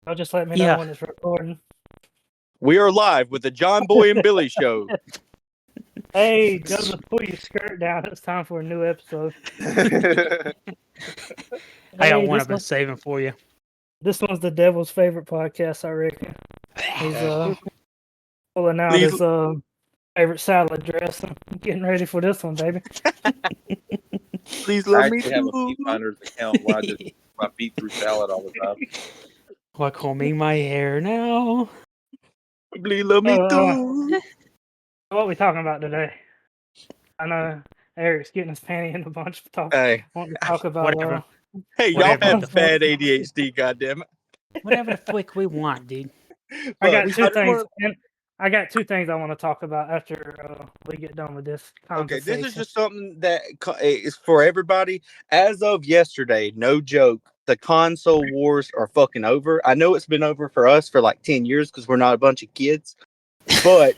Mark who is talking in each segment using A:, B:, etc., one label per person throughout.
A: I'll just let me know when it's recording.
B: We are live with the John Boy and Billy Show.
A: Hey, Joseph, pull your skirt down. It's time for a new episode.
C: I got one I've been saving for you.
A: This one's the devil's favorite podcast, I reckon. He's pulling out his favorite salad dressing. Getting ready for this one, baby.
B: Please love me
D: I actually have a Feet Finders account where I just put my feet through salad all the time.
C: Like combing my hair now.
B: Please love me too.
A: What are we talking about today? I know Eric's getting his panty in a bunch of talk.
B: Hey,
A: wanting to talk about
C: whatever.
B: Hey, y'all have bad ADHD, goddammit.
C: Whatever the flick we want, dude.
A: I got two things. I got two things I want to talk about after we get done with this conversation.
B: Okay, this is just something that is for everybody. As of yesterday, no joke, the console wars are fucking over. I know it's been over for us for like 10 years because we're not a bunch of kids. But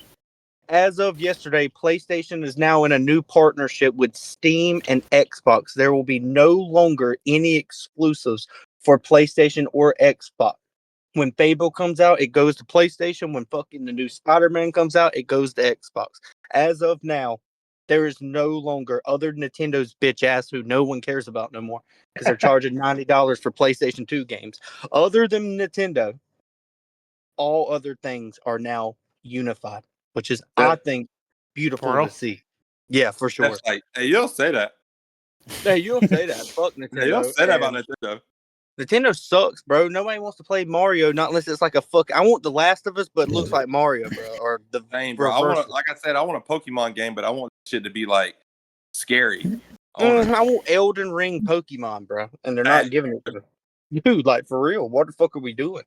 B: as of yesterday, PlayStation is now in a new partnership with Steam and Xbox. There will be no longer any exclusives for PlayStation or Xbox. When Fable comes out, it goes to PlayStation. When fucking the new Spider-Man comes out, it goes to Xbox. As of now, there is no longer other Nintendo's bitch ass who no one cares about no more because they're charging $90 for PlayStation 2 games. Other than Nintendo, all other things are now unified, which is, I think, beautiful to see. Yeah, for sure.
D: That's like, hey, you don't say that.
B: Hey, you don't say that. Fuck Nintendo.
D: Hey, you don't say that about Nintendo.
B: Nintendo sucks, bro. Nobody wants to play Mario, not unless it's like a fuck. I want The Last of Us, but it looks like Mario, bro. Or the
D: thing, bro. I want, like I said, I want a Pokemon game, but I want shit to be like scary.
B: I want Elden Ring Pokemon, bro, and they're not giving it to me. Dude, like for real, what the fuck are we doing?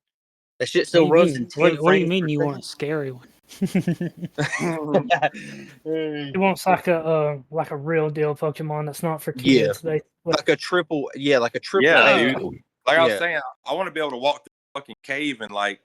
B: That shit still runs in 10
C: What do you mean you want a scary one?
A: He wants like a real deal Pokemon that's not for kids.
B: Yeah, like a triple. Yeah, like a triple.
D: Yeah, dude. Like I was saying, I want to be able to walk through the fucking cave and like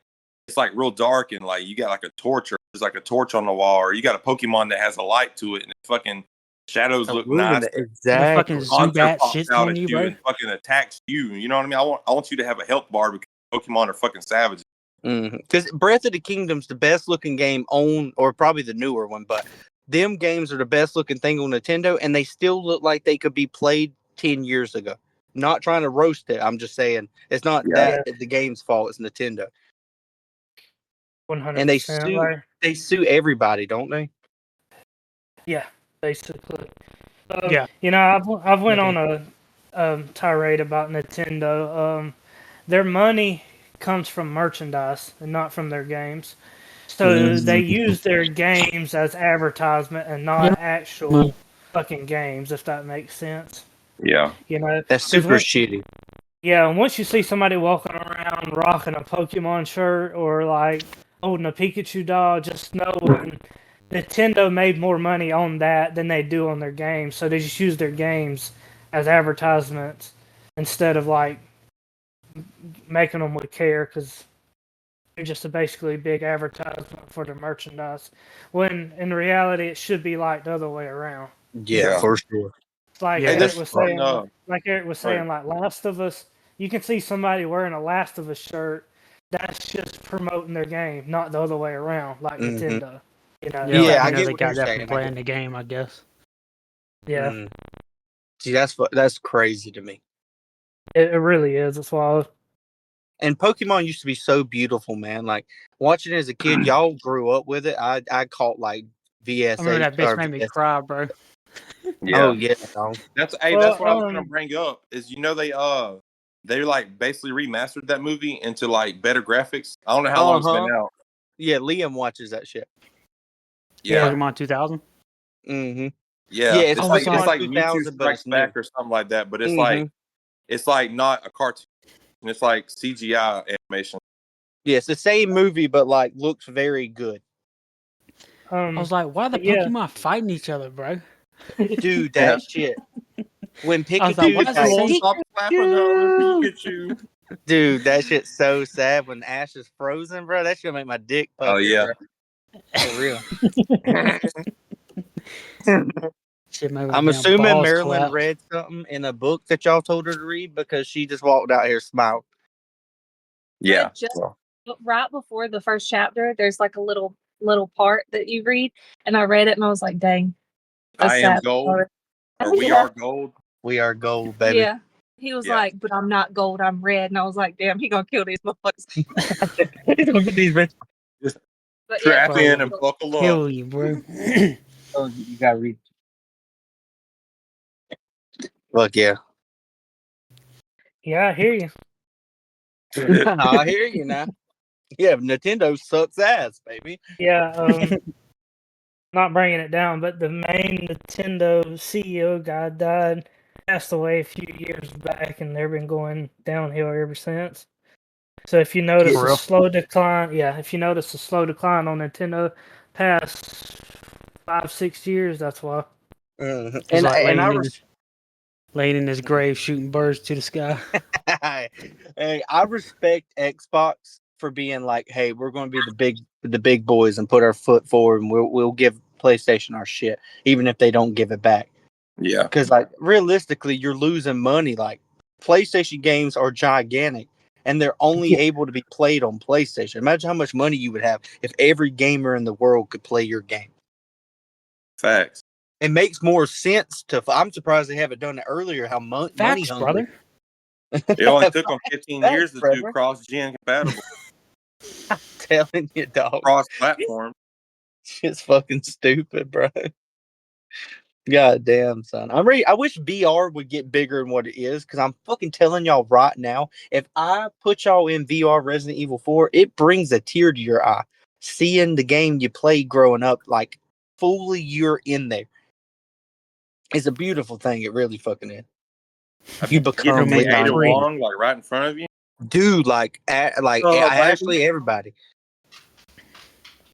D: it's like real dark and like you got like a torch or there's like a torch on the wall or you got a Pokemon that has a light to it and the fucking shadows look nice.
B: Exactly.
C: Fucking Zubat shits on you, bro.
D: And fucking attacks you. You know what I mean? I want you to have a health bar because Pokemon are fucking savages.
B: Because Breath of the Kingdom's the best looking game on, or probably the newer one, but them games are the best looking thing on Nintendo, and they still look like they could be played 10 years ago. Not trying to roast it. I'm just saying it's not the game's fault. It's Nintendo.
A: 100%.
B: And they sue everybody, don't they?
A: Yeah, basically. You know, I've went on a tirade about Nintendo. Their money comes from merchandise and not from their games. So they use their games as advertisement and not actual fucking games, if that makes sense.
D: Yeah.
A: You know,
B: that's super shitty.
A: Yeah, and once you see somebody walking around rocking a Pokemon shirt or like holding a Pikachu doll, just know Nintendo made more money on that than they do on their games. So they just use their games as advertisements instead of like making them with care because they're just basically a big advertisement for their merchandise. When in reality, it should be like the other way around.
B: Yeah, for sure.
A: Like Eric was saying, like Last of Us, you can see somebody wearing a Last of Us shirt. That's just promoting their game, not the other way around, like Nintendo. You know?
B: Yeah, I get
C: they
B: what
C: got
B: you're
C: that
B: saying.
C: from playing the game, I guess.
A: Yeah.
B: See, that's crazy to me.
A: It really is. That's why.
B: And Pokemon used to be so beautiful, man. Like watching it as a kid, y'all grew up with it. I caught like VS8.
C: I remember that bitch made me cry, bro.
D: Yeah.
B: Oh yeah.
D: That's what I was gonna bring up. Is they like basically remastered that movie into like better graphics. I don't know how long it's been out.
B: Yeah, Liam watches that shit.
C: Yeah, Pokemon 2000.
B: Yeah,
D: it's like
B: Mewtwo
D: Strikes Back or something like that. But it's like not a cartoon. It's like CGI animation.
B: Yeah, it's the same movie, but like looks very good.
C: I was like, why are the Pokemon fighting each other, bro?
B: Dude, that shit. When Pikachu,
D: stop slapping Pikachu.
B: Dude, that shit's so sad. When Ash is frozen, bro, that shit make my dick pucker.
D: Oh yeah,
B: bro. For real. I'm assuming Marilyn read something in a book that y'all told her to read because she just walked out here smiling.
D: Yeah.
E: But right before the first chapter, there's like a little part that you read, and I read it and I was like, "Dang, that's
D: I am
E: sad."
D: gold. Or we
E: Yeah.
D: are gold.
B: We are gold, baby.
E: Yeah. He was
D: Yeah.
E: like, "But I'm not gold. I'm red." And I was like, "Damn, he gonna kill these motherfuckers."
C: He's gonna get these bitches.
E: But
D: Strap
E: yeah,
D: in and buckle up.
C: Kill you, bro.
B: Oh, you gotta read. Fuck yeah.
A: Yeah, I hear you.
B: I hear you now. Yeah, Nintendo sucks ass, baby.
A: Yeah, not bringing it down, but the main Nintendo CEO guy died, passed away a few years back, and they've been going downhill ever since. So if you notice
C: For
A: a
C: real?
A: slow decline, if you notice a slow decline on Nintendo past 5-6 years, that's why.
B: Mhm.
C: He's
B: And
C: like
B: and
C: laying in his grave, shooting birds to the sky.
B: Hey, I respect Xbox for being like, hey, we're going to be the big boys and put our foot forward, and we'll give PlayStation our shit, even if they don't give it back.
D: Yeah.
B: Because like realistically, you're losing money. Like PlayStation games are gigantic, and they're only able to be played on PlayStation. Imagine how much money you would have if every gamer in the world could play your game.
D: Facts.
B: It makes more sense to. I'm surprised they haven't done it earlier. How money
C: Facts,
B: hungry.
C: brother.
D: It only took them 15
B: Facts,
D: years to do
B: brother.
D: cross-gen compatible,
B: I'm telling you, dog.
D: cross-platform.
B: Shit's fucking stupid, bro. God damn, son. I'm ready. I wish VR would get bigger than what it is, because I'm fucking telling y'all right now, if I put y'all in VR Resident Evil 4, it brings a tear to your eye. Seeing the game you played growing up, like fully you're in there. It's a beautiful thing. It really fucking is. You
D: Get
B: become
D: them
C: Leon.
D: Ada
B: Leon.
D: Wong like right in front of you.
B: Dude, like
D: baby.
B: actually everybody.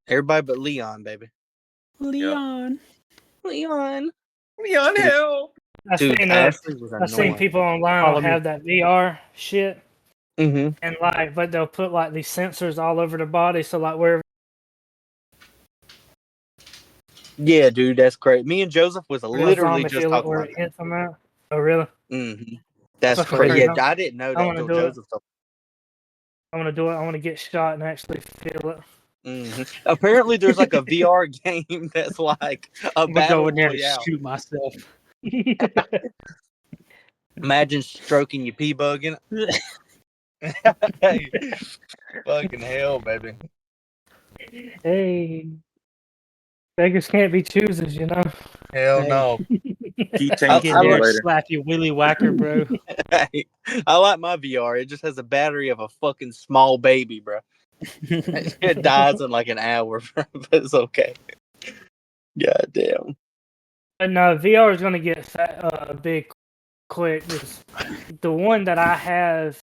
B: Everybody but Leon, baby.
C: Leon.
B: Leon.
D: Leon Hill.
B: Dude,
A: I've
B: Ashley was
A: seen
B: annoying.
A: people online
C: Follow
A: will
C: me.
A: have that VR shit,
B: Mm-hmm.
A: and but they'll put like these sensors all over their body, so like wherever.
B: Yeah, dude, that's great. Me and Joseph was
A: Goes
B: literally
A: on, they
B: just
A: feel it
B: talking
A: where
B: about
A: it
B: that.
A: hits them out. Oh, really?
B: Mm-hmm. That's
A: That's
B: crazy.
A: crazy.
B: Yeah, I didn't know
A: I
B: that
A: wanna
B: until
A: do it.
B: Joseph told
A: I want to do it. I want to get shot and actually feel it.
B: me. Mm-hmm. Apparently, there's like a VR game that's like a
C: I'm gonna
B: battle
C: go in there and
B: royale.
C: shoot myself.
B: Imagine stroking your pee bug in it. Hey, fucking hell, baby.
A: Hey, beggars can't be choosers, you know.
B: Hell
C: Hey.
B: no.
D: Keychain
C: Get in there and
D: simulator.
C: slap you, Willy Whacker, bro.
B: Hey, I like my VR. It just has a battery of a fucking small baby, bro. It dies in like an hour, bro, but it's okay. God damn.
A: But no, VR is going to get big quick. Because the one that I have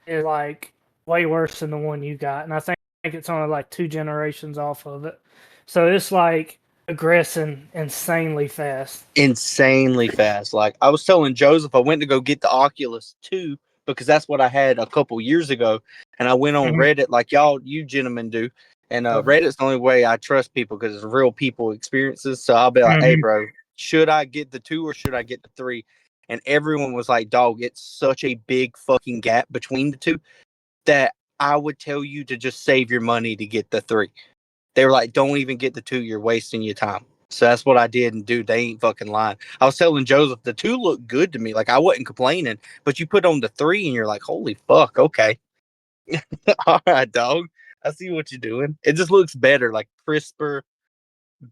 A: is like way worse than the one you got, and I think it's only like 2 generations off of it. So it's like aggressing insanely fast.
B: Insanely fast. Like I was telling Joseph, I went to go get the Oculus 2 because that's what I had a couple years ago, and I went on
A: Mhm.
B: Reddit like you gentlemen do, and Reddit's the only way I trust people because it's real people experiences. So I'll be like, hey, bro, should I get the 2 or should I get the 3? And everyone was like, dog, it's such a big fucking gap between the two that I would tell you to just save your money to get the 3. They were like, don't even get the 2. You're wasting your time. So that's what I did. And dude, they ain't fucking lying. I was telling Joseph, the 2 looked good to me. Like I wasn't complaining, but you put on the 3 and you're like, holy fuck. Okay. All right, dog. I see what you're doing. It just looks better, like crisper,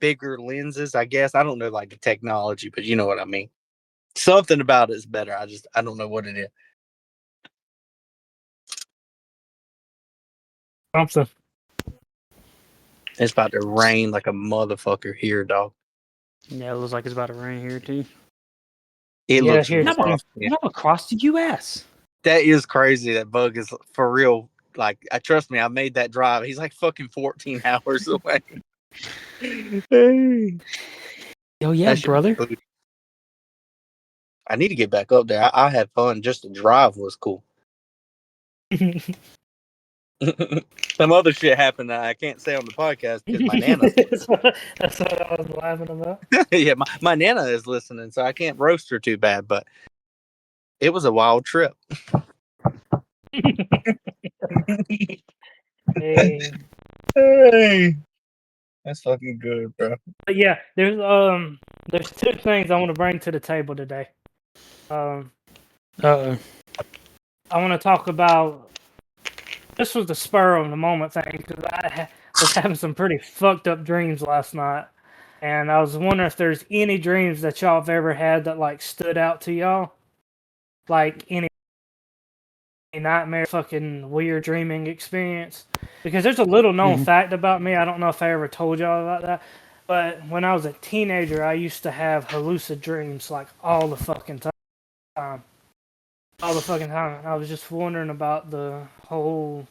B: bigger lenses, I guess. I don't know like the technology, but you know what I mean. Something about it is better. I don't know what it is.
A: Something.
B: It's about to rain like a motherfucker here, dog.
C: Yeah, it looks like it's about to rain here too.
B: It
A: Yeah,
B: looks
A: here
B: rough.
A: too.
B: Yeah.
C: And I'm across the U.S.
B: That is crazy. That bug is for real. Like, I trust me, I made that drive. He's like fucking 14 hours away.
C: Oh yeah,
B: That shit
C: brother.
B: was booty. I need to get back up there. I had fun. Just the drive was cool. Some other shit happened that I can't say on the podcast because my nana.
A: That's what I was laughing about.
B: Yeah, my nana is listening, so I can't roast her too bad. But it was a wild trip.
A: Hey.
B: Hey, that's fucking good, bro.
A: But yeah, there's two things I want to bring to the table today. Um,
C: Uh-oh.
A: I want to talk about. This was the spur of the moment thing because was having some pretty fucked up dreams last night, and I was wondering if there's any dreams that y'all have ever had that like stood out to y'all, like any nightmare, fucking weird dreaming experience. Because there's a little known fact about me. I don't know if I ever told y'all about that, but when I was a teenager, I used to have lucid dreams like all the fucking time. All the fucking time. I was just wondering about the whole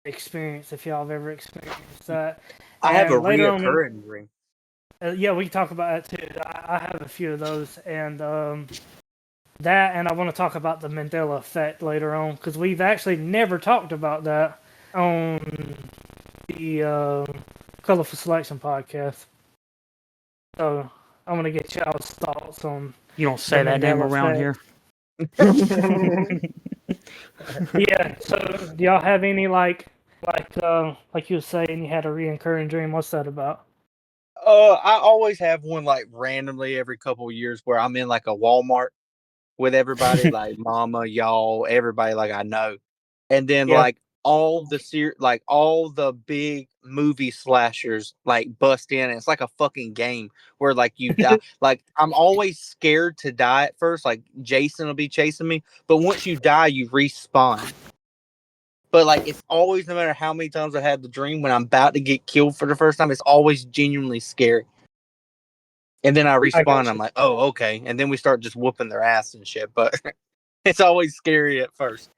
A: experience, if y'all have ever experienced that.
B: I have a
A: And later on,
B: reoccurring dream.
A: yeah, we can talk about that too. I have a few of those, and that, and I want to talk about the Mandela effect later on because we've actually never talked about that on the Colorful Selection podcast. So I'm gonna get y'all's thoughts on.
C: You don't say that name
A: Mandela
C: around
A: effect.
C: here.
A: Yeah. So do y'all have any like you were saying you had a reoccurring dream? What's that about?
B: I always have one like randomly every couple of years where I'm in like a Walmart with everybody, like mama, y'all, everybody like I know, and then
A: Yeah.
B: like all the big movie slashers like bust in, and it's like a fucking game where like you die. Like I'm always scared to die at first. Like Jason will be chasing me, but once you die, you respawn. But like it's always, no matter how many times I had the dream, when I'm about to get killed for the first time, it's always genuinely scary. And then I
A: I
B: respawn.
A: got
B: I'm
A: you.
B: like, oh, okay. And then we start just whooping their ass and shit. But it's always scary at first.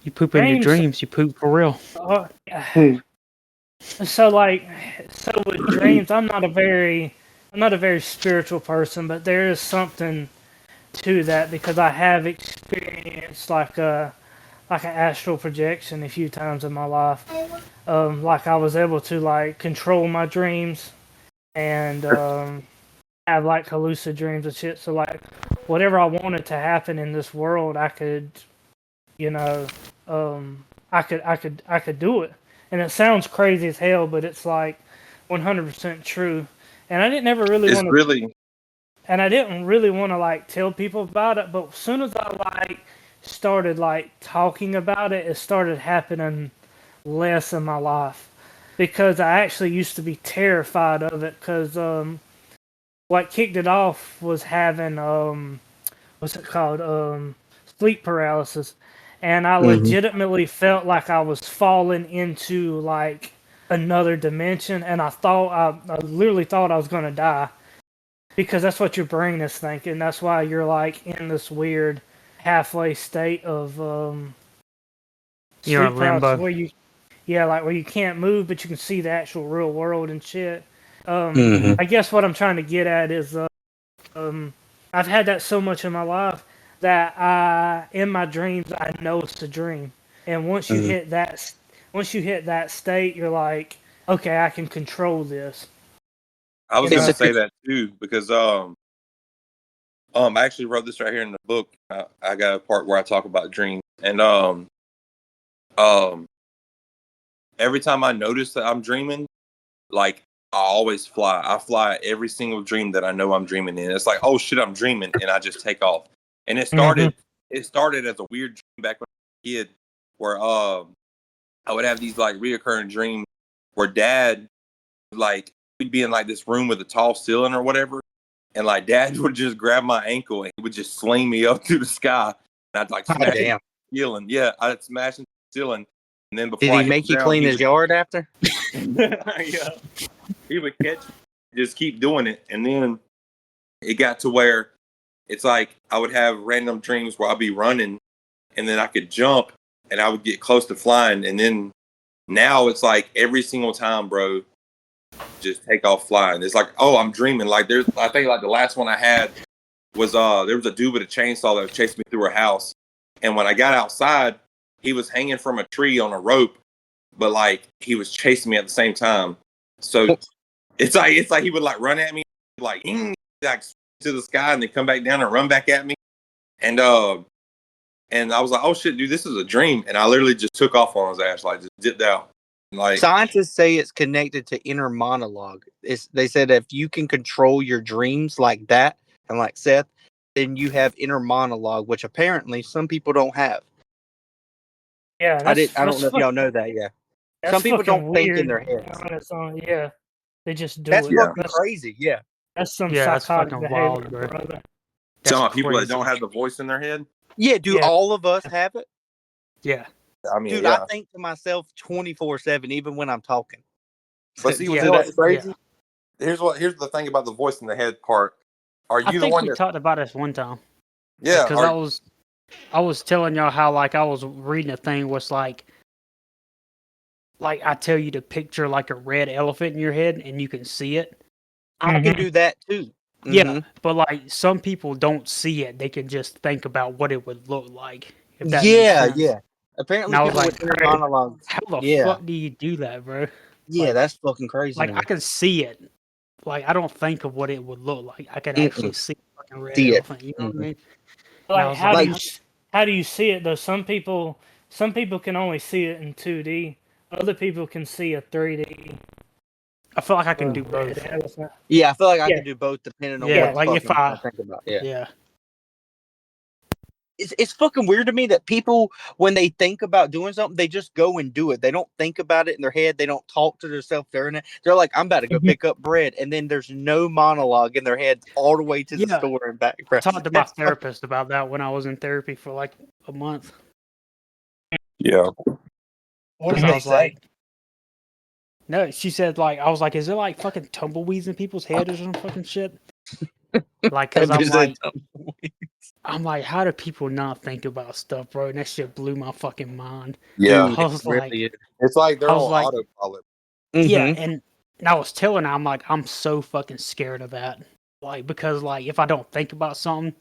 C: You poop in your
A: Dreams.
C: dreams. You poop for real.
A: So with dreams, I'm not a very spiritual person, but there is something to that because I have experienced like an astral projection a few times in my life. Like I was able to like control my dreams and have like lucid dreams and shit. So like whatever I wanted to happen in this world, I could, you know, I could do it. And it sounds crazy as hell, but it's like 100% true. And I didn't ever really
D: It's
A: want to,
D: really
A: and I didn't really want to like tell people about it. But as soon as I like started like talking about it, it started happening less in my life because I actually used to be terrified of it. Because what kicked it off was having what's it called, sleep paralysis, and I legitimately felt like I was falling into like another dimension, and I literally thought I was gonna die because that's what your brain is thinking. That's why you're like in this weird halfway state of
C: You're
A: sleep
C: in
A: paralysis
C: limbo.
A: where you, yeah, like where you can't move, but you can see the actual real world and shit. I guess what I'm trying to get at is, I've had that so much in my life that in my dreams, I know it's a dream. And once you hit that state, you're like, okay, I can control this.
D: I was
A: You
D: gonna
A: know?
D: say that too because I actually wrote this right here in the book. I got a part where I talk about dreams, and every time I notice that I'm dreaming, like I always fly. I fly every single dream that I know I'm dreaming in. It's like, oh shit, I'm dreaming, and I just take off. And it started as a weird dream back when I was a kid, where I would have these like reoccurring dreams where dad, like, we'd be in like this room with a tall ceiling or whatever, and like dad would just grab my ankle and he would just sling me up through the sky, and I'd like
B: Oh,
D: smash
B: damn.
D: the ceiling. Yeah, I'd smash into the ceiling, and then
B: Did
D: before I
B: he
D: hit
B: make
D: the
B: you
D: ground,
B: clean his yard after?
D: yeah, he would catch me, just keep doing it, and then it got to where it's like I would have random dreams where I'd be running, and then I could jump, and I would get close to flying, and then now it's like every single time, bro, just take off flying. It's like, oh, I'm dreaming. Like I think like the last one I had was there was a dude with a chainsaw that chased me through a house, and when I got outside, he was hanging from a tree on a rope, but like he was chasing me at the same time. So it's like he would like run at me, like to the sky, and then come back down and run back at me. And And I was like, oh shit, dude, this is a dream. And I literally just took off on his ass, like just dipped out. Like
B: Scientists say it's connected to inner monologue. They said if you can control your dreams like that and like Seth, then you have inner monologue, which apparently some people don't have.
A: Yeah,
B: I don't know if y'all know that. Yeah, some people don't think in their heads.
A: Yeah, they just do
B: That's
A: it.
B: fucking crazy. Yeah,
A: That's some
C: Yeah, that's
A: psychotic
C: fucking
A: behavior,
C: wild, bro.
A: brother.
D: some
C: That's
D: people that
C: crazy.
D: don't have the voice in their head.
B: yeah. Do
A: Yeah.
B: all of us have it?
C: Yeah.
D: I mean,
B: Dude,
D: yeah.
B: I think to myself 24/7, even when I'm talking.
D: But see,
C: Yeah,
D: you know what's crazy?
C: yeah.
D: Here's the thing about the voice in the head part. Are
C: I
D: you the
C: think
D: one
C: we
D: that?
C: talked about this one time.
D: Yeah.
C: Because I was telling y'all how like I was reading a thing was like I tell you to picture like a red elephant in your head and you can see it.
B: I can do that too.
C: Yeah, but like some people don't see it; they can just think about what it would look like. If that makes sense.
B: Yeah. Apparently,
C: And I was
B: people
C: like,
B: with inner monologues.
C: how the
B: Yeah.
C: fuck do you do that, bro?
B: Yeah,
C: Like-
B: that's fucking crazy.
C: Like
B: to
C: I
B: me.
C: can see it. Like I don't think of what it would look like. I can actually see a fucking red
B: See it.
C: elephant. You know what I mean? And I
A: Like
C: was
A: how
C: like,
A: do you how do you see it though? Some people can only see it in 2D. Other people can see a 3D.
C: I feel like I can do both.
B: Yeah, I feel like I
A: Yeah.
B: can do both depending on
C: Yeah,
B: what
C: like
B: the
C: if
B: fuck I'm
C: I-
B: thinking about. Yeah.
C: Yeah.
B: It's fucking weird to me that people, when they think about doing something, they just go and do it. They don't think about it in their head. They don't talk to themselves during it. They're like, I'm about to go pick up bread. And then there's no monologue in their head all the way to the
C: Yeah.
B: store and back.
C: I talked to my therapist about that when I was in therapy for like a month.
D: Yeah.
B: What
C: And I was like, no, she said like I was like, is there like fucking tumbleweeds in people's heads or some fucking shit? Like, cause I'm like, how do people not think about stuff, bro? And that shit blew my fucking mind.
D: Yeah.
C: I was like,
D: It's like they're
C: I was
D: on
C: like-
D: autopilot.
C: yeah,
B: Mhm.
C: and I was telling her, I'm like, I'm so fucking scared of that. Like, because like if I don't think about something,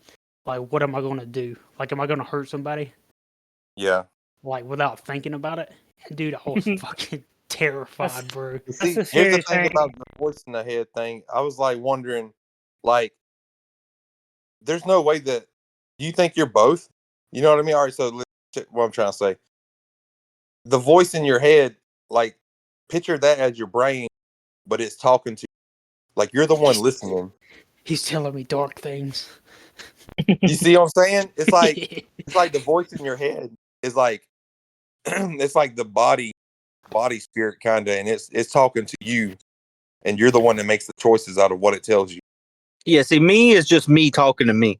C: like what am I gonna do? Like, am I gonna hurt somebody?
D: Yeah.
C: Like without thinking about it? And dude, I was fucking terrified, bro.
D: See,
A: a
D: here's the
A: serious
D: thing
A: thing.
D: about the voice in the head thing. I was like wondering, like, there's no way that do you think you're both? You know what I mean? All right, so let's check what I'm trying to say. The voice in your head, like, picture that as your brain, but it's talking to like you're the one listening.
C: He's telling me dark things.
D: You see what I'm saying? It's like the voice in your head is like it's like the body spirit kind of, and it's talking to you, and you're the one that makes the choices out of what it tells you.
B: Yeah, see, me is just me talking to me.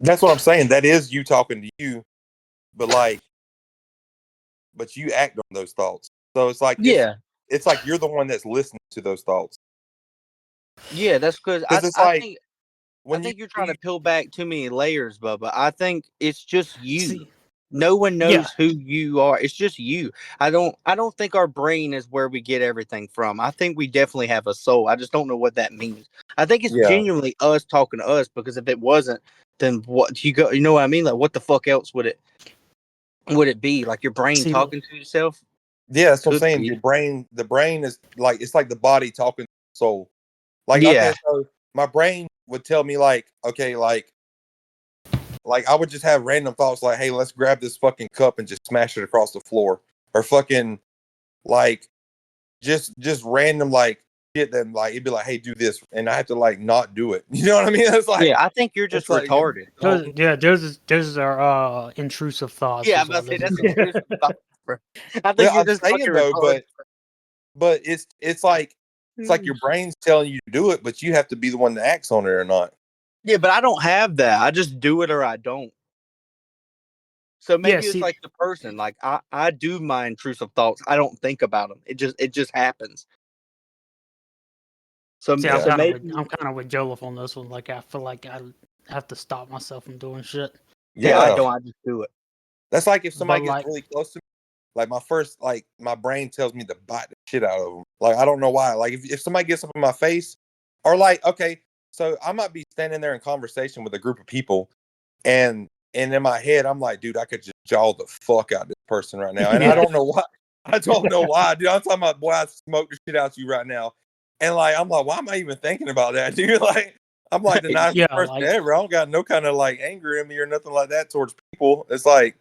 D: That's what I'm saying. That is you talking to you, but you act on those thoughts. So it's like
B: Yeah.
D: it's like you're the one that's listening to those thoughts.
B: Yeah, that's because
D: It's
B: I
D: like
B: think
D: when
B: you're trying to peel back too many layers, Bubba. I think it's just you.
C: See,
B: No one knows
C: Yeah.
B: who you are. It's just you. I don't think our brain is where we get everything from. I think we definitely have a soul. I just don't know what that means. I think it's
D: Yeah.
B: genuinely us talking to us, because if it wasn't, then what you know what I mean? Like, what the fuck else would it be? Like your brain
C: See,
B: talking to yourself?
D: Yeah, that's what I'm
B: Could
D: saying.
B: be.
D: The brain is like it's like the body talking to the soul. Like
B: Yeah.
D: okay, so my brain would tell me like, okay, like I would just have random thoughts like, hey, let's grab this fucking cup and just smash it across the floor. Or fucking like just random like shit that like it'd be like, hey, do this, and I have to like not do it. You know what I mean? It's like
B: Yeah, I think you're just
D: it's like-
B: retarded.
C: those are intrusive thoughts.
B: Yeah,
C: is
B: I'm about
C: what
B: to say
C: those
B: that's
C: are.
B: intrusive thoughts, bro. I think
D: Yeah,
B: you're
D: I'm
B: just
D: saying
B: fucking
D: though,
B: retarded.
D: but it's like your brain's telling you to do it, but you have to be the one that acts on it or not.
B: Yeah, but I don't have that. I just do it or I don't. So maybe it's
C: see-
B: like the person. Like I do my intrusive thoughts. I don't think about them. It just happens. So,
C: See,
B: so
C: I'm
B: maybe
C: kind of with Jolif on this one. Like, I feel like I have to stop myself from doing shit.
B: yeah, I don't. I just do it.
D: That's like if somebody
C: But,
D: gets
C: like-
D: really close to me, like my brain tells me to bite the shit out of them. Like I don't know why. Like if somebody gets up in my face, or like okay, so I might be standing there in conversation with a group of people, and in my head I'm like, dude, I could just jaw the fuck out of this person right now, and I don't know why. I don't know why, dude. I'm talking about, boy, I smoke the shit out of you right now, and like I'm like, why am I even thinking about that, dude? Like I'm like the nicest
C: Yeah,
D: person
C: like-
D: ever. I don't got no kind of like anger in me or nothing like that towards people. It's like,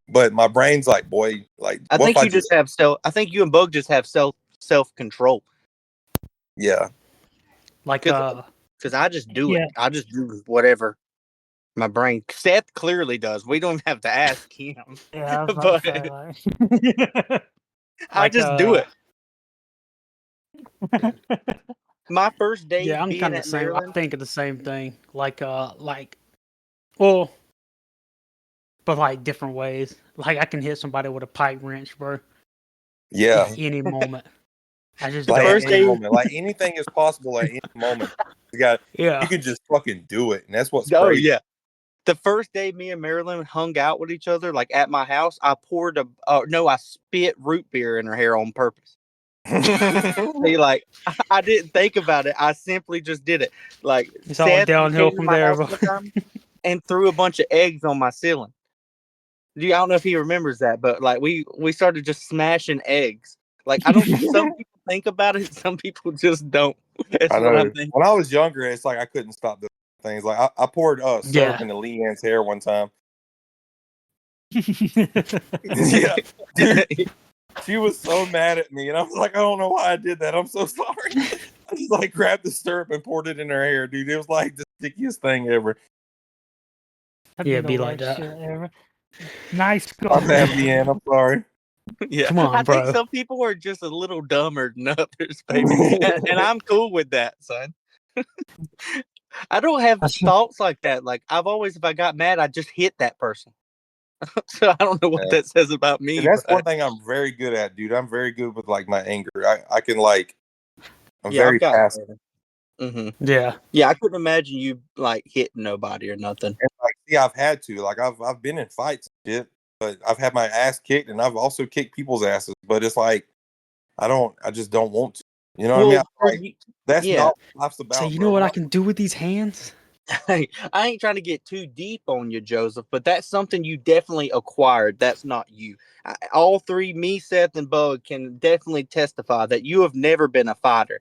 D: but my brain's like, boy, like
B: I
D: what
B: think
D: if
B: you just have I think you and Bug just have self control.
D: yeah.
C: Like
B: Because I just do
A: Yeah.
B: it. I just do whatever my brain. Seth clearly does. We don't have to ask him.
A: Yeah, I was about
B: But
A: to say, like,
B: I just do it.
A: it.
B: My first day
C: yeah, I'm
B: being
C: kind of
B: at
C: the same. I
B: Maryland.
C: think of the same thing. Well, but like different ways. Like I can hit somebody with a pipe wrench, bro.
D: Yeah.
C: At any moment. I just
D: Like
C: don't
B: first
D: at any
B: day-
C: want-
D: moment. Like anything is possible at any moment. You
C: Yeah.
D: can just fucking do it. And that's what's
B: Oh
D: crazy.
B: yeah. The first day me and Marilyn hung out with each other, like at my house, I I spit root beer in her hair on purpose. See, like I didn't think about it. I simply just did it. Like
C: It's all
B: Seth
C: downhill
B: came to
C: from
B: my
C: there,
B: house
C: bro.
B: one time and threw a bunch of eggs on my ceiling. I don't know if he remembers that, but like we started just smashing eggs. Like I don't. Some people think about it, some people just don't. That's
D: I
B: what
D: know.
B: I'm thinking.
D: When I was younger, it's like I couldn't stop doing things. Like I poured syrup into Leanne's hair one time. Yeah. Dude, she was so mad at me, and I was like, I don't know why I did that. I'm so sorry. I just like grabbed the syrup and poured it in her hair, dude. It was like the stickiest thing ever.
A: That'd
C: Yeah,
A: the
C: be like
A: worst
C: that.
A: shit ever. Nice
D: I'm
A: goal.
D: mad, Leanne. I'm sorry.
B: Yeah,
C: Come on,
B: I think
C: bro.
B: some people are just a little dumber than others, baby, and I'm cool with that, son. I don't have thoughts like that. Like I've always, if I got mad, I just hit that person. So I don't know what
D: Yeah.
B: that says about me.
D: And that's
B: but-
D: one thing I'm very good at, dude. I'm very good with like my anger. I can like, I'm
B: Yeah,
D: very
B: I've got
D: passive.
C: Yeah.
B: Yeah, I couldn't imagine you like hitting nobody or nothing.
D: And like, see, I've had to. Like, I've been in fights and shit, but I've had my ass kicked, and I've also kicked people's asses. But it's like, I just don't want to. You know what I mean? Like, that's
B: yeah.
D: not what life's about.
C: So you
D: bro.
C: know what I can do with these hands?
B: I ain't trying to get too deep on you, Joseph, but that's something you definitely acquired. That's not you. All three, me, Seth, and Bug, can definitely testify that you have never been a fighter,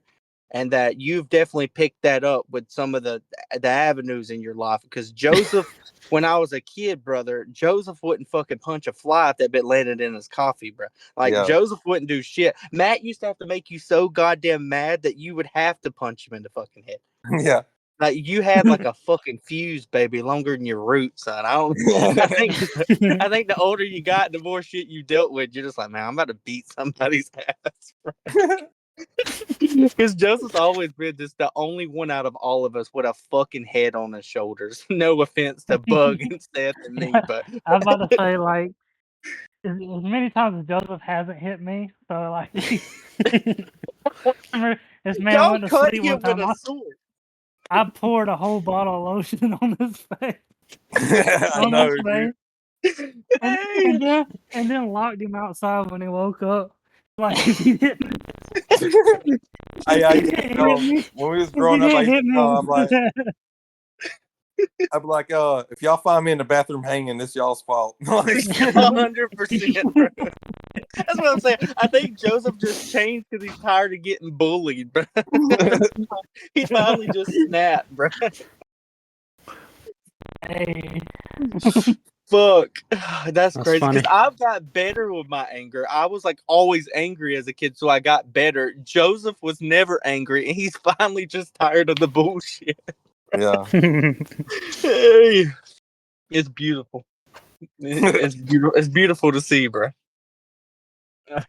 B: and that you've definitely picked that up with some of the avenues in your life. Because Joseph, when I was a kid, brother, Joseph wouldn't fucking punch a fly if that bit landed in his coffee, bro. Like
D: Yeah.
B: Joseph wouldn't do shit. Matt used to have to make you so goddamn mad that you would have to punch him in the fucking head.
D: Yeah.
B: Like you had like a fucking fuse, baby, longer than your root, son. I think the older you got, the more shit you dealt with. You're just like, man, I'm about to beat somebody's ass. Because Joseph's always been just the only one out of all of us with a fucking head on his shoulders. No offense to Bug and Seth and me, but
A: I was about to say, like, as many times as Joseph hasn't hit me, so like, remember this man
B: y'all
A: went to
B: cut
A: sleep
B: him
A: one time.
B: with a sword.
A: I poured a whole bottle of lotion on his face.
D: I
A: On
D: know,
A: his
D: dude.
A: face. And then locked him outside when he woke up. Like, if he didn't,
D: I
A: if he
D: used to
A: didn't
D: tell
A: hit me,
D: when we was
A: if
D: growing
A: he
D: up, I
A: didn't
D: used
A: hit
D: to
A: me,
D: tell,
A: with
D: I'd be like, if y'all find me in the bathroom hanging, this y'all's fault. Like,
B: 100%, bro. That's what I'm saying. I think Joseph just changed because he's tired of getting bullied, bro. He finally just snapped, bro.
A: hey,
B: Fuck. That's crazy.
C: funny.
B: Because I've got better with my anger. I was like always angry as a kid, so I got better. Joseph was never angry, and he's finally just tired of the bullshit.
D: yeah.
B: Hey, it's beautiful. It's beautiful. It's beautiful to see, bro.
C: That's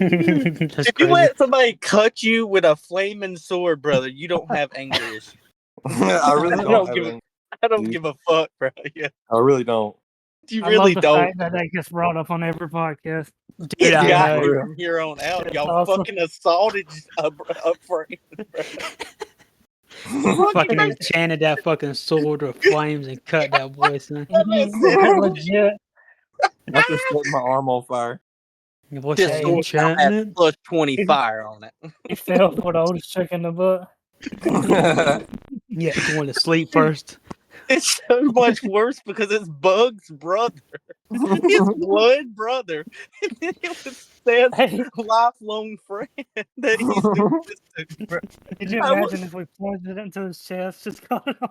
B: If you
C: crazy.
B: let somebody cut you with a flaming sword, brother, you don't have anger issues.
D: I really don't have any.
B: I don't give a fuck, bro. Yeah,
D: I really don't.
B: you
A: I
B: really
A: love the
B: don't.
A: fact that that gets brought up on every podcast.
C: Dude,
B: It
C: I
B: got
C: know.
B: me from here on out.
A: It's
B: Y'all
A: awesome.
B: fucking assaulted up frame.
C: Fucking enchanted that fucking sword with flames and cut that boy, son.
A: Legit.
D: I just set my arm on fire.
C: What's
B: This
C: that
B: sword now has
C: enchantment?
B: plus 20 fire on it.
A: He fell for the oldest chick in the book.
C: Yeah, going to sleep first.
B: It's so much worse because it's Bug's brother, his blood brother, and then it was Seth's
A: Hey,
B: lifelong friend that he's doing this to, bro.
A: could you
B: I was-
A: imagine if we pointed it into his chest, just got it on?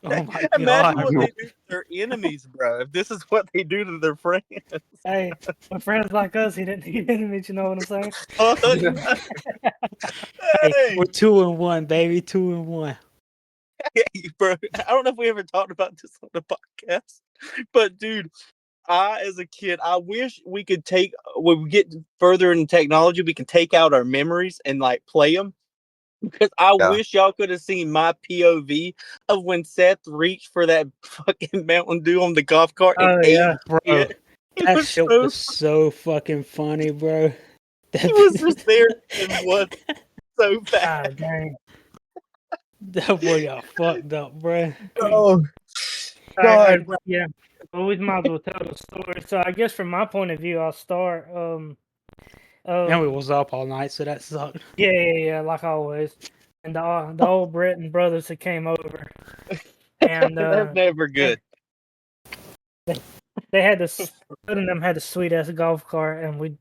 C: Oh my
B: Imagine
C: god.
B: what they do to their enemies, bro. If this is what they do to their friends.
A: Hey, with friends like us, he didn't need enemies. You know what I'm saying?
C: Hey,
B: Hey,
C: we're 2-1, baby. 2-1.
B: hey, bro. I don't know if we ever talked about this on the podcast, but dude, as a kid, I wish we could take when we get further in technology, we can take out our memories and like play them. Because I wish y'all could have seen my POV of when Seth reached for that fucking Mountain Dew on the golf cart and
A: Oh,
B: ate
A: yeah.
C: Bro,
B: it. It
C: that
B: was
C: shit
B: so
C: was so fucking funny, bro.
B: he was just there and was so
A: Ah,
B: fast.
A: dang.
C: That boy got fucked up, bro.
B: Oh
A: Alright,
B: God.
A: yeah. Well, we might as well tell the story. So I guess from my point of view, I'll start.
C: And we was up all night, so that sucked.
A: Yeah, like always. And the old Breton brothers that came over, and
B: That's never good.
A: they had this. One of them had a sweet ass golf cart, and we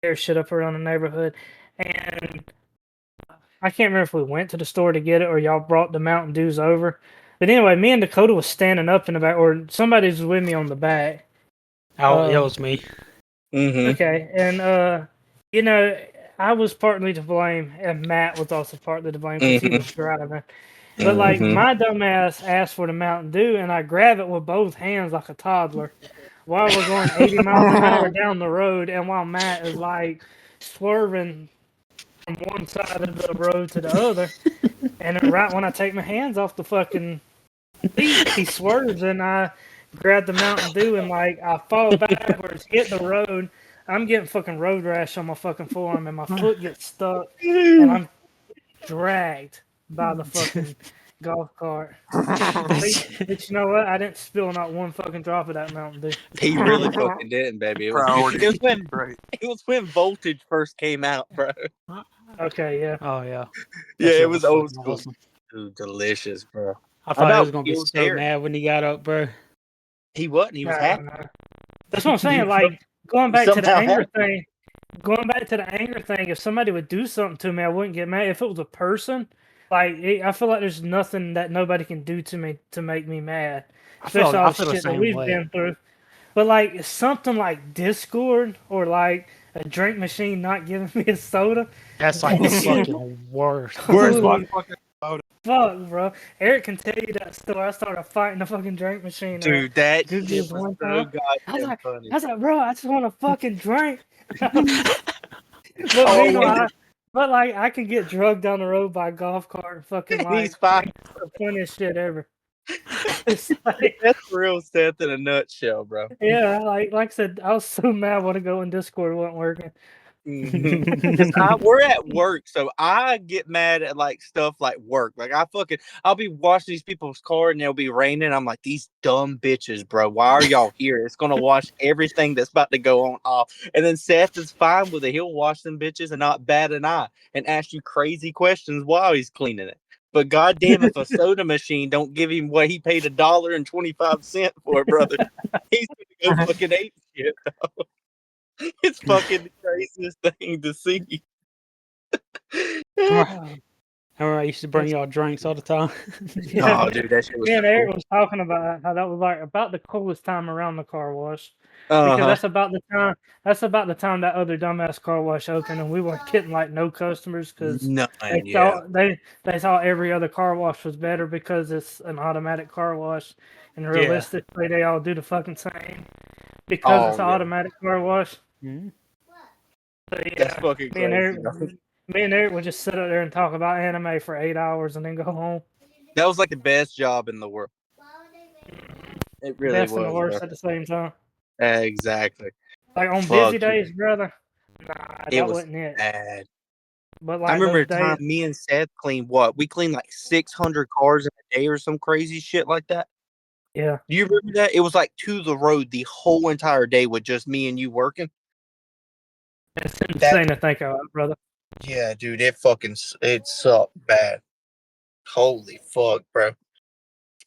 A: tear shit up around the neighborhood. And I can't remember if we went to the store to get it or y'all brought the Mountain Dews over. But anyway, me and Dakota was standing up in the back, or somebody was with me on the back.
C: Oh, it was me.
B: Mm-hmm.
A: Okay, and you know, I was partly to blame, and Matt was also partly to blame because he was driving. But like my dumbass asked for the Mountain Dew, and I grab it with both hands like a toddler, while we're going 80 miles an hour down the road, and while Matt is like swerving from one side of the road to the other, and then right when I take my hands off the fucking seat, he swerves, and I grab the Mountain Dew, and like I fall backwards, hit the road. I'm getting fucking road rash on my fucking forearm, and my foot gets stuck, and I'm dragged by the fucking golf cart. But you know what? I didn't spill not one fucking drop of that Mountain Dew.
B: He really fucking didn't, baby. It was when Voltage first came out, bro.
A: Okay, yeah.
C: Oh yeah.
B: Yeah,
C: That
B: it
C: shit
B: was
C: fucking
B: old school.
C: awesome.
B: Dude, delicious, bro.
C: I thought he
B: about
C: was gonna be
B: Gil
C: so
B: Terry?
C: mad when he got up, bro.
B: He wasn't. He was
A: Nah,
B: happy.
A: nah. That's what I'm saying. Like going back to the
B: Somehow
A: anger
B: happy.
A: thing. Going back to the anger thing. If somebody would do something to me, I wouldn't get mad. If it was a person, I feel like there's nothing that nobody can do to me to make me mad. Especially all
C: I
A: the
C: feel the
A: shit that
C: same
A: we've
C: way.
A: been through. But like something like Discord or like a drink machine not giving me a soda.
C: That's like the
A: That shit-
C: fucking worst.
D: Where's
A: Holy
D: my fucking
A: fuck, bro. Eric can tell you that story. I started fighting the fucking drink machine.
B: Dude, that
A: Google's
B: shit was
A: one
B: so
A: time.
B: goddamn funny.
A: I was like, bro, I just want a fucking drink. But
B: Oh,
A: meanwhile, but like I can get drugged down the road by a golf cart and fucking like
B: He's fine.
A: the funniest shit ever. It's like,
B: That's real Seth in a nutshell, bro.
A: yeah, like I said, I was so mad when to go in Discord wasn't working.
B: We're at work, so I get mad at like stuff like work. Like I'll be washing these people's car and it'll be raining. I'm like, these dumb bitches, bro. Why are y'all here? It's gonna wash everything that's about to go on off. And then Seth is fine with it. He'll wash them bitches and not bat an eye and ask you crazy questions while he's cleaning it. But goddamn, if a soda machine don't give him what he paid $1.25 for, brother, he's gonna go fucking ape shit. It's fucking the craziest thing to see.
C: Remember I used to bring y'all drinks all the time.
A: Yeah.
B: Oh, dude, that shit was
A: Me and
B: so
A: Eric
B: cool.
A: was talking about how that was like about the coolest time around the car wash. Because
B: Uh-huh.
A: that's about the time that other dumbass car wash opened, and we weren't getting like no customers because
B: None,
A: they
B: yeah.
A: thought they thought every other car wash was better because it's an automatic car wash, and realistically they all do the fucking same because it's an
B: yeah.
A: automatic car wash.
C: Mhm.
A: So, yeah,
B: That's fucking
A: me and
B: crazy.
A: Eric, me and Eric would just sit up there and talk about anime for 8 hours and then go home.
B: That was like the best job in the world. It really
A: Best
B: was.
A: and the worst
B: bro.
A: at the same time.
B: Exactly.
A: Like on
B: Fuck,
A: busy days, brother. Nah,
B: It
A: that
B: was
A: wasn't it.
B: bad.
A: But like
B: I remember a
A: those
B: time
A: days,
B: me and Seth cleaned what? We cleaned like 600 cars in a day or some crazy shit like that.
A: yeah,
B: Do you remember that? It was like to the road the whole entire day with just me and you working.
A: it's insane to think about, brother.
B: Yeah, dude, it sucked bad. Holy fuck, bro.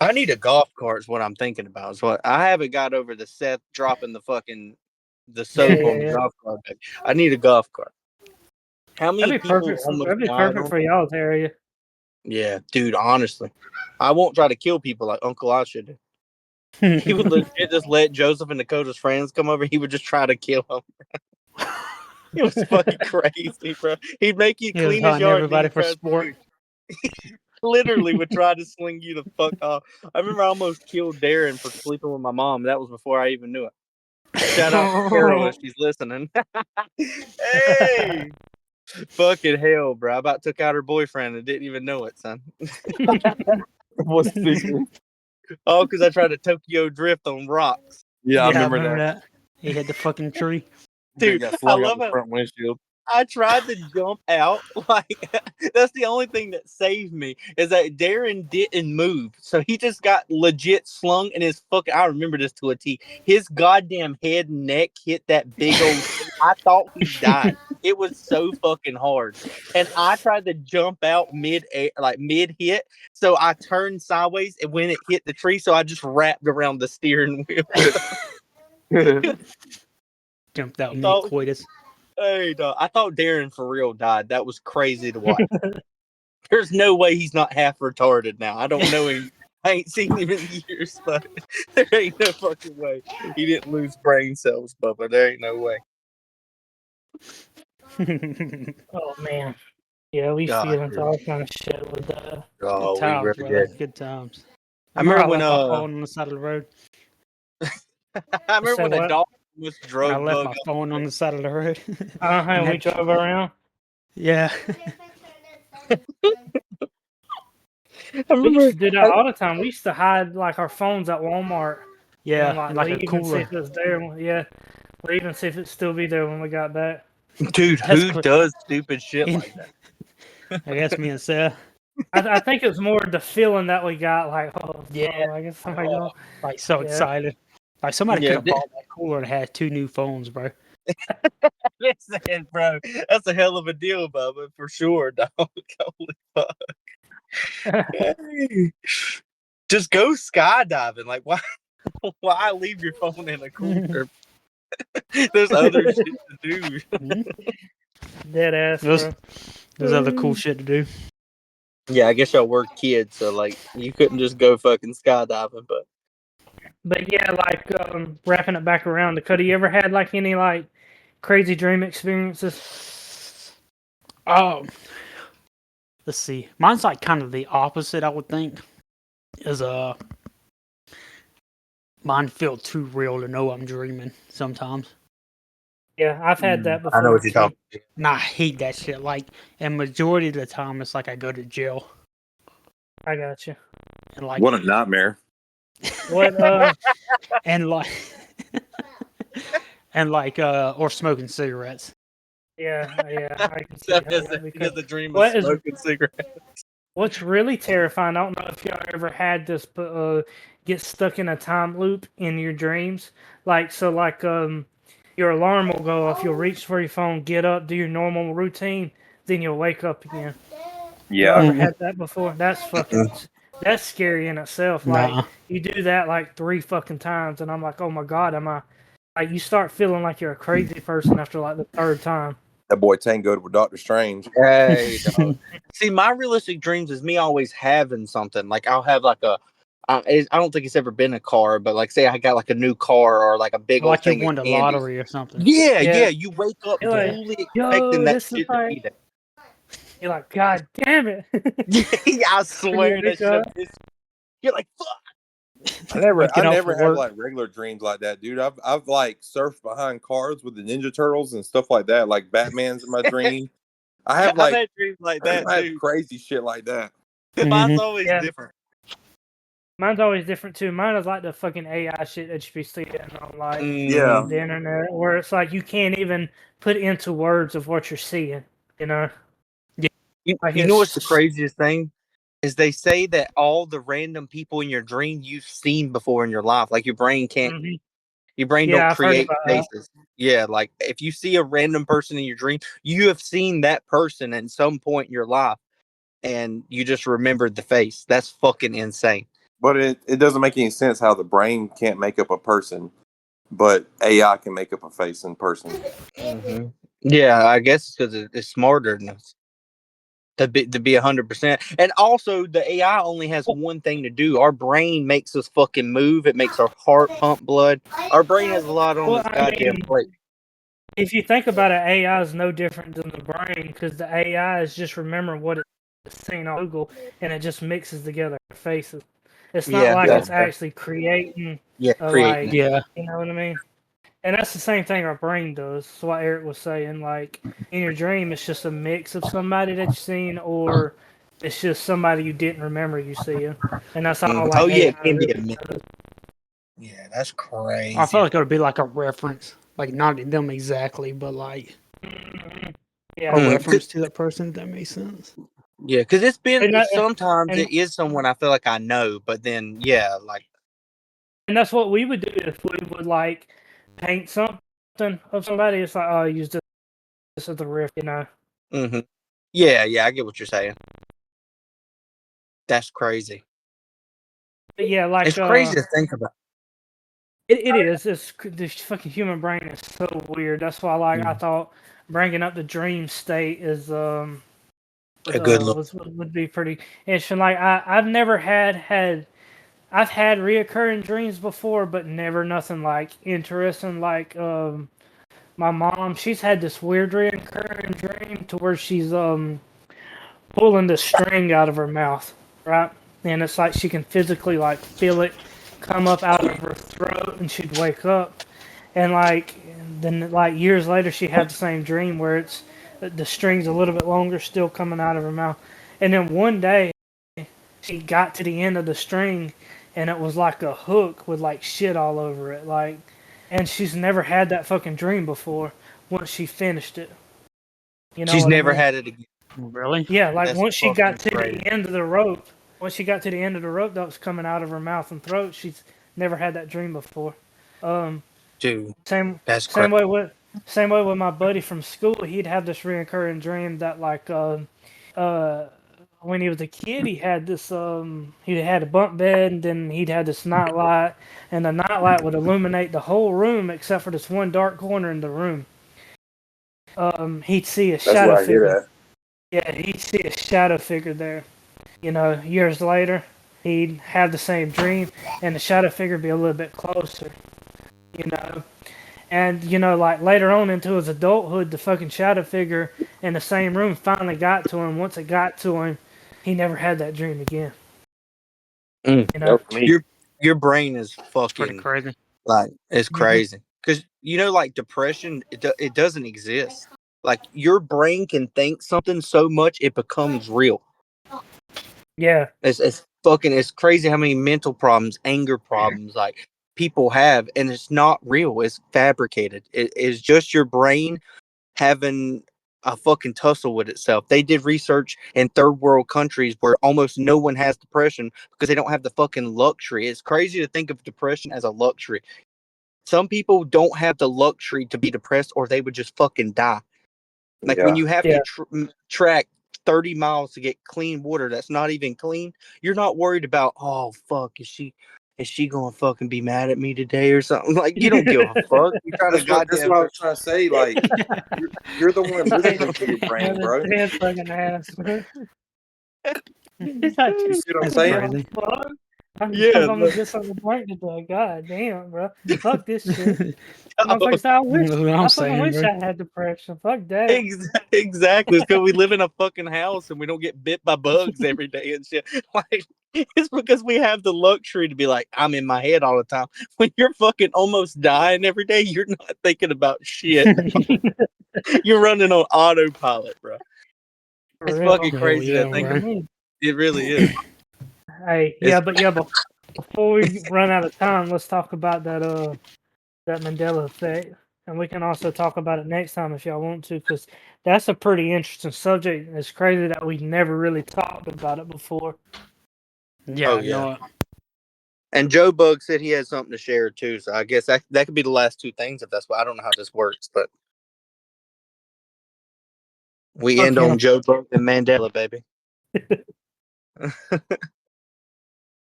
B: I need a golf cart. Is what I'm thinking about. Is what I haven't got over the Seth dropping the soap on the golf cart. I need a golf cart. How many
A: That'd be
B: people
A: perfect.
B: almost
A: That'd be
B: died
A: perfect
B: on?
A: for y'all's area.
B: Yeah, dude. Honestly, I won't try to kill people like Uncle I should do. He would legit just let Joseph and Dakota's friends come over. He would just try to kill them. It was fucking crazy, bro. He'd make you
C: He was
B: clean his
C: hunting
B: yard.
C: everybody
B: and
C: for
B: he'd try
C: sport.
B: literally would try to sling you the fuck off. I remember I almost killed Darren for sleeping with my mom. That was before I even knew it. Shout out to Carol if she's listening. Hey, fucking hell, bro! I about took out her boyfriend and didn't even know it, son.
D: What's the
B: All because I tried to Tokyo drift on rocks.
D: Yeah, I remember that.
C: that. He hit the fucking tree.
B: Dude,
D: Got
B: I
D: flung out
B: love
D: the
B: it.
D: front windshield.
B: I tried to jump out. Like that's the only thing that saved me is that Darren didn't move. So he just got legit slung and his fucking I remember this to a T. His goddamn head and neck hit that big old I thought he died. It was so fucking hard. And I tried to jump out mid hit. So I turned sideways and when it hit the tree, so I just wrapped around the steering wheel.
C: Jumped out
B: So-
C: mid-coitus.
B: Hey, dog. I thought Darren for real died. That was crazy to watch. There's no way he's not half retarded now. I don't know him. I ain't seen him in years, but there ain't no fucking way he didn't lose brain cells, Bubba. There ain't no way.
A: Oh man, yeah, we
B: God,
A: feel into
B: dude.
A: all kind of shit with
B: Oh,
C: Good times,
B: we really
C: brother.
B: did.
C: Good times.
B: I remember when
C: left my phone on the side of the road.
B: I remember
A: Say
B: when a
A: what?
B: dog was
C: I
B: drug
C: left
B: bug.
C: my phone on the side of the road.
A: and we drove around.
C: Yeah.
B: I
A: We
B: remember
A: used to do that all the time. We used to hide like our phones at Walmart.
C: Yeah.
A: and,
C: And like a
A: leave and see
C: cooler.
A: if it's there. Yeah, leave and see if it still be there when we got back.
B: dude,
C: That's
B: who
C: cra-
B: does stupid shit
C: In-
B: like that?
C: I guess me and Seth.
A: I think it was more the feeling that we got. Like, oh
C: Yeah.
A: I guess somebody gonna.
C: Like so
A: Yeah.
C: excited. Like somebody
B: Yeah,
C: could have bought that cooler and had 2 new phones, bro.
B: Listen, bro, that's a hell of a deal, Bubba, for sure, dog. Holy fuck. Just go skydiving. Like, why leave your phone in a cooler? There's other shit to do.
A: Dead ass,
C: Those-
A: bro.
C: There's other cool shit to do.
B: Yeah, I guess y'all were kids, so like you couldn't just go fucking skydiving, but
A: But yeah, like wrapping it back around, Dakota, you ever had like any like crazy dream experiences?
C: Oh, let's see. Mine's like kind of the opposite, I would think. Is mine feel too real to know I'm dreaming sometimes.
A: Yeah, I've had that before.
B: I know what you're talking about.
C: And I hate that shit. Like, and majority of the time, it's like I go to jail
A: I got you.
C: and like
D: What a nightmare.
A: What?
C: and like and like or smoking cigarettes.
A: Yeah, I can see
B: That
A: how
B: is
A: that'd be
B: the
A: crazy.
B: dream
A: What
B: of
A: is-
B: smoking cigarettes.
A: What's really terrifying, I don't know if y'all ever had this, but get stuck in a time loop in your dreams. Like, your alarm will go off, you'll reach for your phone, get up, do your normal routine, then you'll wake up again.
D: Yeah.
A: Y'all ever had that before? That's fucking, that's scary in itself. Like,
C: Nah.
A: you do that like 3 fucking times, and I'm like, oh my god, am I, like, you start feeling like you're a crazy person after like the 3rd time.
D: That boy Tangoed with Doctor Strange.
B: Hey, dog. See, my realistic dreams is me always having something. Like I'll have like I don't think it's ever been a car, but like say I got like a new car or like a big old
C: Like you
B: thing.
C: won
B: of
C: the
B: candy.
C: lottery or something.
B: Yeah,
A: Yeah.
B: yeah. You wake up
A: You're like,
B: fully
A: "Yo,
B: expecting that
A: this is
B: shit to
A: like-"
B: be there.
A: You're like, god damn it.
B: I swear
A: you
B: that
A: wake up-
B: shit. You're like, fuck.
D: I never
C: Waking up
D: have
C: for work.
D: like regular dreams like that, dude. I've like surfed behind cars with the Ninja Turtles and stuff like that. Like Batman's in my dream. I have
B: I've
D: like
B: had dreams like that
D: I have
B: too.
D: crazy shit like that.
B: Mine's always
A: Yeah.
B: different.
A: Mine's always different too. Mine is like the fucking AI shit that you be seeing on like
D: Yeah.
A: the internet, where it's like you can't even put into words of what you're seeing. You know?
B: You,
A: Like
B: you know what's the
A: it's-
B: craziest thing? Is they say that all the random people in your dream you've seen before in your life. Like your brain can't
A: Mhm.
B: your brain
A: Yeah,
B: don't
A: I've heard
B: create
A: about that.
B: faces. Yeah, like if you see a random person in your dream, you have seen that person at some point in your life and you just remembered the face. That's fucking insane.
D: But it doesn't make any sense how the brain can't make up a person, but AI can make up a face in person.
B: Mm-hmm. Yeah, I guess because it's smarter than us. To be 100%, and also the AI only has one thing to do. Our brain makes us fucking move. It makes our heart pump blood. Our brain has a lot on
A: Well,
B: its
A: I
B: goddamn
A: mean,
B: plate.
A: if you think about it, AI is no different than the brain because the AI is just remembering what it's seen on Google and it just mixes together faces. It's not
B: Yeah,
A: like
D: yeah.
A: it's actually creating
B: creating.
A: like,
C: Yeah.
A: you know what I mean? And that's the same thing our brain does. That's what Eric was saying. Like in your dream, it's just a mix of somebody that you've seen, or it's just somebody you didn't remember you seeing, and that's all. Like
B: Oh yeah, it
A: AI
B: can be
A: really
B: a mix.
A: does.
B: Yeah, that's crazy.
C: I feel like it would be like a reference, like not them exactly, but like
A: Yeah,
C: a reference to that person. If that makes sense.
B: Yeah, because it's been
A: and, that,
B: sometimes
A: and
B: it is someone I feel like I know, but then yeah, like
A: and that's what we would do if we would like paint something of somebody. It's like, oh, use this as the riff, you know.
B: mm-hmm. Yeah, I get what you're saying. That's crazy.
A: But yeah, like
B: It's crazy to think about.
A: it is. This fucking human brain is so weird. That's why, like, I thought bringing up the dream state is
B: A good look.
A: would be pretty interesting. Like, I've never I've had reoccurring dreams before, but never nothing like interesting. Like, my mom, she's had this weird reoccurring dream to where she's pulling the string out of her mouth, right? And it's like she can physically like feel it come up out of her throat, and she'd wake up, and like then like years later she had the same dream where it's the string's a little bit longer, still coming out of her mouth, and then one day she got to the end of the string, and it was like a hook with like shit all over it, like, and she's never had that fucking dream before. Once she finished it, you know
B: She's
A: what I
B: never
A: mean?
B: had it again.
C: Really?
A: Yeah, like
B: That's
A: once she got
B: fucking
A: to
B: crazy.
A: the end of the rope, once she got to the end of the rope that was coming out of her mouth and throat, she's never had that dream before.
B: Dude,
A: Same
B: that's
A: same
B: crazy.
A: way with my buddy from school. He'd have this recurring dream that like when he was a kid he had this he had a bunk bed, and then he'd had this night light, and the night light would illuminate the whole room except for this one dark corner in the room. He'd see a
D: That's
A: shadow
D: where I
A: figure.
D: get at.
A: Yeah, he'd see a shadow figure there. You know, years later, he'd have the same dream, and the shadow figure be a little bit closer. You know, and you know, like later on into his adulthood, the fucking shadow figure in the same room finally got to him. Once it got to him, he never had that dream again. You know,
D: That's me.
B: Your brain is
C: It's pretty
B: fucking
C: crazy.
B: like it's
A: Mhm.
B: crazy because you know, like depression, it doesn't exist. Like your brain can think something so much it becomes real.
A: yeah,
B: It's fucking it's crazy how many mental problems, anger problems, like people have, and it's not real. It's fabricated. It is just your brain having a fucking tussle with itself. They did research in third world countries where almost no one has depression because they don't have the fucking luxury. It's crazy to think of depression as a luxury. Some people don't have the luxury to be depressed, or they would just fucking die. Like when
D: Yeah.
B: you have
A: Yeah.
B: to track 30 miles to get clean water that's not even clean, you're not worried about, oh fuck, is she gonna fucking be mad at me today or something? Like you don't give a fuck. You're trying to
D: That's
B: goddamn
D: what I was trying to say. Like, you're the one listening to your brain, bro.
A: Dead fucking ass.
D: You see what I'm
C: That's
D: saying?
C: crazy.
A: I'm
B: Yeah,
A: gonna
B: look.
A: get on the break today. God damn, bro. Fuck this shit.
B: Oh,
A: Motherfucker said,
C: That's what I'm
A: I fucking
C: saying,
A: wish
C: bro.
A: I had depression. Fuck that.
B: exactly. It's because we live in a fucking house and we don't get bit by bugs every day and shit. Like it's because we have the luxury to be like, I'm in my head all the time. When you're fucking almost dying every day, you're not thinking about shit. You're running on autopilot, bro.
A: For
B: It's
A: real.
B: fucking
C: Hell
B: crazy
C: yeah,
B: to think
C: bro.
B: about. It really is.
A: Hey, but before we run out of time, let's talk about that Mandela effect, and we can also talk about it next time if y'all want to, because that's a pretty interesting subject. It's crazy that we've never really talked about it before.
C: Yeah,
B: Oh, yeah.
C: no,
B: And Joe Bug said he has something to share too. So I guess that could be the last two things if that's what I don't know how this works, but we end
A: Okay.
B: on Joe Bug and Mandela, baby.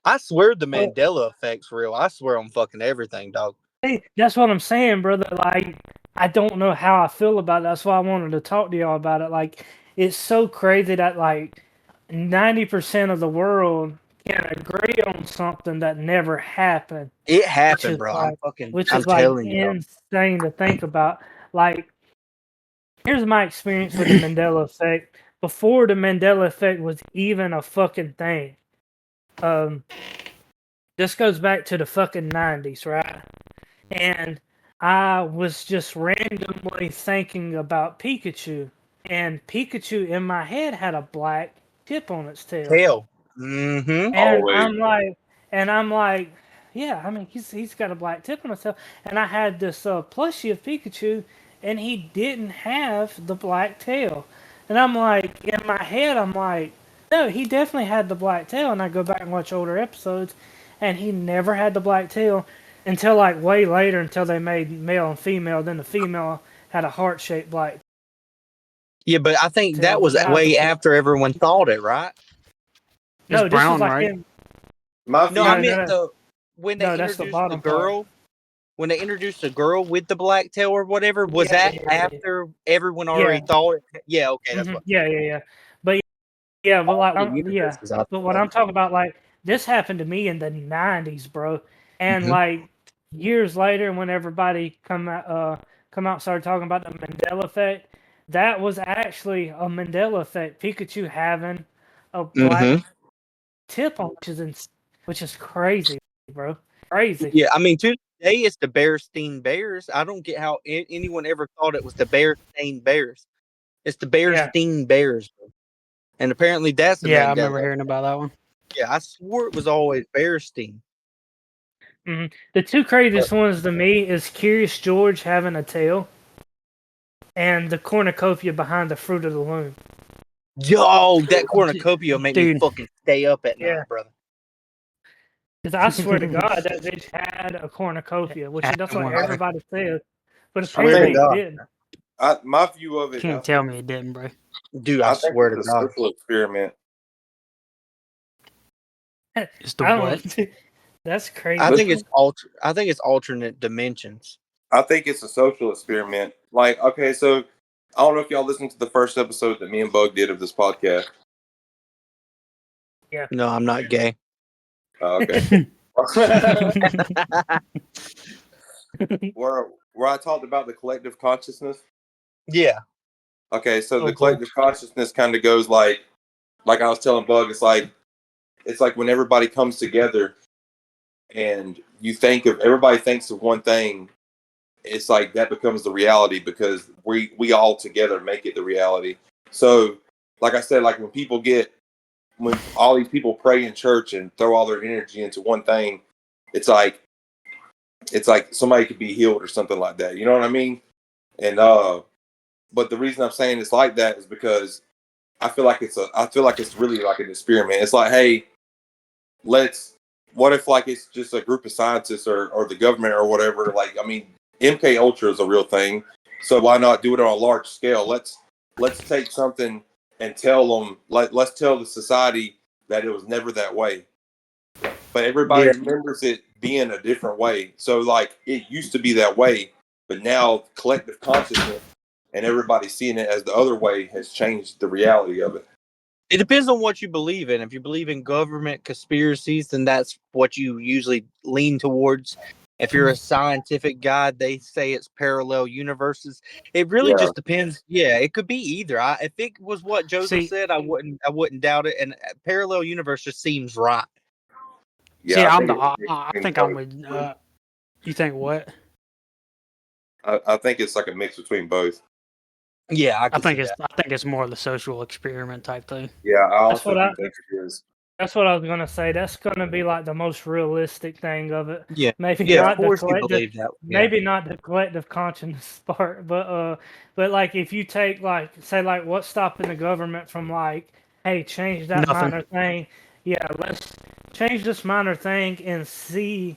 B: I swear the Mandela effect's real. I swear on fucking everything, dog.
A: Hey, that's what I'm saying, brother. Like, I don't know how I feel about it. That's why I wanted to talk to y'all about it. Like, it's so crazy that like 90% of the world can agree on something that never happened.
B: It happened,
A: is
B: bro.
A: like-
B: I'm
A: Which
B: I'm
A: is like
B: telling you, dog.
A: insane to think about. Like, here's my experience with the Mandela effect. Before the Mandela effect was even a fucking thing. This goes back to the fucking 90s, right? And I was just randomly thinking about Pikachu. And Pikachu in my head had a black tip on its tail.
B: Tail. Mm-hmm.
A: And
D: Always.
A: I'm like, yeah, I mean, he's got a black tip on his tail. And I had this plushie of Pikachu, and he didn't have the black tail. And I'm like, in my head, I'm like, no, he definitely had the black tail. And I go back and watch older episodes, and he never had the black tail until like way later, until they made male and female. Then the female had a heart-shaped black.
B: Yeah, but I think that
A: Tail,
B: was
A: but
B: way
A: not-
B: after everyone thought it, right?
C: It's
A: No, this
C: brown,
A: was like
C: right?
A: in,
D: My
B: No,
A: No,
B: I
D: feeling-
B: meant when they
A: No, that's the
B: introduced the
A: bottom part.
B: girl. When they introduced the girl with the black tail or whatever, was
A: Yeah,
B: that
A: yeah, yeah.
B: after everyone already thought it? Yeah, okay, that's
A: Mhm.
B: what.
A: Yeah. But like,
B: All the universes, I
A: But what
B: thought.
A: I'm talking about, like, this happened to me in the '90s, bro. And
B: Mhm.
A: like years later, when everybody come out and started talking about the Mandela effect, that was actually a Mandela effect. Pikachu having a black
B: Mhm.
A: tip on, which is crazy, bro. Crazy.
B: Yeah, I mean, today it's the Bearstein Bears. I don't get how anyone ever thought it was the Bearstein Bears. It's the Bearstein Bears, bro. And apparently that's the
C: Yeah, I
B: Mandela.
C: remember hearing about that one.
B: Yeah, I swore it was always Bearstein.
A: The two craziest ones to me is Curious George having a tail, and the cornucopia behind the Fruit of the Loom.
B: Yo, that cornucopia made me
C: Dude.
B: fucking stay up at
A: Yeah.
B: night, brother.
A: Because I swear to God, that bitch had a cornucopia, which that's what
C: One.
A: everybody says. But
B: Swear to
A: apparently it
B: God.
A: didn't.
D: my view of it.
C: Can't tell me it didn't, bro.
B: Dude, I
D: think
B: swear to
D: it's a
B: God.
D: social experiment.
C: It's the
A: I
C: what?
A: don't. That's crazy.
B: I think it's alternate dimensions.
D: I think it's a social experiment. Like, okay, so I don't know if y'all listened to the first episode that me and Bug did of this podcast.
B: No, I'm not gay.
D: Oh, okay. where I talked about the collective consciousness.
B: Yeah.
D: Okay, so
A: Oh,
D: the
A: cool.
D: collective consciousness kind of goes like I was telling Bug, it's like when everybody comes together and everybody thinks of one thing, it's like that becomes the reality because we all together make it the reality. So, like I said, like when all these people pray in church and throw all their energy into one thing, it's like somebody could be healed or something like that. You know what I mean? And but the reason I'm saying it's like that is because I feel like it's really like an experiment. It's like, hey, what if like it's just a group of scientists or the government or whatever? Like, I mean, MK Ultra is a real thing, so why not do it on a large scale? Let's take something and tell them, let's tell the society that it was never that way, but everybody remembers it being a different way. So like it used to be that way, but now collective consciousness and everybody seeing it as the other way has changed the reality of it.
B: It depends on what you believe in. If you believe in government conspiracies, then that's what you usually lean towards. If you're a scientific guy, they say it's parallel universes. It really just depends. Yeah, it could be either. If it was what Joseph said, I wouldn't doubt it. And parallel universe just seems right.
D: Yeah,
C: I think I'm with. You think what?
D: I think it's like a mix between both.
B: Yeah,
C: I think it's more of the social experiment type thing.
D: Yeah, I
A: That's
D: also
A: what
D: think it is.
A: That's what I was gonna say. That's gonna be like the most realistic thing of it.
B: Yeah,
A: Maybe
B: yeah.
A: not
B: Of course,
A: the
B: you
A: collective.
B: believe that. Yeah.
A: Maybe not the collective conscience part, but like if you take like say like what's stopping the government from like, hey, change that
C: Nothing.
A: minor thing. Yeah, let's change this minor thing and see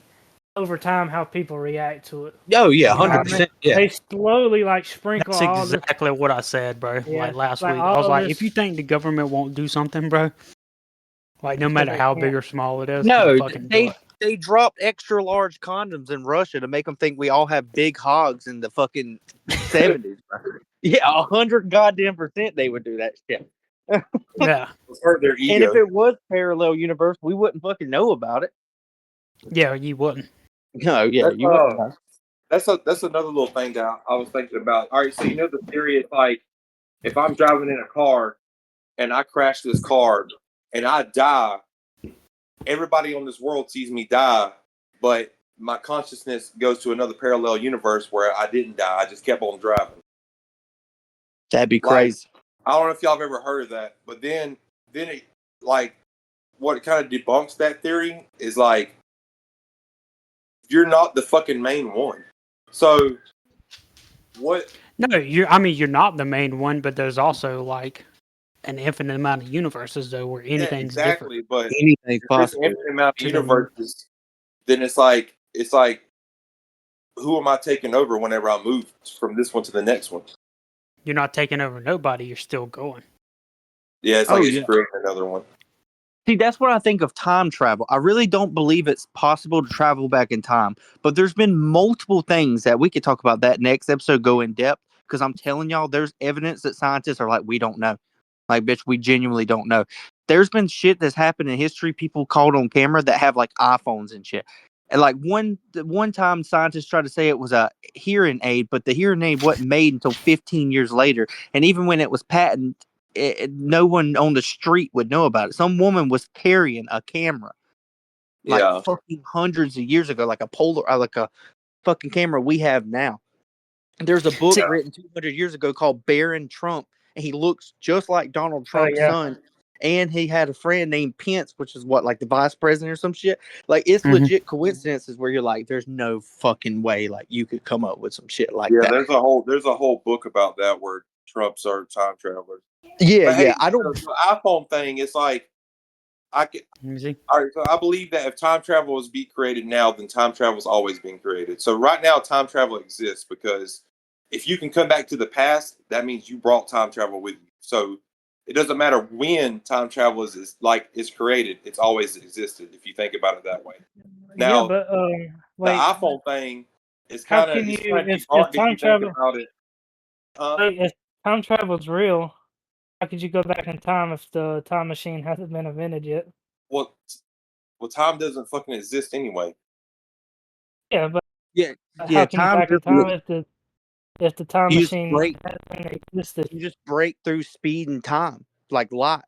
A: over time how people react to it.
B: Oh yeah,
A: You know what I mean?
B: 100%. Yeah.
A: They slowly like sprinkle
C: That's
A: all this.
C: exactly what I said, bro.
A: Yeah,
C: Like last
A: like
C: week, I was
A: all
C: like,
A: this-
C: if you think the government won't do something, bro, Like no matter how big or small it is.
B: No,
C: they'll fucking do
B: they dropped extra large condoms in Russia to make them think we all have big hogs in the fucking 70s. Yeah, 100 goddamn % they would do that shit.
C: it. Yeah.
D: Let's hurt their
B: And
D: ego.
B: if it was parallel universe, we wouldn't fucking know about it.
C: Yeah, you wouldn't.
B: No, yeah,
D: That's,
B: you wouldn't know.
D: that's another little thing that I was thinking about. All right, so you know the theory is like, if I'm driving in a car and I crash this car and I die, everybody on this world sees me die, but my consciousness goes to another parallel universe where I didn't die. I just kept on driving.
B: That'd be
D: Like,
B: crazy.
D: I don't know if y'all have ever heard of that, but then it, like, what kind of debunks that theory is like, you're not the fucking main one. So what?
C: No, you're not the main one, but there's also like an infinite amount of universes though where anything's
D: exactly,
C: different.
D: but
B: Anything's
D: if there's an
B: possible.
D: infinite amount of
C: To the
D: universes, then it's like who am I taking over whenever I move from this one to the next one?
C: You're not taking over nobody, you're still going.
D: Yeah, it's like
B: Oh,
D: it's
B: yeah.
D: creating another one.
B: See, that's what I think of time travel. I really don't believe it's possible to travel back in time, but there's been multiple things that we could talk about that next episode, go in depth, because I'm telling y'all, there's evidence that scientists are like, we don't know. Like, bitch, we genuinely don't know. There's been shit that's happened in history, people caught on camera that have like iPhones and shit. And like one time scientists tried to say it was a hearing aid, but the hearing aid wasn't made until 15 years later. And even when it was patented, no one on the street would know about it. Some woman was carrying a camera, like
D: Yeah,
B: fucking hundreds of years ago, like a fucking camera we have now. There's a book written 200 years ago called Baron Trump, and he looks just like Donald Trump's son. And he had a friend named Pence, which is what, like the vice president or some shit. Like, it's legit coincidences where you're like, there's no fucking way like you could come up with some shit like that.
D: there's a whole book about that where Trumps are time travelers.
B: Yeah,
D: But, hey,
B: I don't.
D: the iPhone thing, it's like all right, so I believe that if time travel was be created now, then time travel's always been created. So right now, time travel exists because if you can come back to the past, that means you brought time travel with you. So it doesn't matter when time travel is created; it's always existed. If you think about it that way. Now,
A: yeah, but
D: the iPhone thing is
A: how
D: kind of
A: can you
D: debunked
A: if time
D: think
A: travel
D: about it.
A: if time travel's real? How could you go back in time if the time machine hasn't been invented yet?
D: Well, time doesn't fucking exist anyway.
A: Yeah, but
B: Yeah,
A: how can you
B: time
A: back in time if the time
B: You just
A: machine
B: break-
A: hasn't existed?
B: you just break through speed and time, like light.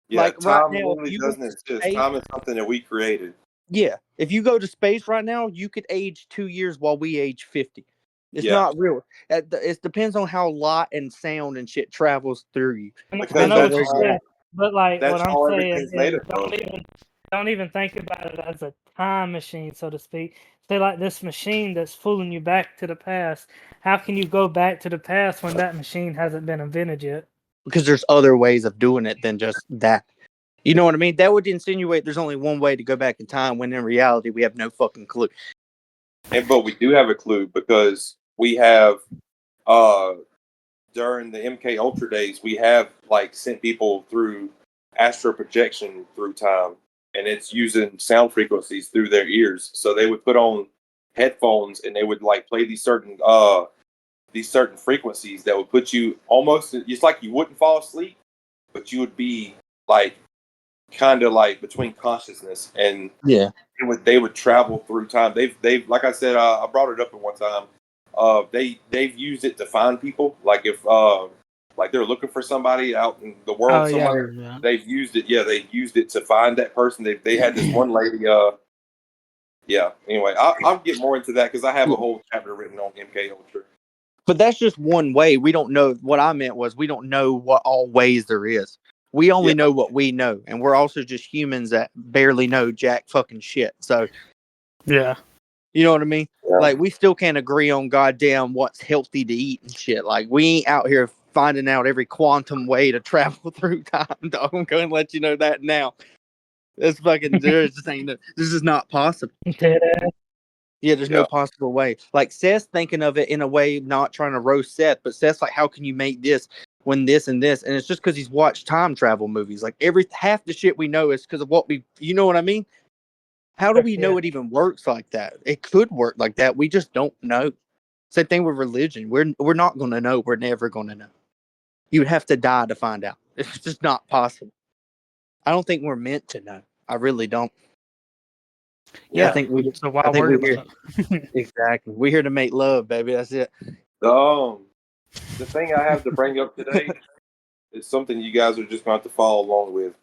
D: Yeah,
B: Like,
D: time
B: right now,
D: literally
B: if you
D: doesn't
B: go to
D: exist.
B: space-
D: Time is something that we created.
B: Yeah, if you go to space right now, you could age 2 years while we age 50. It's
D: Yeah.
B: not real. It depends on how light and sound and shit travels through you.
A: I
D: Because
A: know what
D: that's
A: you're
D: all-
A: saying, but like
D: that's
A: what I'm
D: all
A: saying
D: everything's made
A: is
D: of.
A: don't even think about it as a time machine, so to speak. Say like this machine that's fooling you back to the past. How can you go back to the past when that machine hasn't been invented yet?
B: Because there's other ways of doing it than just that. You know what I mean? That would insinuate there's only one way to go back in time when in reality we have no fucking clue.
D: But we do have a clue because we have during the MK Ultra days, we have like sent people through astral projection through time, and it's using sound frequencies through their ears. So they would put on headphones and they would like play these certain frequencies that would put you almost, it's like you wouldn't fall asleep, but you would be like kind of like between consciousness, and
B: Yeah.
D: they would travel through time. They've like I said, I brought it up at one time. They've used it to find people. Like if like they're looking for somebody out in the world somewhere, they've used it. Yeah, they used it to find that person. They had this one lady. Yeah. Anyway, I'll get more into that because I have a whole chapter written on MK Ultra.
B: But that's just one way. We don't know. What I meant was we don't know what all ways there is. We only know what we know, and we're also just humans that barely know jack fucking shit. So,
C: yeah,
B: you know what I mean?
D: Yeah.
B: Like, we still can't agree on goddamn what's healthy to eat and shit. Like, we ain't out here finding out every quantum way to travel through time. Dog, I'm going to let you know that now. This fucking this is not possible. Yeah, there's no possible way. Like, Seth's thinking of it in a way, not trying to roast Seth, but Seth's like, how can you make this? when this and this, and it's just because he's watched time travel movies. Like half the shit we know is because of what you know what I mean? How do we know it even works like that? It could work like that. We just don't know. Same thing with religion. We're not going to know. We're never going to know. You would have to die to find out. It's just not possible. I don't think we're meant to know. I really don't.
C: Yeah.
B: I think we.
C: So why
B: I think
C: worry
B: we're
C: about it?
B: exactly. We're here to make love, baby. That's it.
D: The thing I have to bring up today is something you guys are just going to have to follow along with.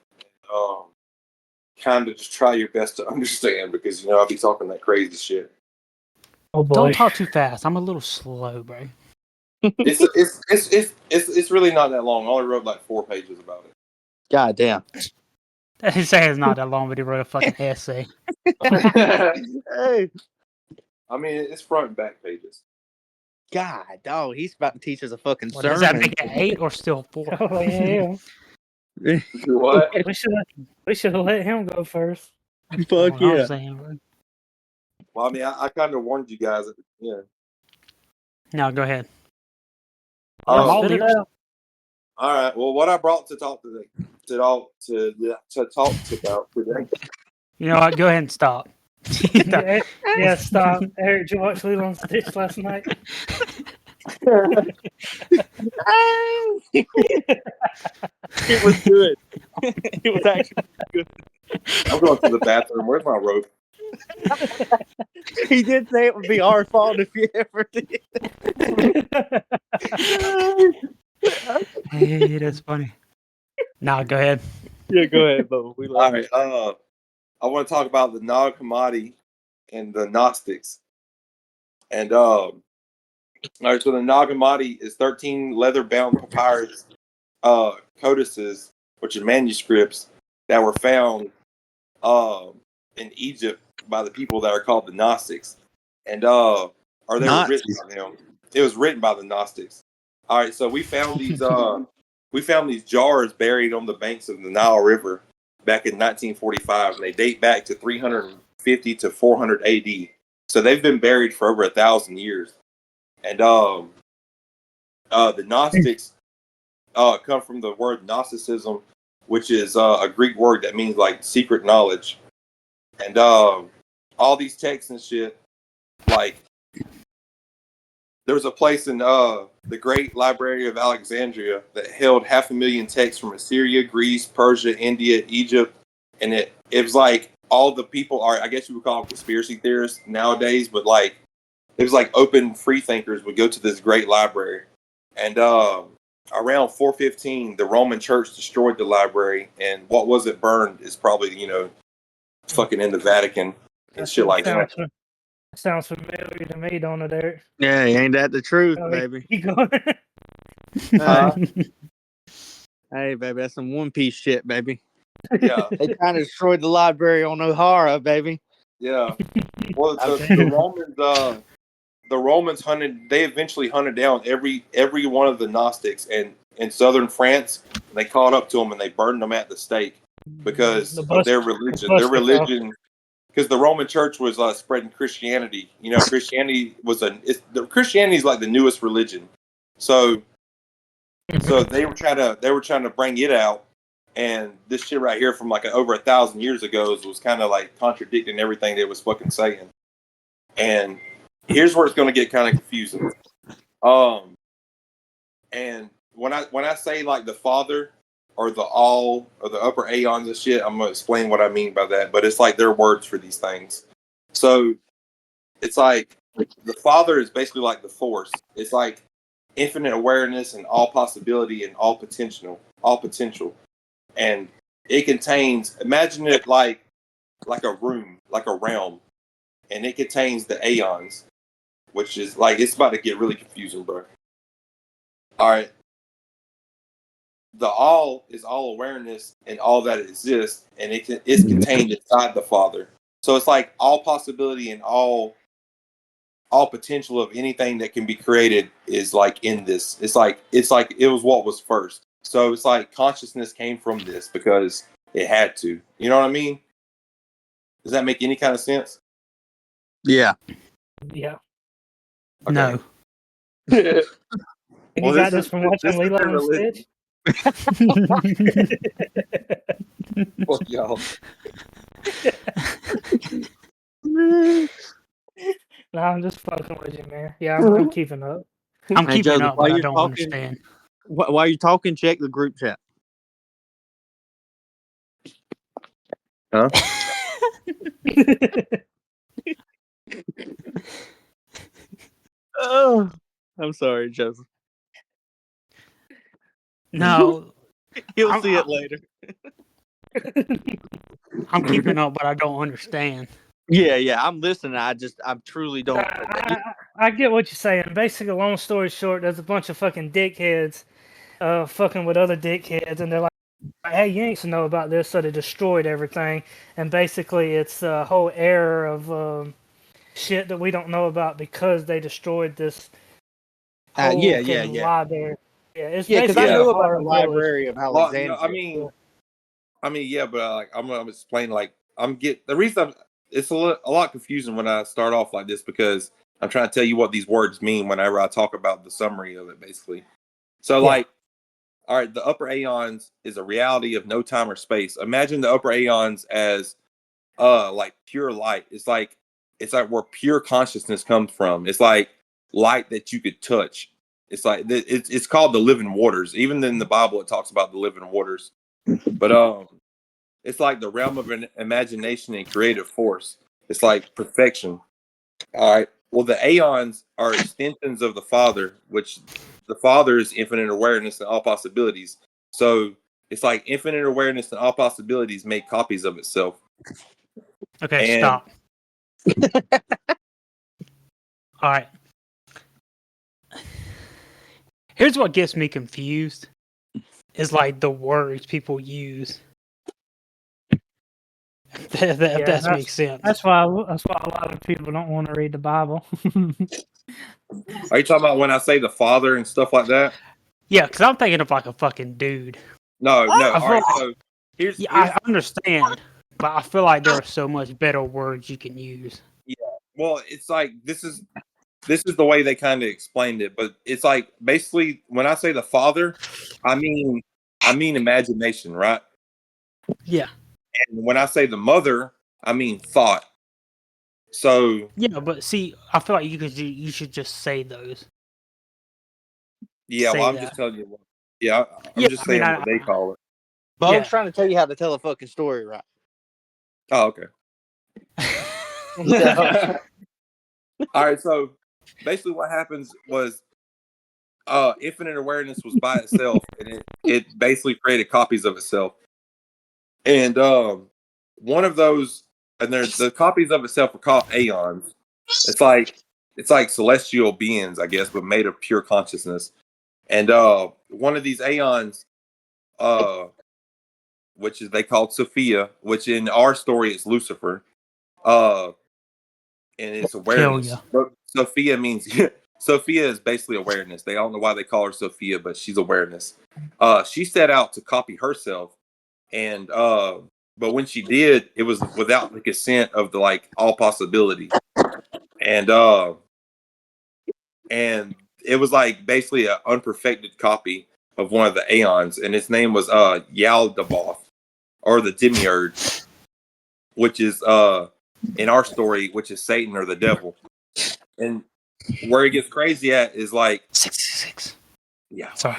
D: Kind of just try your best to understand because I'll be talking that crazy shit.
A: Oh boy.
C: Don't talk too fast. I'm a little slow, bro.
D: It's really not that long. I only wrote like 4 pages about it.
B: God damn.
C: He said it's not that long, but he wrote a fucking essay.
B: Hey.
D: I mean, it's front and back pages.
B: God, dog, he's about to teach us a fucking
C: Well,
B: sermon.
C: does that make it 8 or still 4?
A: Oh yeah.
D: What?
A: We should have let him go first.
B: Fuck
C: You know what
B: yeah.
C: I'm saying, bro?
D: Well, I mean, I kind of warned you guys.
C: No, go ahead.
D: Oh,
C: all
A: Spit it
C: ears.
A: out.
D: All right. Well, what I brought to talk today, to talk about today.
C: You know what? Go ahead and stop.
A: Yeah, stop. Eric, did you watch Lilo and Stitch last night?
B: It was good. It was actually good.
D: I'm going to the bathroom. Where's my rope?
B: He did say it would be our fault if you ever did.
C: Hey, that's funny. Nah, go ahead.
B: Yeah, go ahead, Bo. We love
D: All right. I want to talk about the Nag Hammadi and the Gnostics. And all right, so the Nag Hammadi is 13 leather-bound papyrus codices, which are manuscripts that were found in Egypt by the people that are called the Gnostics, and were written by them. It was written by the Gnostics. All right, so we found these jars buried on the banks of the Nile River back in 1945, and they date back to 350 to 400 AD. So they've been buried for over 1,000 years, and the Gnostics come from the word Gnosticism, which is a Greek word that means like secret knowledge. And all these texts and shit, like there was a place in the Great Library of Alexandria that held 500,000 texts from Assyria, Greece, Persia, India, Egypt, and it was like all the people are, I guess you would call them conspiracy theorists nowadays, but like it was like open free thinkers would go to this great library, and around 415, the Roman Church destroyed the library, and what wasn't burned is probably fucking in the Vatican and shit like that.
A: Sounds familiar to me, don't it, Eric?
B: Yeah, ain't that the truth,
A: Oh,
B: baby?
A: keep going.
B: Hey, baby, that's some One Piece shit, baby.
D: Yeah,
B: They kind of destroyed the library on O'Hara, baby.
D: yeah. Well, the Romans hunted. They eventually hunted down every one of the Gnostics, and in southern France, they caught up to them and they burned them at the stake because of their religion. Their religion, because the Roman Church was spreading Christianity. Christianity Christianity is like the newest religion, so they were trying to bring it out, and this shit right here from like over 1,000 years ago was kind of like contradicting everything they was fucking saying. And here's where it's going to get kind of confusing. And when I say like the Father or the All or the upper aeons and shit, I'm gonna explain what I mean by that. But it's like their words for these things. So it's like the Father is basically like the Force. It's like infinite awareness and all possibility and all potential. And it contains, imagine it like a room, like a realm, and it contains the aeons, which is like, it's about to get really confusing, bro. All right. The all is all awareness and all that exists, and it's contained inside the Father. So it's like all possibility and all potential of anything that can be created is like in this. It's like it was what was first. So it's like consciousness came from this because it had to. You know what I mean? Does that make any kind of sense?
B: Yeah.
A: Yeah.
C: No.
A: You got this from watching Lilo and
D: religion.
A: Stitch?
D: Fuck y'all.
A: No, I'm just fucking with you, man. Yeah, I'm keeping up.
C: I'm
B: Hey,
C: keeping
B: Joseph,
C: up,
B: while
C: but I
B: you're
C: don't
B: talking-
C: understand.
B: While you're talking, check the group chat.
D: Huh?
B: Oh, I'm sorry, Joseph.
C: No,
B: He'll
C: I'm-
B: see it later.
C: I'm keeping up, but I don't understand.
B: Yeah, I'm listening. I truly don't.
A: I get what you're saying. Basically, long story short, there's a bunch of fucking dickheads fucking with other dickheads, and they're like, hey, you ain't to know about this, so they destroyed everything. And basically, it's a whole era of shit that we don't know about because they destroyed this whole
B: Yeah.
A: library. Yeah, it's
B: Yeah, because I
A: basically
B: knew
A: a
B: about the
A: horror village.
B: Library of
D: Well,
B: Alexandria.
D: I mean, yeah, but like I'm explaining, like the reason it's a lot confusing when I start off like this because I'm trying to tell you what these words mean whenever I talk about the summary of it, basically. So, like, all right, the upper aeons is a reality of no time or space. Imagine the upper aeons as like pure light. It's like where pure consciousness comes from. It's like light that you could touch. It's like it's called the living waters. Even in the Bible, it talks about the living waters. But it's like the realm of an imagination and creative force. It's like perfection. All right. Well, the aeons are extensions of the Father, which the Father is infinite awareness and all possibilities. So it's like infinite awareness and all possibilities make copies of itself.
C: Okay,
D: And-
C: stop. All right. Here's what gets me confused. Is like the words people use. If that makes sense.
A: That's why a lot of people don't want to read the Bible.
D: Are you talking about when I say the Father and stuff like that?
C: Yeah, because I'm thinking of like a fucking dude.
D: No.
C: I
D: All
C: feel
D: right.
C: like-
D: So here's
C: I understand, but I feel like there are so much better words you can use.
D: well, it's like this is the way they kind of explained it, but it's like basically when I say the Father, I mean imagination, right?
C: Yeah.
D: And when I say the Mother, I mean thought. So
C: Yeah, but see, I feel like you should just say those.
D: yeah,
C: Say
D: well, I'm
C: that.
D: just telling you. I'm
C: Yeah,
D: just
C: I mean,
D: saying what they call it.
B: But I
C: Yeah.
B: was trying to tell you how to tell a fucking story, right?
D: Oh, okay. All right, so basically what happens was infinite awareness was by itself and it basically created copies of itself. And one of those and the copies of itself are called aeons. It's like celestial beings, I guess, but made of pure consciousness. And one of these aeons which is they called Sophia, which in our story is Lucifer. And it's awareness.
C: ya.
D: But Sophia means Sophia is basically awareness. They don't know why they call her Sophia, but she's awareness. She set out to copy herself, and but when she did, it was without the consent of the like all possibility, and it was like basically an unperfected copy of one of the aeons, and its name was Yaldabaoth, or the Demiurge, which is in our story, which is Satan or the devil. And where it gets crazy at is like
C: 666.
D: yeah.
C: Sorry.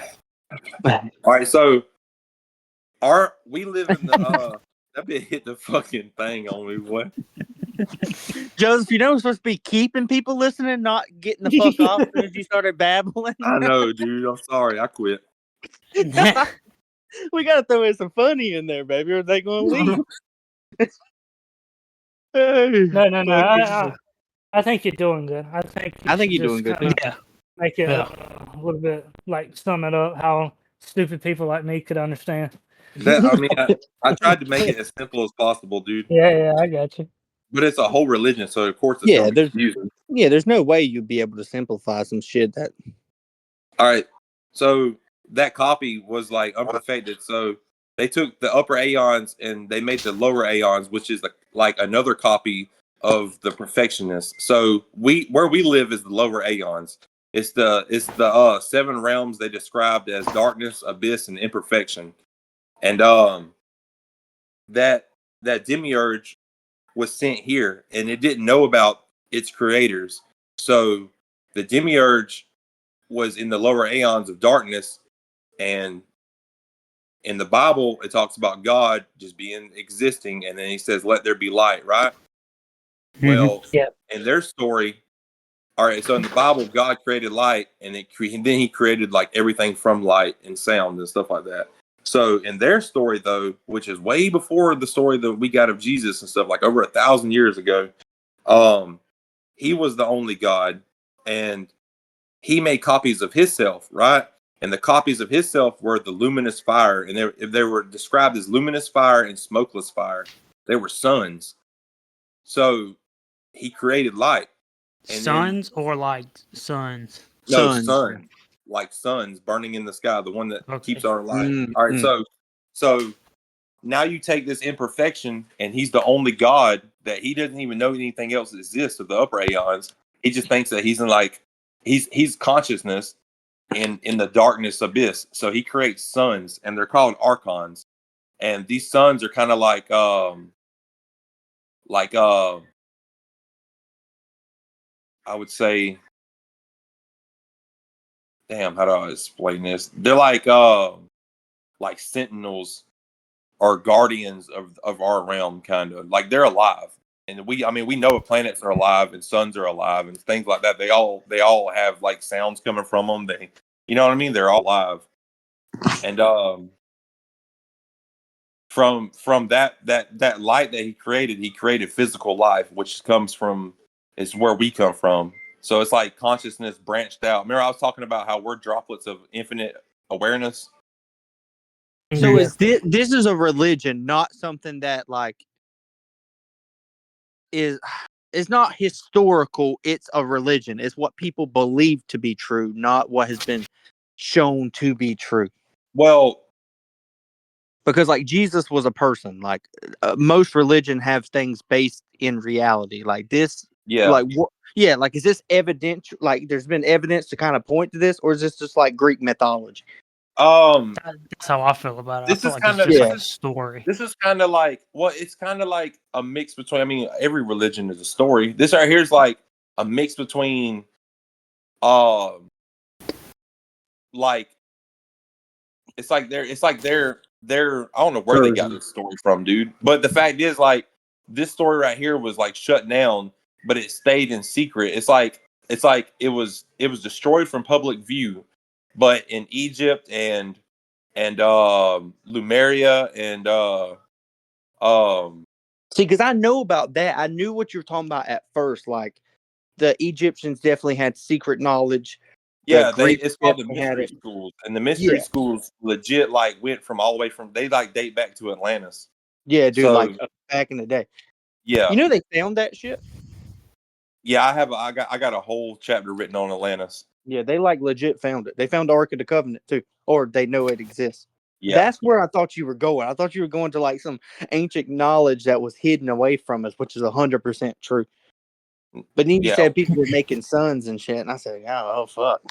D: All right, so we live in the that bit hit the fucking thing on me, boy.
B: Joseph, you know we're supposed to be keeping people listening, not getting the fuck off as soon as you started babbling.
D: I know, dude. I'm sorry. I quit.
B: We gotta throw in some funny in there, baby, or they gonna leave.
A: No. I think you're doing good. I think
B: you're doing good.
C: Yeah.
A: Make it
C: Yeah.
A: a little bit like sum it up how stupid people like me could understand.
D: I tried to make it as simple as possible, dude.
A: Yeah, I got you.
D: But it's a whole religion, so of course it's
B: Yeah,
D: gonna be
B: there's-
D: confusing.
B: Yeah, there's no way you'd be able to simplify some shit that.
D: All right, so that copy was like unperfected. So they took the upper aeons and they made the lower aeons, which is like another copy of the perfectionist. So where we live is the lower aeons. It's the 7 realms they described as darkness, abyss, and imperfection. And that demiurge was sent here, and it didn't know about its creators. So the demiurge was in the lower aeons of darkness, and in the Bible it talks about God just being existing, and then he says, "Let there be light," right?
C: Mm-hmm.
D: Well,
A: Yeah.
D: in their story, all right, so in the Bible, God created light, and then he created like everything from light and sound and stuff like that. So in their story, though, which is way before the story that we got of Jesus and stuff, like over 1,000 years ago, he was the only God, and he made copies of himself, right? And the copies of himself were the luminous fire, and they were described as luminous fire and smokeless fire. They were suns. So he created light. And
C: Suns or like suns?
D: No,
B: Suns.
D: sun, like suns burning in the sky, the one that
C: Okay.
D: keeps our light.
B: Mm,
D: All right, so now you take this imperfection, and he's the only God that he doesn't even know anything else exists of the upper aeons. He just thinks that he's in like he's consciousness in the darkness abyss. So he creates suns, and they're called archons, and these suns are kind of like I would say, damn, how do I explain this? They're like sentinels or guardians of our realm, kind of like they're alive. And we know planets are alive and suns are alive and things like that. They all have like sounds coming from them. They, you know what I mean? They're all alive. And from that light that he created physical life, which comes from, is where we come from. So it's like consciousness branched out. Remember, I was talking about how we're droplets of infinite awareness.
B: So
A: Yeah.
B: is this is a religion, not something that like is it's not historical. It's a religion. It's what people believe to be true, not what has been shown to be true.
D: Well,
B: Because like Jesus was a person. Like most religion have things based in reality. Like this,
D: yeah.
B: like what? Yeah, like is this evidence? Like there's been evidence to kind of point to this, or is this just like Greek mythology?
C: That's how I feel about it.
D: This
C: I feel
D: is
C: like
D: kinda-
C: it's just
B: yeah.
C: like a story.
D: This is kind of like, well, it's kind of like a mix between, I mean, every religion is a story. This right here is like a mix between, like, it's like they're, I don't know where they got this story from, dude. But the fact is, like, this story right here was like shut down, but it stayed in secret. It's like it was destroyed from public view, but in Egypt and Lemuria and
B: See, because I know about that. I knew what you were talking about at first. Like the Egyptians definitely had secret knowledge.
D: yeah,
B: Greeks
D: it's called the
B: definitely had
D: mystery
B: it.
D: schools, and the mystery
B: Yeah.
D: schools legit like went from all the way from, they like date back to Atlantis.
B: Yeah, dude.
D: So
B: Like back in the day.
D: yeah,
B: You know they found that shit.
D: yeah, I got a whole chapter written on Atlantis.
B: Yeah, they like legit found it. They found the Ark of the Covenant too, or they know it exists.
D: Yeah,
B: That's where I thought you were going. I thought you were going to like some ancient knowledge that was hidden away from us, which is 100% true. But then you
D: yeah.
B: said people were making suns and shit, and I said, oh fuck.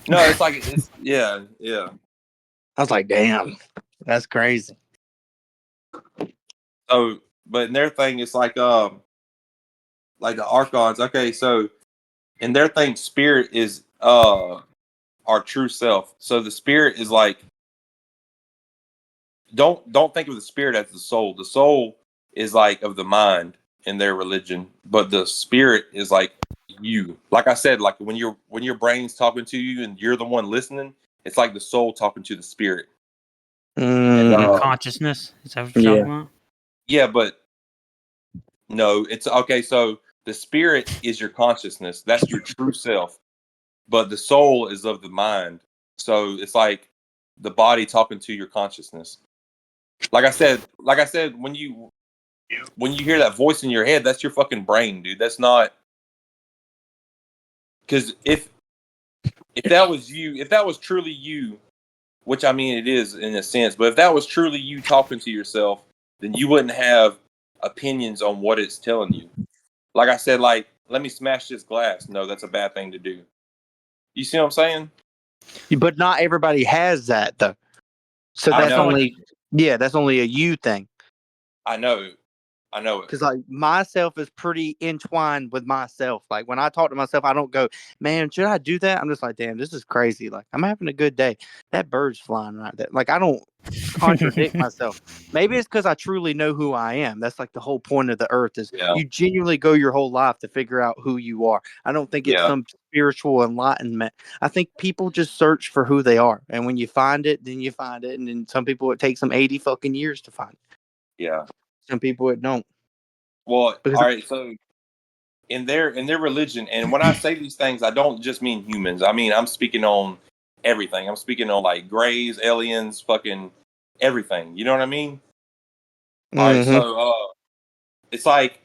D: No, it's like it's yeah.
B: I was like, damn, that's crazy.
D: So, but in their thing, it's like the archons. Okay, so in their thing, spirit is our true self. So the spirit is like, don't think of the spirit as the soul. The soul is like of the mind in their religion, but the spirit is like you. Like I said, like when your brain's talking to you and you're the one listening, it's like the soul talking to the spirit.
B: Mm,
C: Consciousness. Is that what you're talking about?
D: Yeah, but no, it's okay. So the spirit is your consciousness. That's your true self. But the soul is of the mind. So it's like the body talking to your consciousness. Like I said, when you hear that voice in your head, that's your fucking brain, dude. That's not, because if that was you, if that was truly you, which I mean it is in a sense, but if that was truly you talking to yourself, then you wouldn't have opinions on what it's telling you. Like I said, like, let me smash this glass. No, that's a bad thing to do. You see what I'm saying?
B: But not everybody has that though. So
D: I
B: that's
D: know.
B: that's only a you thing.
D: I know it.
B: Because like myself is pretty entwined with myself. Like when I talk to myself, I don't go, man, should I do that? I'm just like, damn, this is crazy. Like I'm having a good day. That bird's flying right there. Like I don't contradict myself. Maybe it's because I truly know who I am. That's like the whole point of the earth is you genuinely go your whole life to figure out who you are. I don't think it's some spiritual enlightenment. I think people just search for who they are. And when you find it, then you find it. And then some people, it takes them 80 fucking years to find it.
D: Yeah.
B: Some people it don't.
D: Well, all right. So in their religion, and when I say these things, I don't just mean humans. I mean, I'm speaking on everything. I'm speaking on like grays, aliens, fucking everything. You know what I mean? All right. So it's like,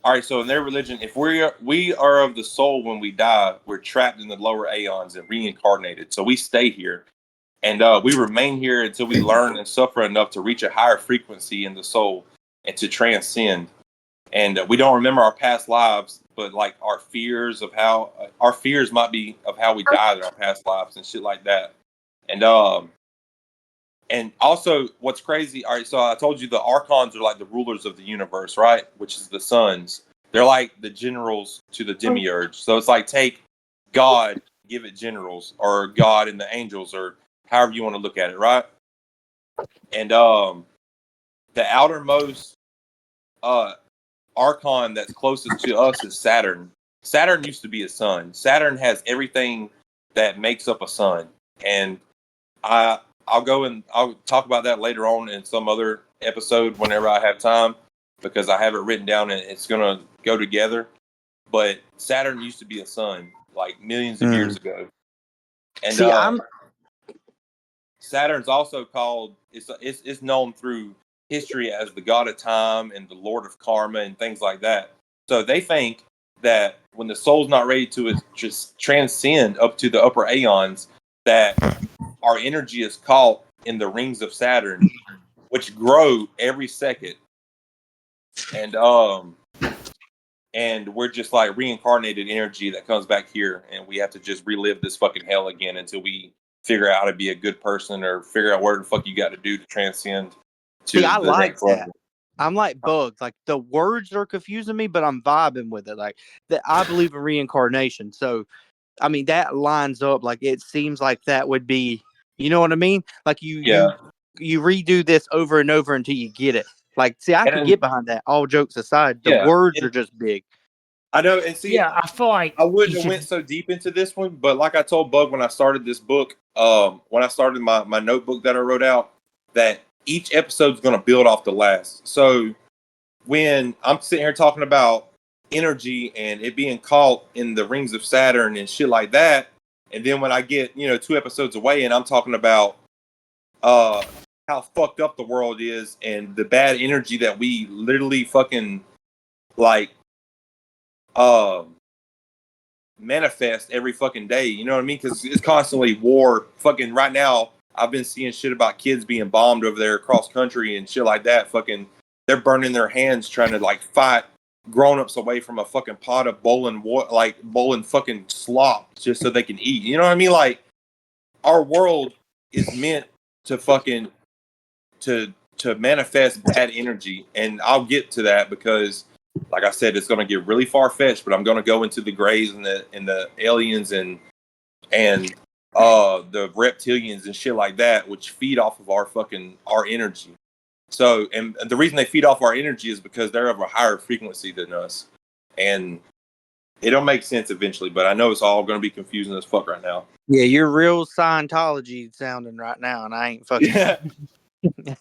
D: all right. So in their religion, if we are of the soul when we die, we're trapped in the lower aeons and reincarnated. So we stay here, and we remain here until we learn and suffer enough to reach a higher frequency in the soul and to transcend. And we don't remember our past lives, but like our fears of how our fears might be of how we died in our past lives and shit like that. And also what's crazy. All right. So I told you the archons are like the rulers of the universe, right? Which is the suns. They're like the generals to the demiurge. So it's like take God, give it generals, or God and the angels, or however you want to look at it. Right. And, the outermost, archon that's closest to us is Saturn. Saturn used to be a sun. Saturn has everything that makes up a sun, and I'll talk about that later on in some other episode whenever I have time, because I have it written down and it's gonna go together. But Saturn used to be a sun like millions of years ago, and Saturn's also called it's known through history as the god of time and the lord of karma and things like that. So they think that when the soul's not ready to just transcend up to the upper aeons, that our energy is caught in the rings of Saturn, which grow every second, and we're just like reincarnated energy that comes back here, and we have to just relive this fucking hell again until we figure out how to be a good person or figure out what the fuck you got to do to transcend.
B: See, I like that. I'm like bugs. Like the words are confusing me, but I'm vibing with it. Like that, I believe in reincarnation. So, I mean, that lines up. Like it seems like that would be, you know what I mean? Like you redo this over and over until you get it. Like, see, I could get behind that. All jokes aside, the words are just big.
D: I know, and see,
C: I feel like
D: I wouldn't have went so deep into this one, but like I told Bug when I started this book, when I started my notebook that I wrote out, that each episode is going to build off the last. So when I'm sitting here talking about energy and it being caught in the rings of Saturn and shit like that, and then when I get 2 episodes away and I'm talking about how fucked up the world is and the bad energy that we literally fucking like manifest every fucking day, you know what I mean? Because it's constantly war. Fucking right now, I've been seeing shit about kids being bombed over there across country and shit like that. Fucking, they're burning their hands trying to like fight grown-ups away from a fucking pot of boiling fucking slop just so they can eat. You know what I mean? Like, our world is meant to fucking to manifest bad energy, and I'll get to that because, like I said, it's going to get really far-fetched, but I'm going to go into the Greys and the aliens and the reptilians and shit like that, which feed off of our energy. So, and the reason they feed off our energy is because they're of a higher frequency than us. And it'll make sense eventually, but I know it's all going to be confusing as fuck right now.
B: Yeah, you're real Scientology sounding right now, and I ain't fucking...
D: Yeah.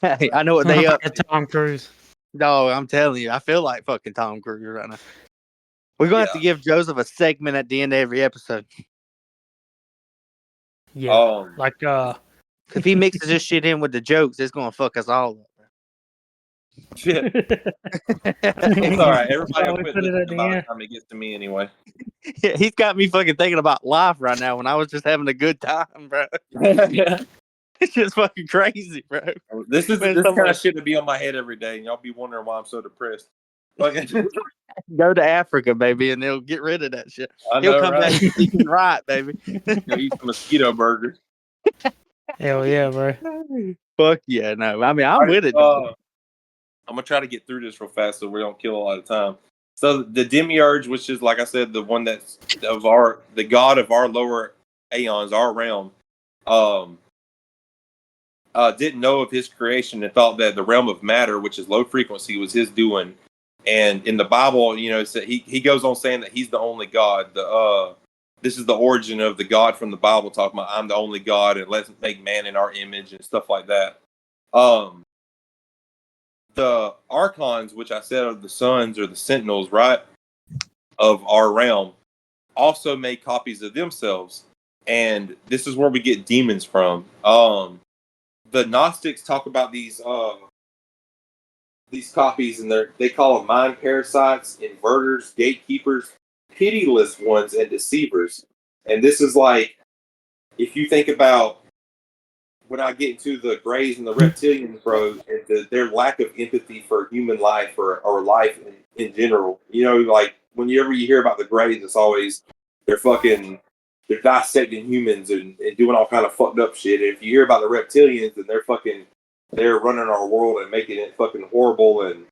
B: I know what they up to.
C: Tom Cruise.
B: No, I'm telling you, I feel like fucking Tom Cruise right now. We're going to have to give Joseph a segment at the end of every episode.
C: Yeah,
B: if he mixes this shit in with the jokes, it's going to fuck us all up.
D: Shit. It's all right. Everybody will quit listening by the time it gets to me anyway.
B: Yeah, he's got me fucking thinking about life right now when I was just having a good time, bro.
D: Yeah.
B: It's just fucking crazy, bro.
D: This kind of shit to be on my head every day, and y'all be wondering why I'm so depressed. Fucking,
B: Go to Africa, baby, and they'll get rid of that shit.
D: I
B: He'll
D: know,
B: come
D: right?
B: back speaking right, baby.
D: Go eat some mosquito burgers.
C: Hell yeah, bro.
B: Fuck yeah, no. I mean, I'm with it. Dog.
D: I'm gonna try to get through this real fast so we don't kill a lot of time. So the Demiurge, which is like I said, the one that's the god of our lower aeons, our realm, didn't know of his creation and thought that the realm of matter, which is low frequency, was his doing. And in the Bible, you know, he goes on saying that he's the only God. This is the origin of the God from the Bible, talking about I'm the only God and let's make man in our image and stuff like that. The archons, which I said are the sons or the sentinels, right, of our realm, also make copies of themselves. And this is where we get demons from. The Gnostics talk about these copies, and they call them mind parasites, inverters, gatekeepers, pitiless ones, and deceivers. And this is like, if you think about when I get into the Greys and the Reptilians, bro, and their lack of empathy for human life or life in general. You know, like whenever you hear about the Greys, it's always they're dissecting humans and doing all kind of fucked up shit. And if you hear about the Reptilians, and they're running our world and making it fucking horrible, and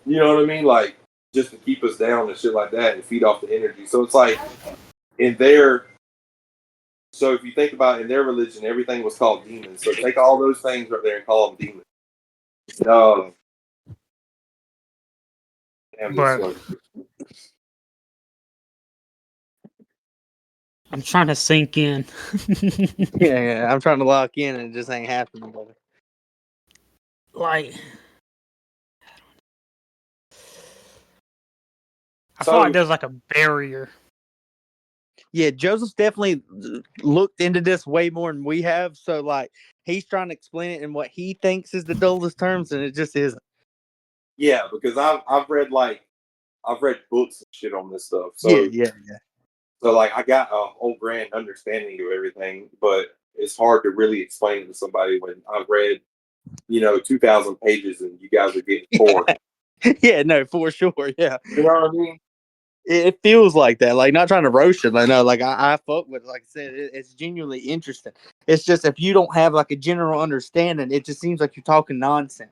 D: you know what I mean, like just to keep us down and shit like that and feed off the energy. So it's like so if you think about it, in their religion, everything was called demons. So take all those things right there and call them demons.
C: But I'm trying to sink in.
B: yeah, I'm trying to lock in, and it just ain't happening, brother.
C: Like, I feel like there's like a barrier.
B: Yeah, Joseph's definitely looked into this way more than we have. So, like, he's trying to explain it in what he thinks is the dullest terms, and it just isn't.
D: Yeah, because I've read books and shit on this stuff. So
B: yeah.
D: So like I got a whole grand understanding of everything, but it's hard to really explain it to somebody when I've read, 2,000 pages and you guys are getting 4.
B: Yeah, no, for sure. Yeah.
D: You know what I mean?
B: It feels like that. Like, not trying to roast it. I know, like, I fuck with it. Like I said, it's genuinely interesting. It's just if you don't have like a general understanding, it just seems like you're talking nonsense.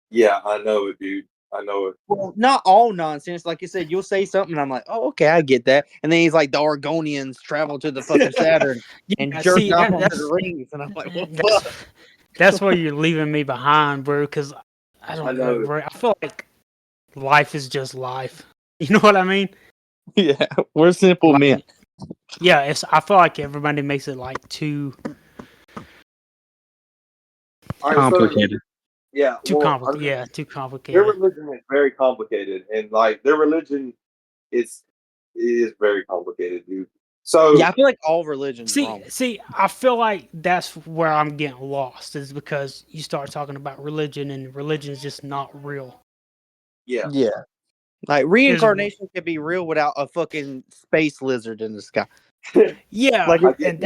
D: Yeah, I know it, dude. I know it.
B: Well, not all nonsense. Like you said, you'll say something, and I'm like, oh, okay, I get that. And then he's like, the Argonians travel to the fucking Saturn and jerk off onto the rings. And I'm like, what the fuck?
C: That's where you're leaving me behind, bro, because I don't know, bro. I feel like life is just life. You know what I mean?
B: Yeah, we're simple men.
C: Yeah, I feel like everybody makes it like too
B: complicated.
C: Too complicated. Too complicated.
D: Their religion is very complicated, and like their religion is very complicated, dude. So
B: yeah, I feel like all religions.
C: See, I feel like that's where I'm getting lost, is because you start talking about religion, and religion is just not real.
D: Yeah.
B: Like reincarnation could be real without a fucking space lizard in the sky.
C: Yeah,
B: like,
C: and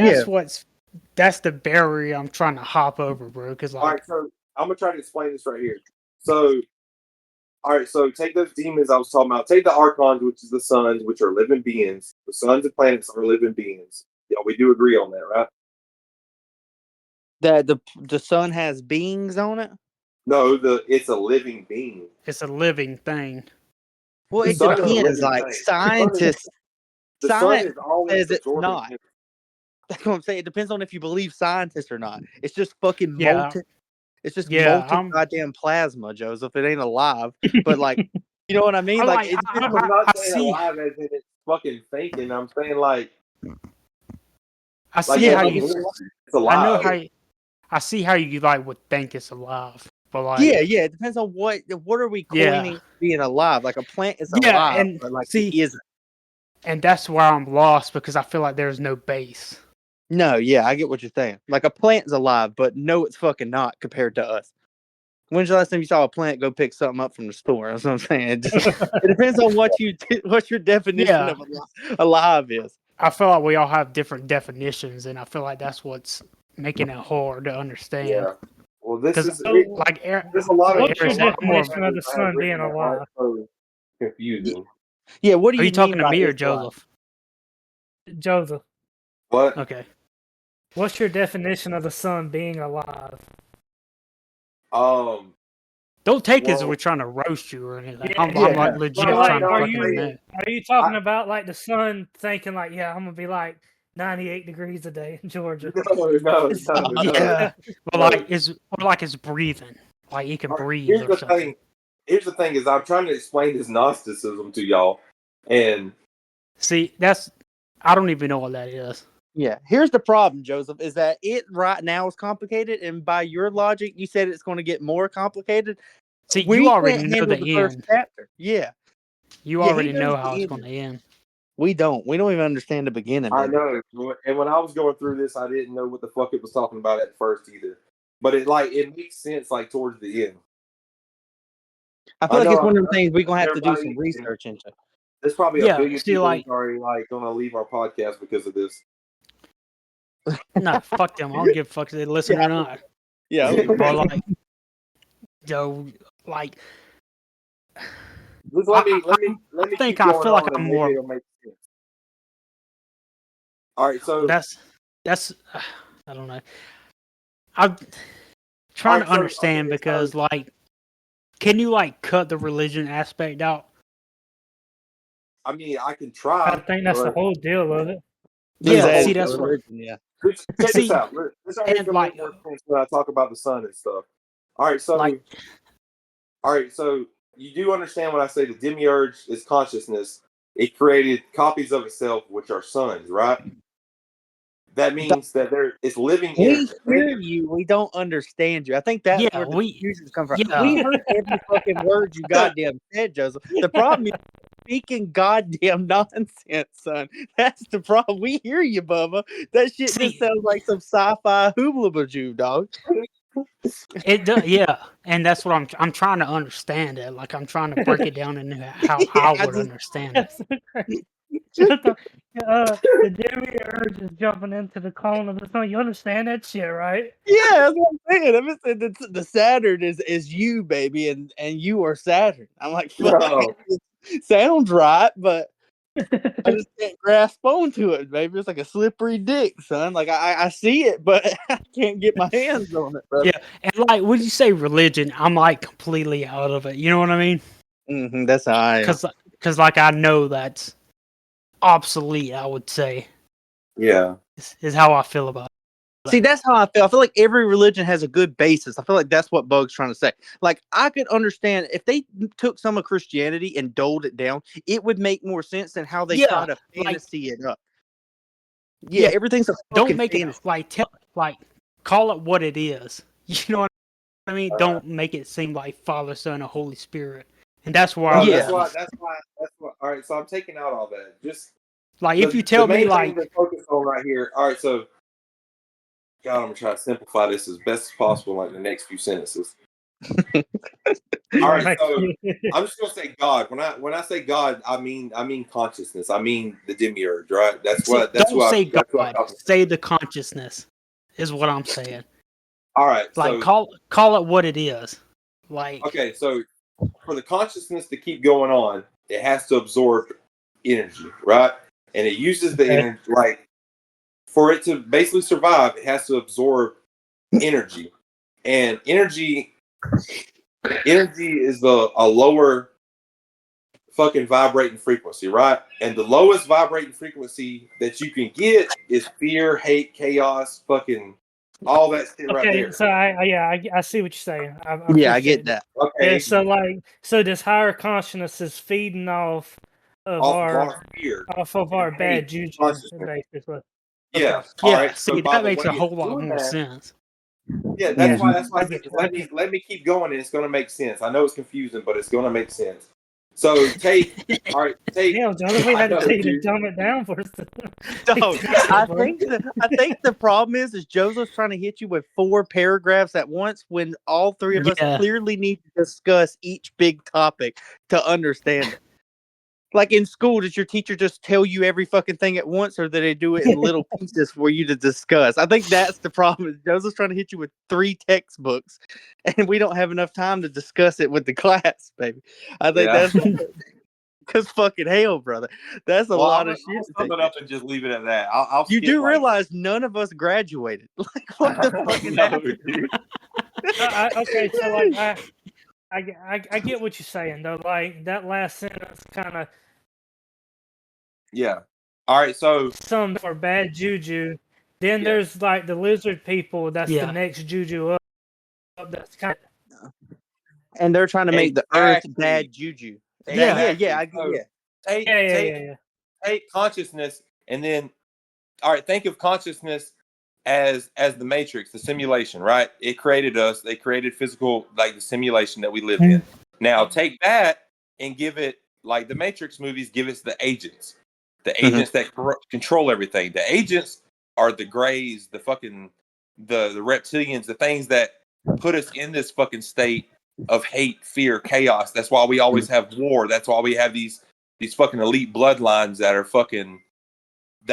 C: that's the barrier I'm trying to hop over, bro. Because
D: all right, so I'm gonna try to explain this right here. So, all right, so take those demons I was talking about. Take the archons, which is the suns, which are living beings. The suns and planets are living beings. Yeah, we do agree on that, right?
B: That the sun has beings on it.
D: No, it's a living being.
C: It's a living thing.
B: Well, it depends. Like scientists, science says it's not. That's what I'm saying. It depends on if you believe scientists or not. It's just fucking molten. It's just molten goddamn plasma, Joseph. It ain't alive. But like, you know what I mean? Like,
D: I'm not saying alive as in it's fucking thinking. I'm saying like,
C: I see how you. It's alive. I know how. I see how you like would think it's alive. But like,
B: yeah, it depends on what are we coining being alive. Like a plant is alive,
C: and
B: but like it isn't.
C: And that's where I'm lost because I feel like there's no base.
B: No, yeah, I get what you're saying. Like a plant's alive, but no, it's fucking not compared to us. When's the last time you saw a plant go pick something up from the store? That's what I'm saying. It depends on what your definition of alive is.
C: I feel like we all have different definitions, and I feel like that's what's making it hard to understand.
D: Yeah.
F: Well, this is
C: like
F: there's a lot of
A: What's your
C: Arizona-
A: definition of the sun being alive?
F: So confusing.
B: Yeah, what do
C: Are you talking
B: mean
C: to
B: by
C: me or
B: it's alive?
C: Joseph?
A: Joseph,
F: What?
C: Okay.
A: what's your definition of the sun being alive?
C: Don't take it as
F: Well-
C: we're trying to roast you or anything.
A: Yeah,
C: I'm
F: yeah.
C: like legit
F: Well,
C: trying to
A: are
C: fucking
A: you-
C: know.
A: Are you talking about like the sun thinking like, yeah, I'm gonna be like 98 degrees a day in Georgia?
F: No.
C: Yeah. Well,
F: No.
C: like it's breathing. Like you can breathe
F: Here's
C: or
F: the
C: something.
F: thing. Here's the thing: is I'm trying to explain this Gnosticism to y'all, and
C: See, I don't even know what that is.
B: Yeah, here's the problem, Joseph, is that it right now is complicated, and by your logic, you said it's going to get more complicated.
C: See,
B: We
C: you already
B: can't
C: know
B: handle
C: the
B: first
C: end.
B: chapter. Yeah,
C: You
B: Yeah, he
C: already know
B: knows
C: how
B: the
C: it's going
B: end.
C: to end.
B: we don't. We don't even understand the beginning.
F: I
B: of it.
F: know. And when I was going through this, I didn't know what the fuck it was talking about at first either. But it makes sense like towards the end.
B: I feel
F: I
B: like
F: know,
B: it's one of the things we're going to have to do
F: everybody
B: some
F: can-
B: research into.
F: There's probably
C: Yeah,
F: a billion
C: see,
F: people
C: like-
F: who's already going to leave our podcast because of this.
C: No, fuck them. I don't give a fuck if they listen
B: Yeah.
C: or not.
B: Yeah,
C: But like, yo, like,
F: Just let me
C: I
F: keep
C: think I
F: going
C: feel like
F: on and
C: I'm
F: maybe
C: more-
F: it'll make sense. All right, so
C: that's I don't know. I'm trying
F: Alright,
C: to
F: so-
C: understand
F: okay,
C: because
F: so-
C: like, can you like cut the religion aspect out?
F: I mean, I can
A: I
F: try.
A: think that's the
F: but-
A: whole deal of it.
C: Yeah,
F: There's a
C: see,
F: whole
C: that's what.
B: religion, yeah.
F: Check
C: See,
F: this out. This already
C: and,
F: gonna
C: like-
F: make more sense when I talk about the sun and stuff. All right, so
C: Like-
F: you do understand when I say the demiurge is consciousness. It created copies of itself, which are suns, right? That means that it's living
B: We
F: energy.
B: hear you. We don't understand you. I think that's
C: Yeah,
B: where the
C: we-
B: confusions come from.
C: yeah.
B: We heard every fucking word you goddamn said, Joseph. The problem is speaking goddamn nonsense, son. That's the problem. We hear you, Bubba. That shit
C: See-
B: just sounds like some sci-fi hoobla-bajoo, dog.
C: It does, yeah, and that's what I'm trying to understand it. Like I'm trying to break it down into how
B: Yeah,
C: I
B: I
C: would
B: just-
C: understand it.
A: That's so crazy. The demiurge is jumping into the cone of the sun. You understand that shit, right?
B: Yeah, that's what I'm saying. I'm just saying the Saturn is you, baby, and you are Saturn. I'm like, fuck,
F: No.
B: it sounds right, but I just can't grasp onto it, baby. It's like a slippery dick, son. Like I see it, but I can't get my hands on it, bro.
C: Yeah, and like when you say religion, I'm like completely out of it. You know what I mean?
B: That's how I am.
C: Because like I know that's obsolete. I would say
F: Yeah.
C: is how I feel about it.
B: See, that's how I feel. I feel like every religion has a good basis. I feel like that's what Bug's trying to say. Like, I could understand if they took some of Christianity and doled it down, it would make more sense than how they
C: Yeah,
B: try to
C: like-
B: fantasy it up. Yeah,
C: Yeah,
B: everything's a
C: Don't
B: fucking
C: make
B: fantasy.
C: it like call it what it is. You know what I mean?
F: Uh,
C: Don't make it seem like Father, Son, or Holy Spirit. And that's where
F: Well,
C: I'm
B: Yeah.
F: That's why. All right, so I'm taking out all that. Just
C: like if you tell
F: the
C: me
F: main
C: like
F: thing to focus on right here. All right, so God, I'm gonna try to simplify this as best as possible, like the next few sentences. All right, so I'm just gonna say God. When I say God, I mean consciousness. I mean the demiurge, right? That's what. That's
C: don't
F: what.
C: say
F: That's what I'm
C: God.
F: talking about.
C: Say the consciousness is what I'm saying.
F: All right,
C: Like
F: so
C: call it what it is. Like
F: okay, so for the consciousness to keep going on, it has to absorb energy, right? And it uses the
A: Okay.
F: energy, like for it to basically survive, it has to absorb energy, and energy is a lower fucking vibrating frequency, right? And the lowest vibrating frequency that you can get is fear, hate, chaos, fucking all that shit right
A: Okay,
F: there.
A: so I see what you're saying. I
B: Yeah, I
A: appreciate
B: get
A: it.
B: that.
F: Okay,
A: Yeah, so this higher consciousness is feeding off of
F: off
A: our
F: of our fear.
A: bad
F: hate
A: juju,
F: consciousness.
A: basically.
F: Yeah.
A: Okay.
F: All
C: yeah,
F: right.
C: see
F: So by
C: that
F: the
C: makes
F: way
C: a whole
F: it's
C: lot
F: doing
C: more
F: that-
C: sense.
F: Yeah, that's why. That's why.
A: I get
F: Let me keep going, and it's going to make sense. I know it's confusing, but it's going to make sense. So take. All right. Take.
A: Damn, Jonathan, we
F: I
A: had to
F: know,
A: tell you to
F: dude.
A: dumb it down for us.
B: Dog, I think the problem is Joseph's trying to hit you with 4 paragraphs at once when all 3 of us
C: Yeah.
B: clearly need to discuss each big topic to understand it. Like in school, does your teacher just tell you every fucking thing at once, or do they do it in little pieces for you to discuss? I think that's the problem. Joseph's trying to hit you with 3 textbooks, and we don't have enough time to discuss it with the class, baby. I think
F: Yeah.
B: that's because fucking hell, brother. That's a lot of shit.
F: I'll
B: to
F: sum
B: take
F: it up and just leave it at that. I'll
B: You
F: skip,
B: do
F: like,
B: realize none of us graduated. Like, what the fucking
F: no,
B: happened?
F: dude.
A: Okay, so like I get what you're saying though. Like that last sentence kind of
F: Yeah. All right. So
A: some for bad juju. Then
F: Yeah.
A: there's like the lizard people. That's
C: Yeah.
A: the next juju up. That's kind
B: And they're trying to make the earth
F: Exactly.
B: bad juju.
F: Exactly.
B: Yeah.
F: So
B: Yeah.
F: take consciousness, and then all right, think of consciousness as the matrix, the simulation, right? It created us. They created physical, like the simulation that we live in. Now take that and give it, like the Matrix movies, give us the agents that control everything. The agents are the grays, the fucking the reptilians, the things that put us in this fucking state of hate, fear, chaos. That's why we always have war. That's why we have these fucking elite bloodlines that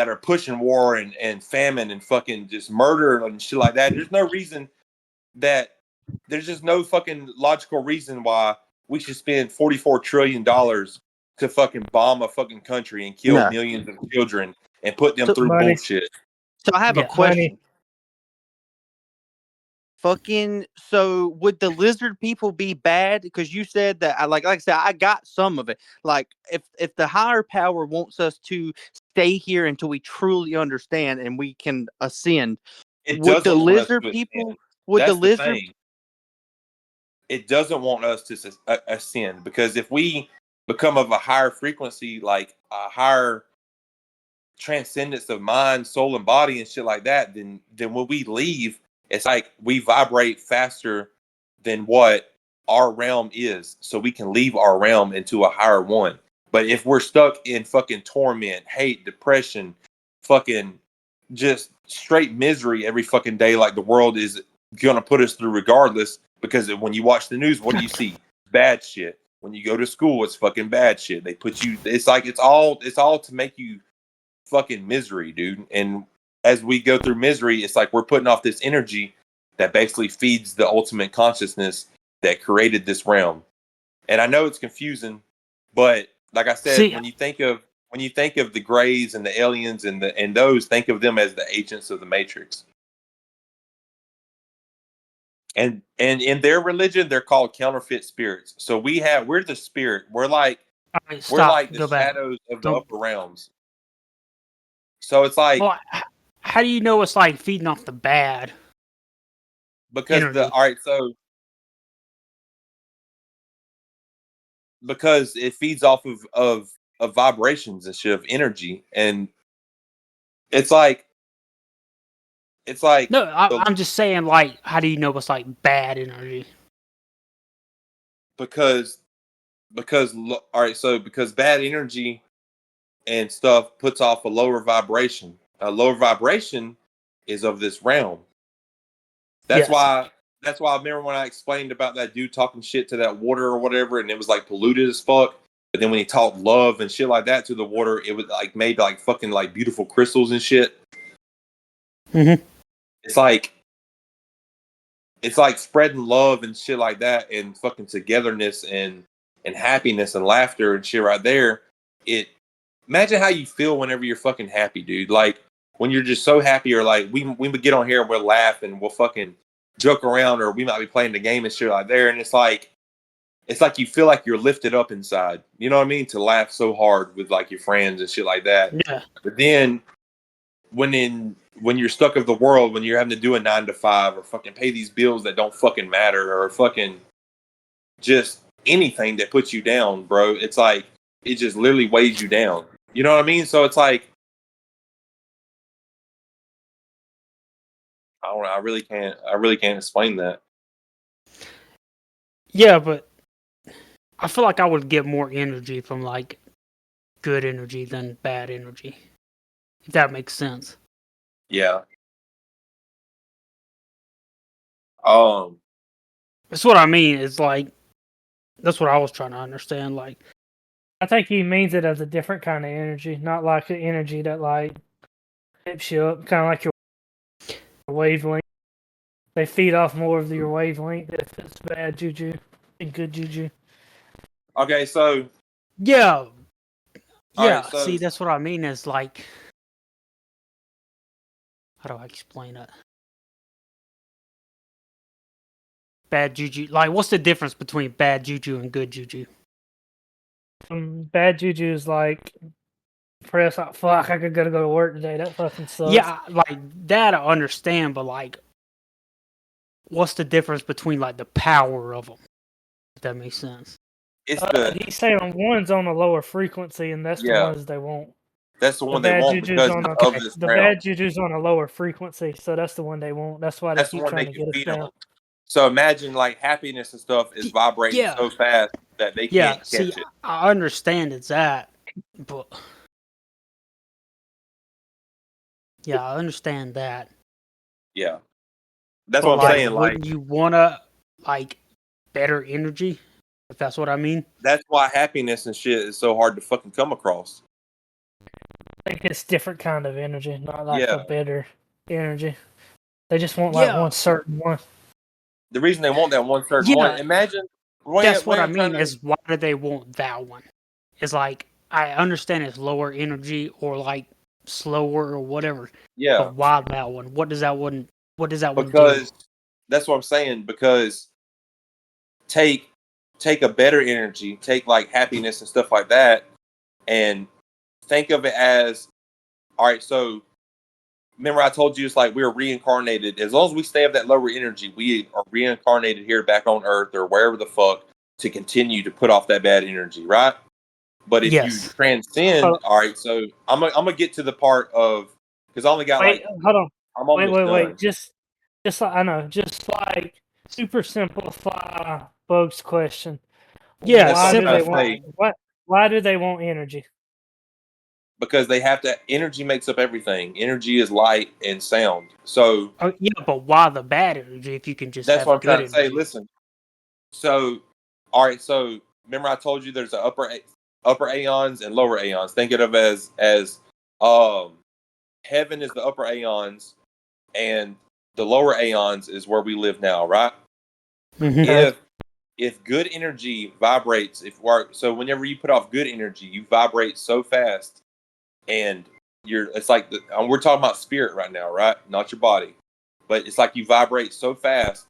F: are pushing war and famine and fucking just murder and shit like that. There's just no fucking logical reason why we should spend $44 trillion to fucking bomb a fucking country and kill millions of children and put them through
A: money.
F: bullshit.
B: So I have a
C: Yeah.
B: question. So would the lizard people be bad? Because you said that, like I said, I got some of it. Like if the higher power wants us to stay here until we truly understand and we can ascend,
F: It
B: would the
F: doesn't want us
B: lizard
F: to
B: people?
F: ascend.
B: Would the
F: That's the
B: lizard?
F: thing. It doesn't want us to ascend, because if we become of a higher frequency, like a higher transcendence of mind, soul, and body and shit like that, then when we leave, it's like we vibrate faster than what our realm is, so we can leave our realm into a higher one. But if we're stuck in fucking torment, hate, depression, fucking just straight misery every fucking day, like the world is gonna put us through regardless, because when you watch the news, what do you see? Bad shit. When you go to school, it's fucking bad shit. They put you, it's like it's all to make you fucking misery, dude. And as we go through misery, it's like we're putting off this energy that basically feeds the ultimate consciousness that created this realm. And I know it's confusing, but like I said, when you think of the Greys and the aliens and those, think of them as the agents of the Matrix. And in their religion, they're called counterfeit spirits. So we're the spirit. We're like
C: Right,
F: we're like the shadows of the upper realms. So it's like,
C: well, how do you know it's like feeding off the bad?
F: Because because it feeds off of vibrations and shit, of energy, and it's like
C: no, I'm just saying, like, how do you know it's like bad energy?
F: Because all right, so because bad energy and stuff puts off a lower vibration. A lower vibration is of this realm. That's why I remember when I explained about that dude talking shit to that water or whatever, and it was like polluted as fuck. But then when he talked love and shit like that to the water, it was like made like fucking like beautiful crystals and shit.
C: Mm-hmm.
F: It's like spreading love and shit like that, and fucking togetherness and happiness and laughter and shit right there. Imagine how you feel whenever you're fucking happy, dude. Like when you're just so happy, or like we would get on here and we'll laugh and we'll fucking joke around, or we might be playing the game and shit like there, and it's like you feel like you're lifted up inside. You know what I mean? To laugh so hard with like your friends and shit like that.
C: Yeah.
F: But then when you're stuck of the world, when you're having to do a 9 to 5 or fucking pay these bills that don't fucking matter, or fucking just anything that puts you down, bro, it's like it just literally weighs you down. You know what I mean? So it's like, I don't know. I really can't explain that.
C: Yeah, but I feel like I would get more energy from like good energy than bad energy. If that makes sense.
F: Yeah.
C: That's what I mean. It's like, that's what I was trying to understand. Like,
A: I think he means it as a different kind of energy, not like the energy that like hips you up, kind of like your wavelength. They feed off more of your wavelength if it's bad juju and good juju.
D: Okay, so
C: Yeah. Yeah,
D: right, so-
C: see, that's what I mean is like, how do I explain it? Bad juju. Like, what's the difference between bad juju and good juju?
A: Bad juju is like, press like, fuck, I gotta go to work today. That fucking sucks.
C: Yeah, like, that I understand, but like, what's the difference between like the power of them? If that makes sense.
D: it's the
A: He's saying one's on a lower frequency, and that's the
D: Yeah.
A: ones they want.
D: that's the
A: The
D: one they
A: bad
D: want
A: juju's
D: because
A: on
D: of this
A: the
D: realm.
A: bad juju's on a lower frequency, so that's the one they want. That's why they
D: That's the
A: keep
D: one they
A: trying to
D: can
A: get us
D: feed
A: down.
D: them. So imagine like happiness and stuff is vibrating
C: Yeah.
D: so fast that they
C: Yeah,
D: can't
C: see,
D: catch it.
C: I understand it's that, but yeah, I understand that.
D: Yeah, that's
C: But
D: what I'm
C: like,
D: saying. Like
C: wouldn't you wanna like better energy? If that's what I mean.
D: that's why happiness and shit is so hard to fucking come across.
A: I think it's different kind of energy, not like
D: Yeah.
A: a better energy. They just want like
C: Yeah.
A: one certain one.
D: The reason they want that one certain
C: Yeah.
D: one, imagine.
C: That's what I
D: I'm trying
C: mean.
D: to-
C: Is why do they want that one? It's like I understand it's lower energy or like slower or whatever.
D: yeah,
C: But why that one? What does that one? What does that one do?
D: because that's what I'm saying. Because take a better energy, take like happiness and stuff like that, and think of it as all right. So remember, I told you it's like we're reincarnated. As long as we stay of that lower energy, we are reincarnated here back on Earth or wherever the fuck to continue to put off that bad energy, right? But if you
C: Yes.
D: transcend,
A: Oh.
D: all right. So I'm gonna get to the part of because I only got
A: Wait,
D: like
A: hold on.
D: I'm almost done.
A: Wait. Just like I know, just like super simplify Bug's question.
C: Yeah,
A: Why do they
D: simplify.
A: want why do they want energy?
D: Because they have to. Energy makes up everything. Energy is light and sound. So
C: Oh, yeah, but why the bad energy if you can just
D: that's
C: have
D: what I'm
C: good
D: trying to say.
C: energy?
D: Listen. So, all right. So remember, I told you there's an upper aeons and lower aeons. Think of it as heaven is the upper aeons, and the lower aeons is where we live now, right?
C: Mhm.
D: If good energy vibrates, so whenever you put off good energy, you vibrate so fast, and it's like we're talking about spirit right now, right? Not your body, but it's like you vibrate so fast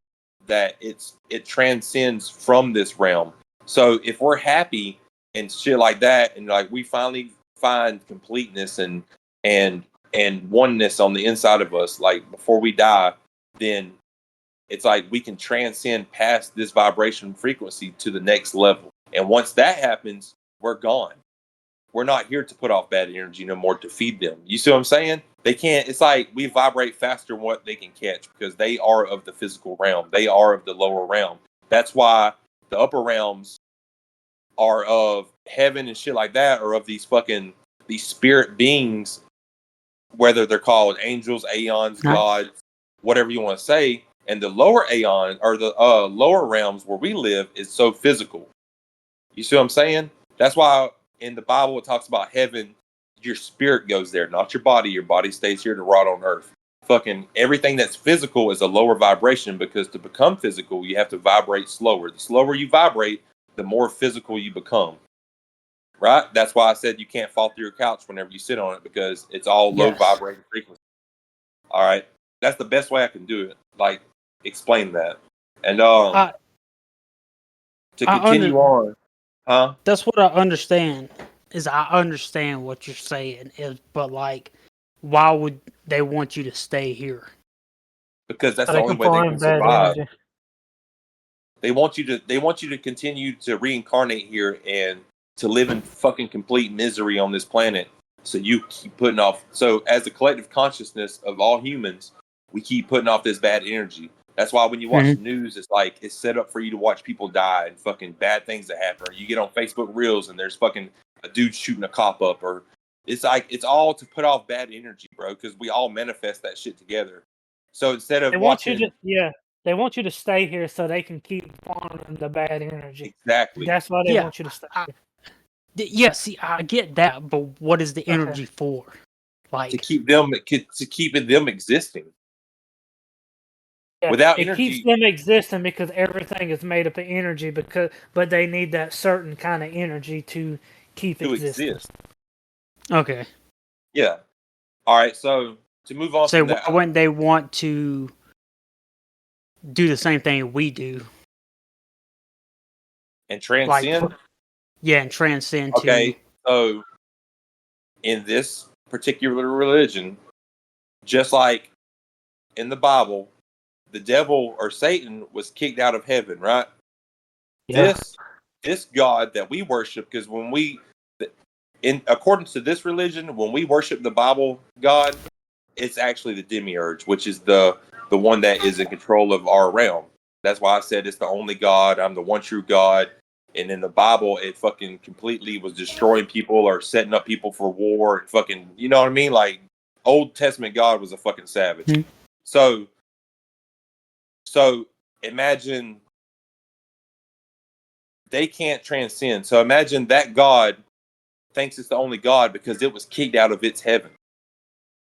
D: that it transcends from this realm. So if we're happy and shit like that, and like we finally find completeness and oneness on the inside of us, like before we die, then it's like we can transcend past this vibration frequency to the next level. And once that happens, we're gone. We're not here to put off bad energy no more to feed them. You see what I'm saying? They can't. It's like we vibrate faster than what they can catch because they are of the physical realm. They are of the lower realm. That's why the upper realms are of heaven and shit like that, or of these spirit beings, whether they're called angels, aeons,
C: Nice.
D: gods, whatever you want to say. And the lower aeon or the lower realms where we live is so physical. You see what I'm saying? That's why in the Bible it talks about heaven. Your spirit goes there, not your body. Your body stays here to rot on earth. Fucking everything that's physical is a lower vibration because to become physical, you have to vibrate slower. The slower you vibrate, the more physical you become. Right? That's why I said you can't fall through your couch whenever you sit on it because it's all low
C: Yes.
D: vibrating frequency. All right. That's the best way I can do it. Like, explain that. And to continue on. Huh?
C: That's what I understand. Is I understand what you're saying, but like, why would they want you to stay here?
D: Because that's
A: So
D: the
A: they
D: only
A: can
D: way they
A: find
D: can
A: bad
D: survive.
A: energy.
D: They want you to continue to reincarnate here and to live in fucking complete misery on this planet. So you keep putting off. So as a collective consciousness of all humans, we keep putting off this bad energy. That's why when you watch the news, it's like it's set up for you to watch people die and fucking bad things that happen. Or you get on Facebook Reels and there's fucking a dude shooting a cop up. Or it's like it's all to put off bad energy, bro. Because we all manifest that shit together. So instead of
A: They want
D: watching,
A: you to they want you to stay here so they can keep farming the bad energy.
D: exactly.
A: That's why they
C: Yeah,
A: want you to stay here.
C: Yeah, see, I get that, but what is the energy for? Like
D: to keep them existing.
A: Yeah,
D: Without
A: it
D: energy,
A: keeps them existing because everything is made up of energy. But they need that certain kind of energy to keep
D: to
A: existing.
D: exist.
C: okay.
D: Yeah. All right. So to move on
C: So
D: from
C: why
D: that,
C: wouldn't they want to do the same thing we do?
D: and transcend.
C: Yeah, and transcend
D: Okay.
C: to.
D: So in this particular religion, just like in the Bible, the devil or Satan was kicked out of heaven, right?
A: Yeah.
D: This God that we worship, because when we, in accordance to this religion, when we worship the Bible God, it's actually the demiurge, which is the one that is in control of our realm. That's why I said it's the only God. I'm the one true God. And in the Bible, it fucking completely was destroying people or setting up people for war and fucking, you know what I mean? Like Old Testament God was a fucking savage.
C: Mm-hmm.
D: So imagine they can't transcend. So imagine that God thinks it's the only God because it was kicked out of its heaven.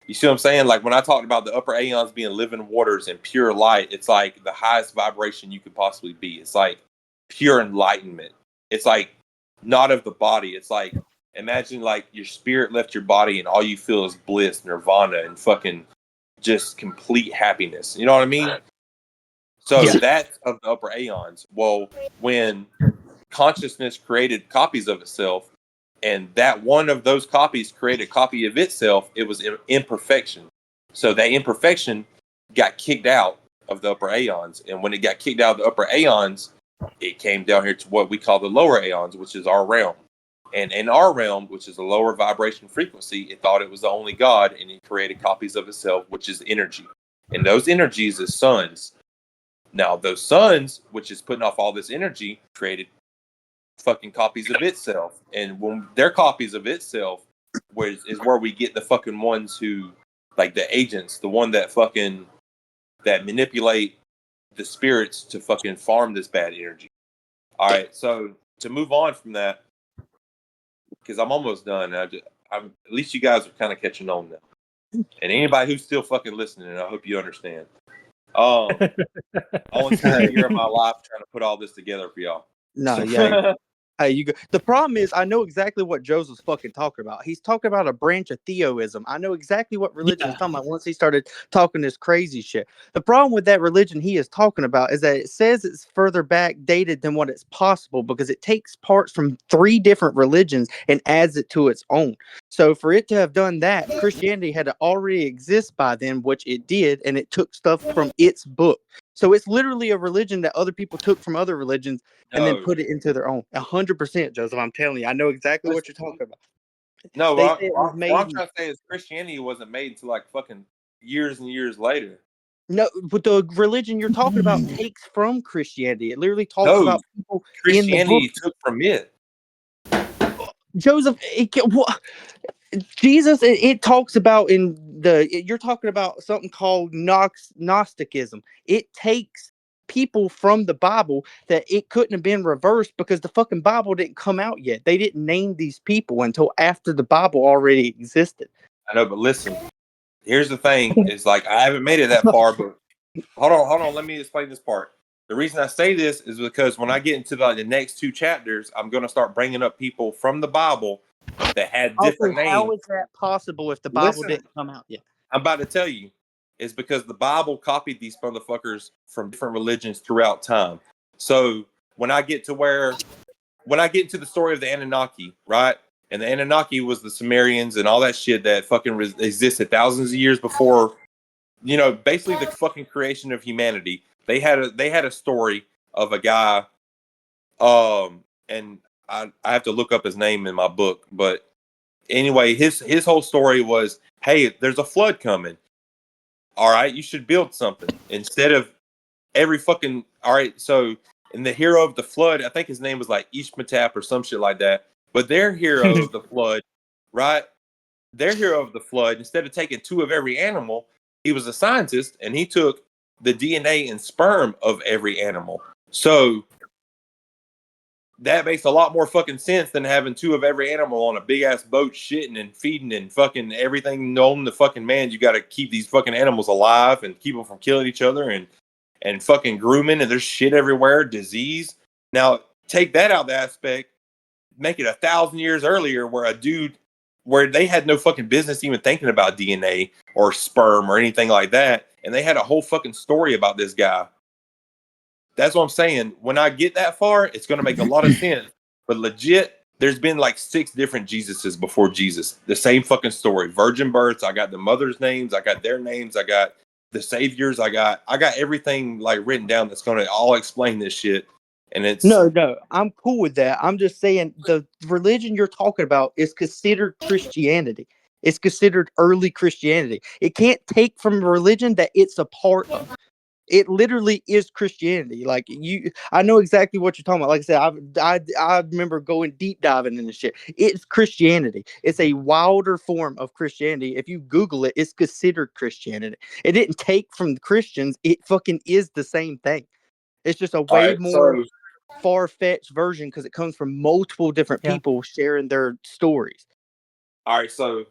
D: You see what I'm saying? Like when I talked about the upper aeons being living waters and pure light, it's like the highest vibration you could possibly be. It's like pure enlightenment. It's like not of the body. It's like imagine like your spirit left your body and all you feel is bliss, nirvana, and fucking just complete happiness. You know what I mean? So
C: Yeah.
D: that's of the upper aeons. Well, when consciousness created copies of itself, and that one of those copies created a copy of itself, it was imperfection. So that imperfection got kicked out of the upper aeons, and when it got kicked out of the upper aeons, it came down here to what we call the lower aeons, which is our realm. And in our realm, which is a lower vibration frequency, it thought it was the only God, and it created copies of itself, which is energy. And those energies is suns. Now, those suns, which is putting off all this energy, created fucking copies of itself. And when they're copies of itself, is where we get the fucking ones who, like the agents, the one that fucking, that manipulate the spirits to fucking farm this bad energy. All right, so to move on from that, because I'm almost done. I'm at least you guys are kind of catching on now. And anybody who's still fucking listening, I hope you understand. I only spent a year of my life trying to put all this together for y'all.
B: No, yeah. Hey, you go. The problem is, I know exactly what Joseph's fucking talking about. He's talking about a branch of theoism. I know exactly what religion he's talking about once he started talking this crazy shit. The problem with that religion he is talking about is that it says it's further back dated than what it's possible because it takes parts from 3 different religions and adds it to its own. So for it to have done that, Christianity had to already exist by then, which it did, and it took stuff from its book. So it's literally a religion that other people took from other religions and then put it into their own. 100%, Joseph. I'm telling you, I know exactly what you're talking about.
D: No,
B: They
D: what
B: say it was
D: I'm
B: made.
D: trying to say is Christianity wasn't made until like fucking years and years later.
B: No, but the religion you're talking about takes from Christianity. It literally talks
D: No,
B: about people
D: Christianity
B: in
D: took from it.
B: Joseph, Jesus, it talks about in the. You're talking about something called Gnosticism. It takes people from the Bible that it couldn't have been reversed because the fucking Bible didn't come out yet. They didn't name these people until after the Bible already existed.
D: I know, but listen, here's the thing: is like I haven't made it that far, but hold on. Let me explain this part. The reason I say this is because when I get into the next 2 chapters, I'm going to start bringing up people from the Bible that had different names.
B: How is that possible if the Bible didn't come out yet?
D: I'm about to tell you. It's because the Bible copied these motherfuckers from different religions throughout time. So when I get into the story of the Anunnaki, right? And the Anunnaki was the Sumerians and all that shit that fucking existed thousands of years before, basically the fucking creation of humanity. They had a story of a guy, and I have to look up his name in my book, but anyway, his whole story was, hey, there's a flood coming. All right, you should build something instead of every fucking. All right, so in the hero of the flood, I think his name was like Ishmatap or some shit like that. But their hero of the flood, right? Their hero of the flood, instead of taking 2 of every animal, he was a scientist and he took the DNA and sperm of every animal. So that makes a lot more fucking sense than having 2 of every animal on a big ass boat shitting and feeding and fucking everything known to fucking man. You got to keep these fucking animals alive and keep them from killing each other and fucking grooming, and there's shit everywhere, disease. Now take that out of the aspect, make it 1,000 years earlier where they had no fucking business even thinking about DNA or sperm or anything like that. And they had a whole fucking story about this guy. That's what I'm saying. When I get that far, it's going to make a lot of sense. But legit, there's been like 6 different Jesuses before Jesus. The same fucking story. Virgin births. I got the mothers' names. I got their names. I got the saviors. I got everything like written down that's going to all explain this shit. And it's
B: No, I'm cool with that. I'm just saying the religion you're talking about is considered Christianity. It's considered early Christianity. It can't take from a religion that it's a part of. It literally is Christianity. Like I know exactly what you're talking about. Like I said, I remember going deep diving into shit. It's Christianity. It's a wilder form of Christianity. If you Google it, it's considered Christianity. It didn't take from the Christians. It fucking is the same thing. It's just a way more far-fetched version because it comes from multiple different people sharing their stories.
F: All right, so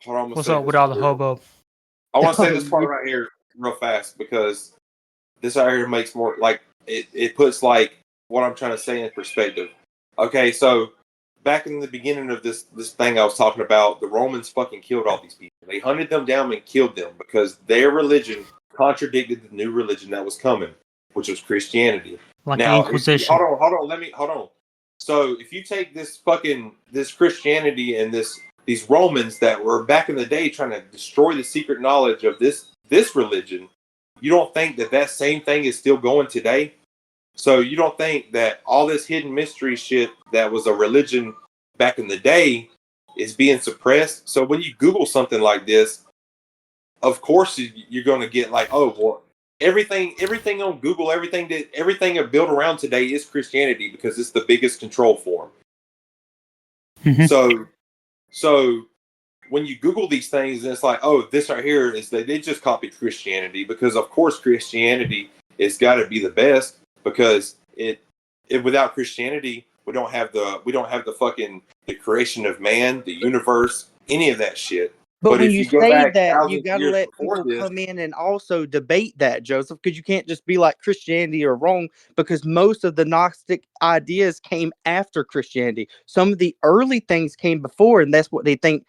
F: hold on.
C: What's up with all the hubbub?
F: I want to say this part right here real fast because this right here makes more like it puts like what I'm trying to say in perspective. Okay, so back in the beginning of this thing I was talking about, the Romans fucking killed all these people. They hunted them down and killed them because their religion contradicted the new religion that was coming, which was Christianity.
C: Like now, the Inquisition.
F: Hold on. So if you take this Christianity and these Romans that were back in the day trying to destroy the secret knowledge of this religion, you don't think that same thing is still going today? So you don't think that all this hidden mystery shit that was a religion back in the day is being suppressed? So when you Google something like this, of course you're going to get like, oh, well, everything on Google, everything built around today is Christianity because it's the biggest control form.
C: Mm-hmm.
F: So when you Google these things, it's like, oh, this right here is they just copied Christianity because of course Christianity has got to be the best because it without Christianity we don't have the fucking the creation of man, the universe, any of that shit.
B: But when you say that, you got to let people come in and also debate that, Joseph, because you can't just be like Christianity are wrong because most of the Gnostic ideas came after Christianity. Some of the early things came before, and that's what they think,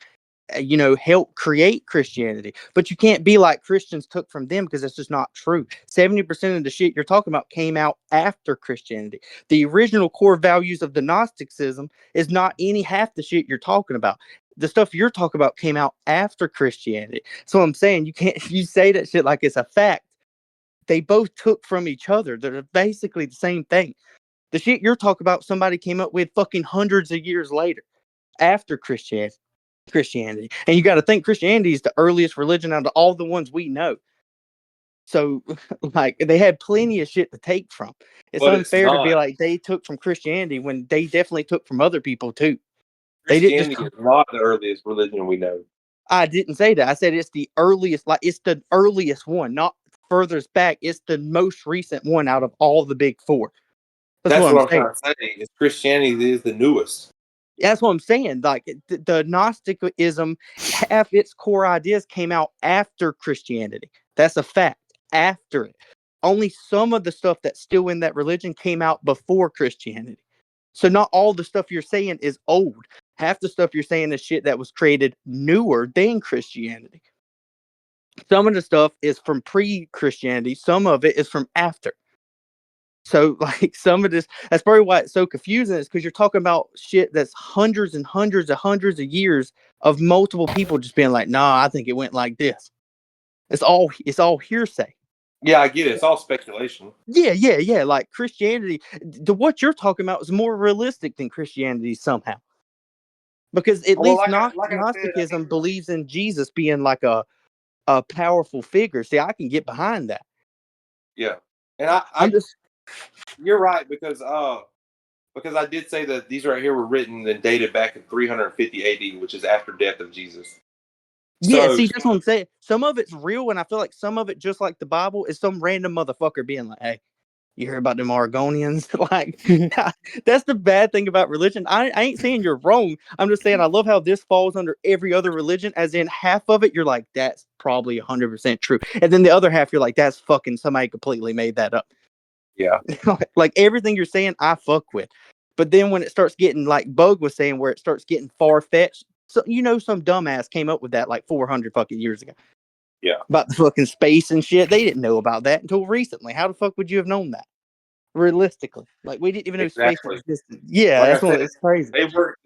B: helped create Christianity. But you can't be like Christians took from them because that's just not true. 70% of the shit you're talking about came out after Christianity. The original core values of the Gnosticism is not half the shit you're talking about. The stuff you're talking about came out after Christianity. So I'm saying you say that shit like it's a fact. They both took from each other. They're basically the same thing. The shit you're talking about, somebody came up with fucking hundreds of years later after Christianity. And you got to think Christianity is the earliest religion out of all the ones we know. So like they had plenty of shit to take from. It's unfair to be like they took from Christianity when they definitely took from other people too.
F: Christianity is not the earliest religion we know.
B: I didn't say that. I said it's the earliest, like it's the earliest one, not furthest back. It's the most recent one out of all the big four.
F: That's what I'm trying to say. Is Christianity is the newest.
B: That's what I'm saying. Like the Gnosticism, half its core ideas came out after Christianity. That's a fact. After it, only some of the stuff that's still in that religion came out before Christianity. So not all the stuff you're saying is old. Half the stuff you're saying is shit that was created newer than Christianity. Some of the stuff is from pre-Christianity. Some of it is from after. So like some of this, that's probably why it's so confusing, is because you're talking about shit that's hundreds and hundreds of years of multiple people just being like, nah, I think it went like this. It's all hearsay.
F: Yeah, I get it. It's all speculation.
B: Yeah. Like Christianity, what you're talking about is more realistic than Christianity somehow. Because at least Gnosticism believes in Jesus being like a powerful figure. See, I can get behind that.
F: Yeah. And I'm just, you're right, because I did say that these right here were written and dated back in 350 AD, which is after death of Jesus.
B: Yeah, see, that's what I'm saying. Some of it's real, and I feel like some of it, just like the Bible, is some random motherfucker being like, hey, You hear about them Argonians? Like, that's the bad thing about religion. I ain't saying you're wrong. I'm just saying I love how this falls under every other religion, as in half of it, you're like, that's probably 100% true. And then the other half, you're like, that's fucking somebody completely made that up.
F: Yeah.
B: Like everything you're saying, I fuck with. But then when it starts getting, like Bug was saying, where it starts getting far-fetched, so some dumbass came up with that like 400 fucking years ago.
F: Yeah.
B: About the fucking space and shit. They didn't know about that until recently. How the fuck would you have known that? Realistically. Like, we didn't even know space existed. Yeah,
F: Like
B: that's
F: I said,
B: it's crazy.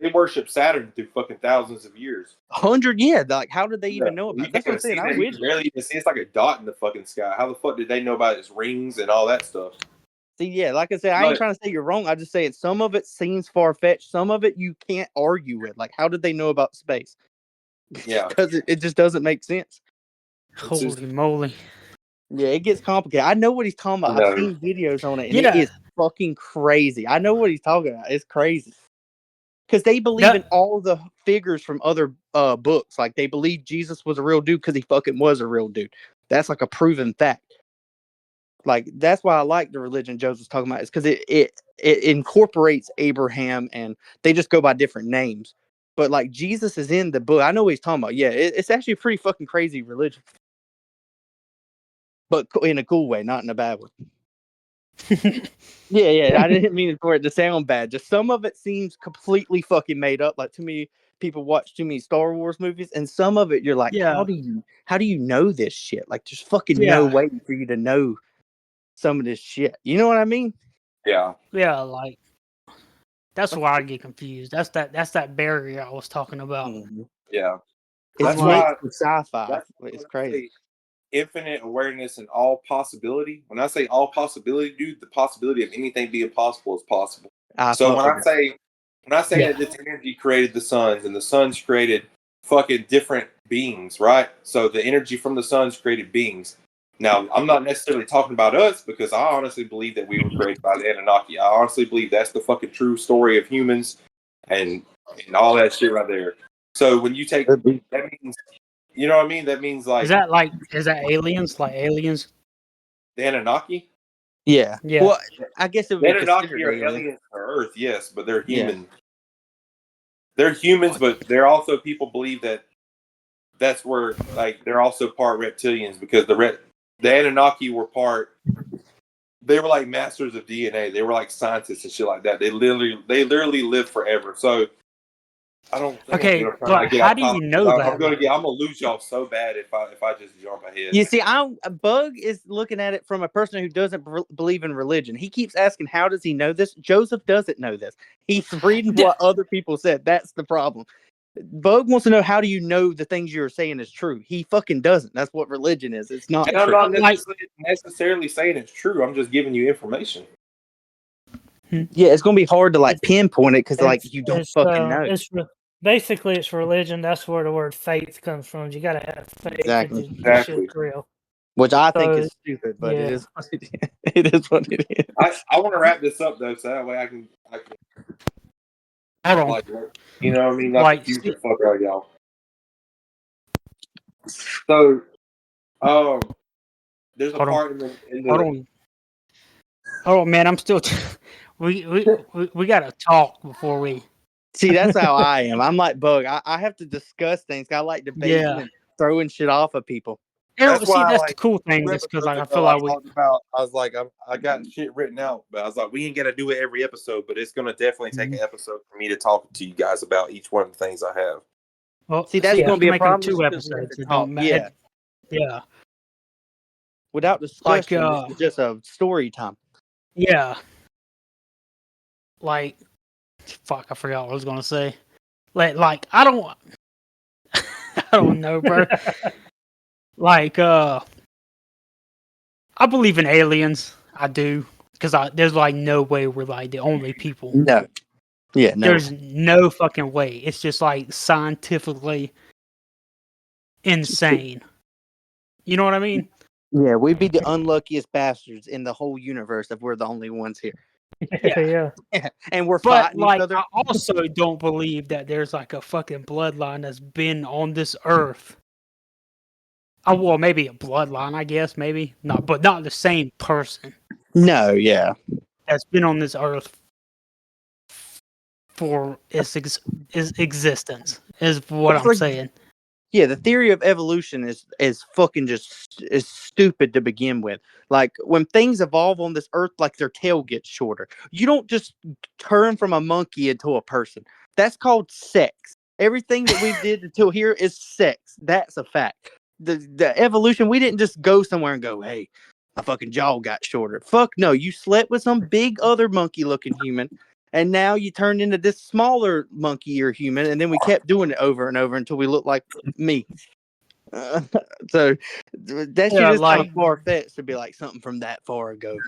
F: They worship Saturn through fucking thousands of years.
B: 100, yeah. Like, how did they even know about it? That's what I'm saying. I'm with
F: you. Barely even see it's like a dot in the fucking sky. How the fuck did they know about its rings and all that stuff?
B: See, yeah, like I said, I ain't trying to say you're wrong. I just say some of it seems far-fetched. Some of it you can't argue with. Like, how did they know about space?
F: Yeah.
B: Because it just doesn't make sense.
C: Holy moly.
B: Yeah, it gets complicated. I know what he's talking about. I've seen videos on it, and it is fucking crazy. I know what he's talking about. It's crazy. Because they believe in all the figures from other books. Like, they believe Jesus was a real dude because he fucking was a real dude. That's like a proven fact. Like, that's why I like the religion Joseph's talking about, is because it incorporates Abraham, and they just go by different names. But like, Jesus is in the book. I know what he's talking about. Yeah, it's actually a pretty fucking crazy religion. But in a cool way, not in a bad way. Yeah. I didn't mean for it to sound bad. Just some of it seems completely fucking made up. Like, too many people watch too many Star Wars movies, and some of it you're like, how do you know this shit? Like, there's fucking no way for you to know some of this shit. You know what I mean?
F: Yeah.
C: Yeah, like that's why I get confused. That's that barrier I was talking about.
F: Yeah.
B: It's like sci-fi. It's crazy.
F: Infinite awareness and all possibility. When I say all possibility, dude, the possibility of anything being possible is possible. So when I say that this energy created the suns, and the suns created fucking different beings, right? So the energy from the suns created beings. Now, I'm not necessarily talking about us, because I honestly believe that we were created by the Anunnaki. I honestly believe that's the fucking true story of humans and all that shit right there. So when you take that means, you know what I mean? That means like,
C: is that aliens? Like aliens?
F: The Anunnaki?
B: Yeah. Well, I guess it would be
F: Anunnaki are aliens to Earth, yes, but they're human. Yeah. They're humans, but they're also, people believe that's where, like, they're also part reptilians, because the Anunnaki were they were like masters of DNA. They were like scientists and shit like that. They literally live forever. So I don't think
C: but how do you know that?
F: I'm gonna lose y'all so bad if I just jump ahead.
B: You see, Bug is looking at it from a person who doesn't believe in religion. He keeps asking, how does he know this? Joseph doesn't know this. He's reading what other people said. That's the problem. Bug wants to know, how do you know the things you're saying is true? He fucking doesn't. That's what religion is. It's not true.
F: I'm not necessarily saying it's true. I'm just giving you information.
B: Yeah, it's gonna be hard to like pinpoint it, because like you don't fucking know.
A: Basically, it's religion. That's where the word faith comes from. You gotta have faith.
F: Exactly.
A: Shit's real.
B: Which I think is stupid, but it is what it is. It is what it is.
F: I want to wrap this up though, so that way I can
C: hold on.
F: Like, you know what I mean? Not confuse the fuck out of y'all. So, there's a part in the
C: Hold on, man. I'm still. We gotta talk before we.
B: See, that's how I am. I'm like Bug. I have to discuss things. I like debating and throwing shit off of people.
C: That's the cool thing. Just because I feel like
F: I was like, I got shit written out, but I was like, we ain't gotta do it every episode, but it's gonna definitely take an episode for me to talk to you guys about each one of the things I have.
C: Well,
B: see, that's gonna be a problem.
C: 2 episodes. Yeah.
B: Without discussion, it's just a story time.
C: Yeah. Like, fuck, I forgot what I was gonna say. Like I don't know, bro. Like, I believe in aliens. I do, because there's like no way we're like the only people.
B: No. Yeah, no.
C: There's no fucking way. It's just like scientifically insane. You know what I mean?
B: Yeah, we'd be the unluckiest bastards in the whole universe if we're the only ones here.
A: Yeah.
B: And we're fighting each other.
C: I also don't believe that there's like a fucking bloodline that's been on this earth. Well, maybe a bloodline, I guess, maybe not, but not the same person.
B: No, yeah.
C: that's been on this earth for its existence. Is what I'm saying.
B: Yeah, the theory of evolution is fucking just is stupid to begin with. Like when things evolve on this earth, like their tail gets shorter. You don't just turn from a monkey into a person. That's called sex. Everything that we did until here is sex. That's a fact. The evolution, we didn't just go somewhere and go, hey, my fucking jaw got shorter. Fuck no, you slept with some big other monkey looking human. And now you turned into this smaller monkey or human, and then we kept doing it over and over until we looked like me. So that shit is kind of far fetched to be like something from that far ago.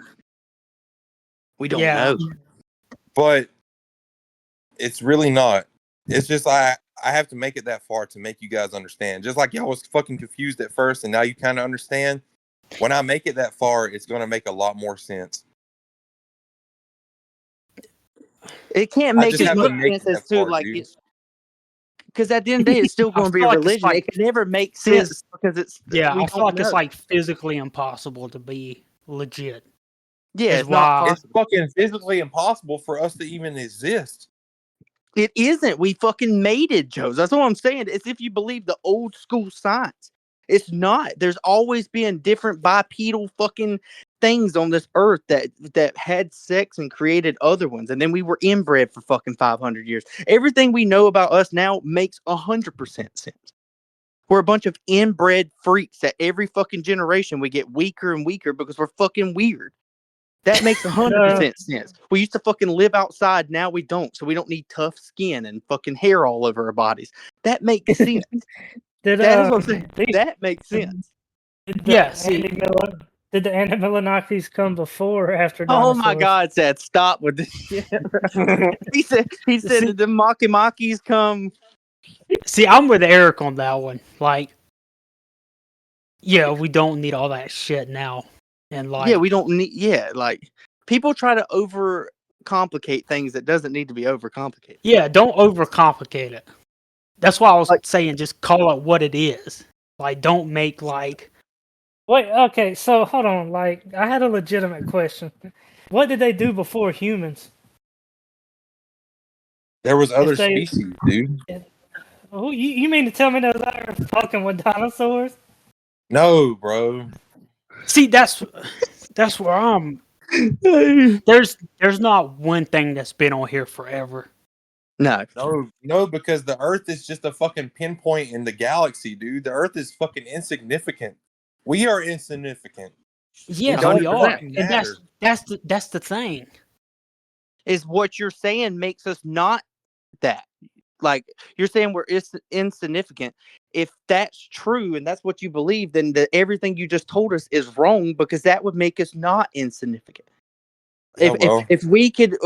B: We don't know,
D: but it's really not. It's just I have to make it that far to make you guys understand. Just like y'all was fucking confused at first, and now you kind of understand. When I make it that far, it's going to make a lot more sense.
B: It can't make as much sense as to like it's because at the end of the day, it's still going to be a religion. It can never make sense because it's
C: I feel like it's like physically impossible to be legit.
B: Yeah,
D: it's fucking physically impossible for us to even exist.
B: It isn't. We fucking made it, Joe. That's what I'm saying. It's if you believe the old school science. It's not. There's always been different bipedal fucking things on this earth that had sex and created other ones, and then we were inbred for fucking 500 years. Everything we know about us now makes 100% sense. We're a bunch of inbred freaks that every fucking generation we get weaker and weaker because we're fucking weird. That makes 100% sense. We used to fucking live outside. Now we don't. So we don't need tough skin and fucking hair all over our bodies. That makes sense. That is what I'm saying. That makes sense.
A: Did the Anunnakis come before or after dinosaurs?
B: Oh my God, Seth, stop with this shit. he said that the Makis come.
C: See, I'm with Eric on that one. Like, yeah, we don't need all that shit now. And like,
B: yeah, we don't need. Like people try to overcomplicate things that doesn't need to be overcomplicated.
C: Yeah, don't overcomplicate it. That's why I was saying, just call it what it is. Like, don't make like.
A: Wait, okay, so hold on. Like, I had a legitimate question. What did they do before humans?
D: There was other species, dude.
A: Oh, you mean to tell me those are fucking with dinosaurs?
D: No, bro.
C: See, that's where I'm. There's not one thing that's been on here forever.
D: No, because the Earth is just a fucking pinpoint in the galaxy, dude. The Earth is fucking insignificant. We are insignificant.
C: Yes, we are, and that's the thing.
B: Is what you're saying makes us not that. Like you're saying we're insignificant. If that's true and that's what you believe, then everything you just told us is wrong because that would make us not insignificant. If we could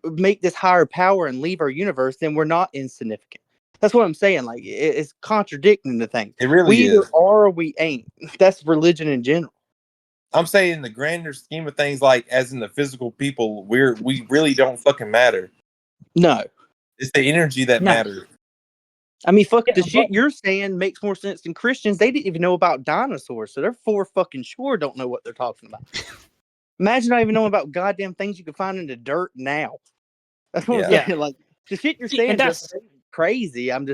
B: make this higher power and leave our universe, then we're not insignificant. That's what I'm saying. Like it's contradicting the thing.
D: It really
B: we
D: is.
B: either are or we ain't. That's religion in general.
D: I'm saying in the grander scheme of things, like as in the physical people, we really don't fucking matter.
B: No.
D: It's the energy that matters.
B: I mean, fuck, the shit you're saying makes more sense than Christians. They didn't even know about dinosaurs, so they're for fucking sure don't know what they're talking about. Imagine not even knowing about goddamn things you can find in the dirt now. That's what I'm saying. Like the shit you're saying is crazy. I'm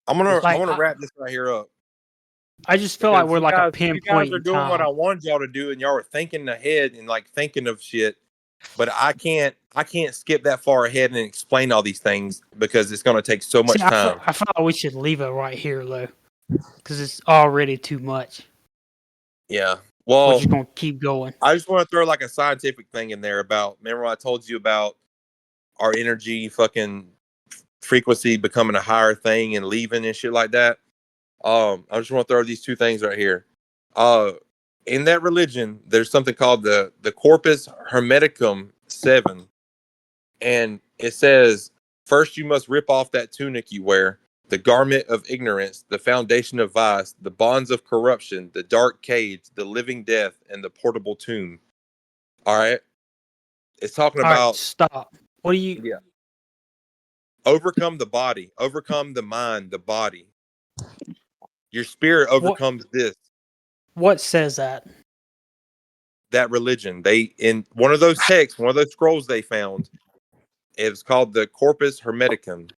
D: gonna wrap this right here up.
C: I just feel like we're like a pinpoint.
D: You guys are doing what I wanted y'all to do, and y'all are thinking ahead and like thinking of shit. But I can't skip that far ahead and explain all these things because it's going to take so much time.
C: I feel like we should leave it right here, though, because it's already too much.
D: Yeah. Well,
C: we're just going to keep going.
D: I just want to throw like a scientific thing in there about, remember I told you about our energy fucking frequency becoming a higher thing and leaving and shit like that? I just want to throw these two things right here. In that religion, there's something called the Corpus Hermeticum 7. And it says, first you must rip off that tunic you wear, the garment of ignorance, the foundation of vice, the bonds of corruption, the dark cage, the living death, and the portable tomb. All right? It's talking about...
C: Right, stop. What do you...
D: Yeah. Overcome the body. Overcome the mind, the body. Your spirit overcomes this.
C: What says that?
D: that religion. They in one of those texts, one of those scrolls they found. It was called the Corpus Hermeticum.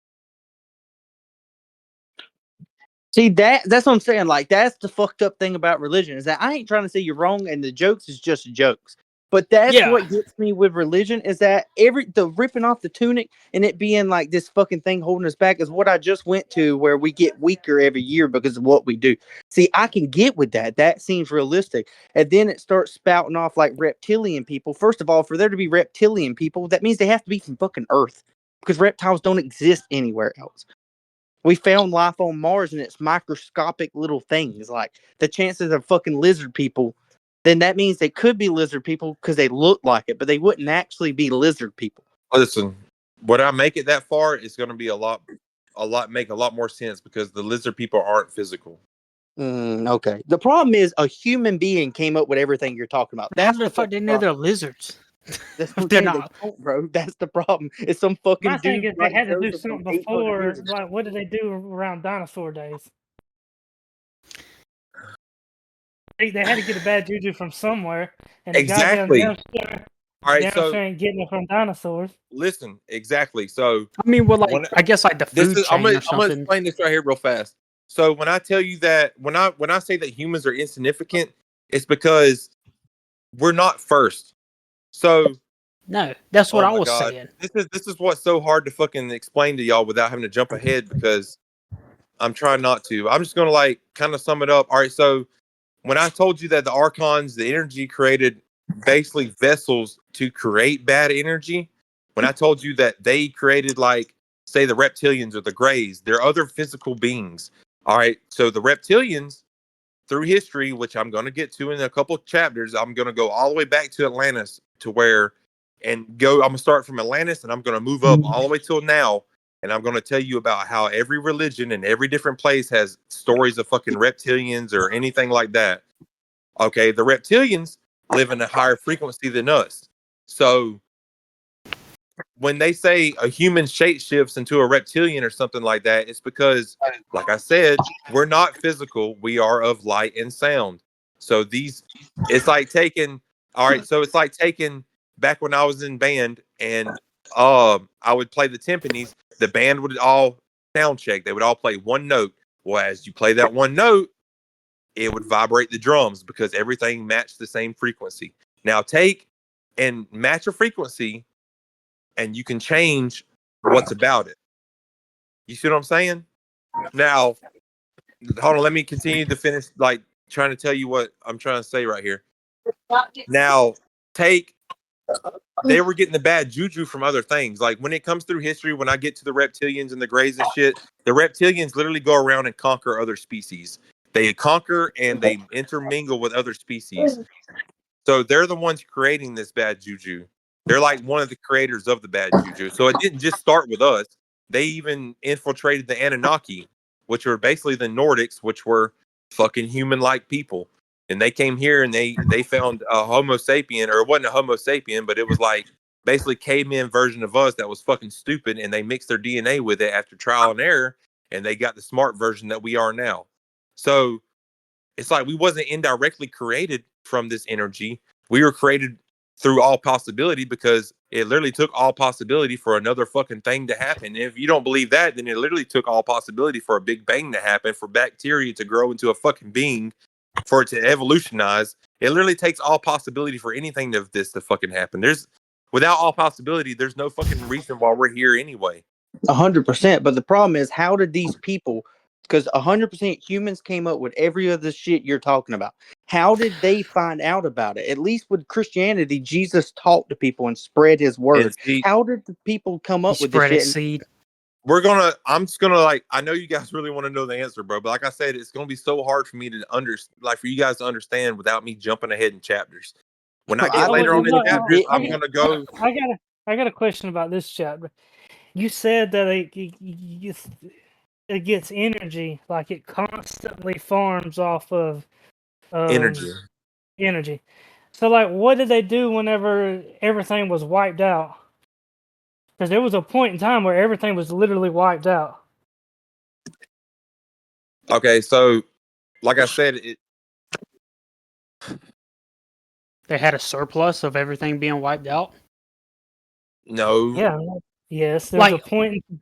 B: See, that's what I'm saying. Like, that's the fucked up thing about religion, is that I ain't trying to say you're wrong, and the jokes is just jokes. But that's
C: Yeah.
B: what gets me with religion, is that the ripping off the tunic and it being like this fucking thing holding us back is what I just went to, where we get weaker every year because of what we do. See, I can get with that. That seems realistic. And then it starts spouting off like reptilian people. First of all, for there to be reptilian people, that means they have to be from fucking Earth, because reptiles don't exist anywhere else. We found life on Mars and it's microscopic little things. Like, the chances of fucking lizard people, then that means they could be lizard people because they look like it, but they wouldn't actually be lizard people.
D: Listen, when I make it that far, it's going to be make a lot more sense, because the lizard people aren't physical.
B: Okay. The problem is a human being came up with everything you're talking about.
C: That's the fuck they know they're lizards.
B: That's what
C: They're
B: they
C: not.
B: don't, bro. That's the problem. It's some fucking
A: My thing
B: dude.
A: is they had to do
B: Joseph
A: something
B: from 800
A: before.
B: years ago.
A: Like, what did they do around dinosaur days? They had to get a bad juju from somewhere, and
D: Exactly.
A: the goddamn
D: All right, so
A: ain't getting it from dinosaurs.
D: listen, exactly. So
C: I mean, well, like I guess like the food chain
D: I'm
C: or
D: gonna
C: something.
D: explain this right here real fast. So when I tell you that, when I say that humans are insignificant, it's because we're not first. So
C: No, that's what
D: oh
C: I
D: my
C: was
D: God.
C: saying.
D: This is what's so hard to fucking explain to y'all without having to jump ahead, because I'm trying not to. I'm just gonna like kind of sum it up. All right, so when I told you that the archons, the energy created basically vessels to create bad energy, when I told you that they created, like, say, the reptilians or the Greys, they're other physical beings. All right, so the reptilians, through history, which I'm going to get to in a couple of chapters, I'm going to go all the way back to Atlantis I'm going to start from Atlantis, and I'm going to move up all the way till now. And I'm going to tell you about how every religion and every different place has stories of fucking reptilians or anything like that. Okay, the reptilians live in a higher frequency than us. So when they say a human shape shifts into a reptilian or something like that, it's because, like I said, we're not physical. We are of light and sound. So it's like taking, all right, so it's like taking, back when I was in band and I would play the timpanis, the band would all sound check. They would all play one note. Well, as you play that one note, it would vibrate the drums because everything matched the same frequency. Now take and match a frequency, and you can change what's about it. You see what I'm saying? Now, hold on. Let me continue to finish, like, trying to tell you what I'm trying to say right here. Now, they were getting the bad juju from other things. Like, when it comes through history, when I get to the reptilians and the Greys and shit, the reptilians literally go around and conquer other species. They conquer and they intermingle with other species. So they're the ones creating this bad juju. They're like one of the creators of the bad juju. So it didn't just start with us. They even infiltrated the Anunnaki, which were basically the Nordics, which were fucking human-like people. And they came here and they found a Homo sapien, or it wasn't a Homo sapien, but it was like basically caveman version of us that was fucking stupid, and they mixed their DNA with it after trial and error, and they got the smart version that we are now. So it's like we wasn't indirectly created from this energy. We were created through all possibility, because it literally took all possibility for another fucking thing to happen. And if you don't believe that, then it literally took all possibility for a big bang to happen, for bacteria to grow into a fucking being, for it to evolutionize. It literally takes all possibility for anything of this to fucking happen. Without all possibility, there's no fucking reason why we're here anyway.
B: 100%. But the problem is, how did these people, because 100% humans came up with every other shit you're talking about. How did they find out about it? At least with Christianity, Jesus talked to people and spread his word. How did the people come up with this shit?
C: Seed.
D: I'm just gonna, like, I know you guys really want to know the answer, bro, but like I said, it's gonna be so hard for me to for you guys to understand without me jumping ahead in chapters. When I get later on in chapters, I'm gonna go.
A: I got a question about this chapter. You said that it gets energy, like it constantly farms off of energy. So, like, what did they do whenever everything was wiped out? Because there was a point in time where everything was literally wiped out.
D: Okay, so like I said,
C: They had a surplus of everything being wiped out.
D: No.
A: Yeah. Yes, there's
C: Like-
A: a point in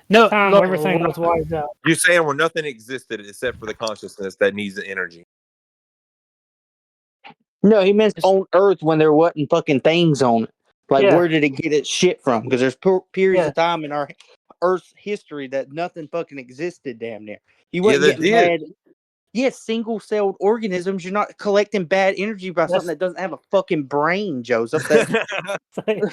C: No,
A: time
C: look,
A: where everything was wiped out.
D: You're saying where nothing existed except for the consciousness that needs the energy.
B: No, he meant on Earth when there wasn't fucking things on it. Like,
A: Yeah.
B: where did it get its shit from? Because there's periods
A: Yeah.
B: of time in our Earth's history that nothing fucking existed damn near. You
D: Yeah,
B: wasn't
D: they
B: getting
D: did.
B: bad. Yes, single-celled organisms. You're not collecting bad energy by something that doesn't have a fucking brain, Joseph. That,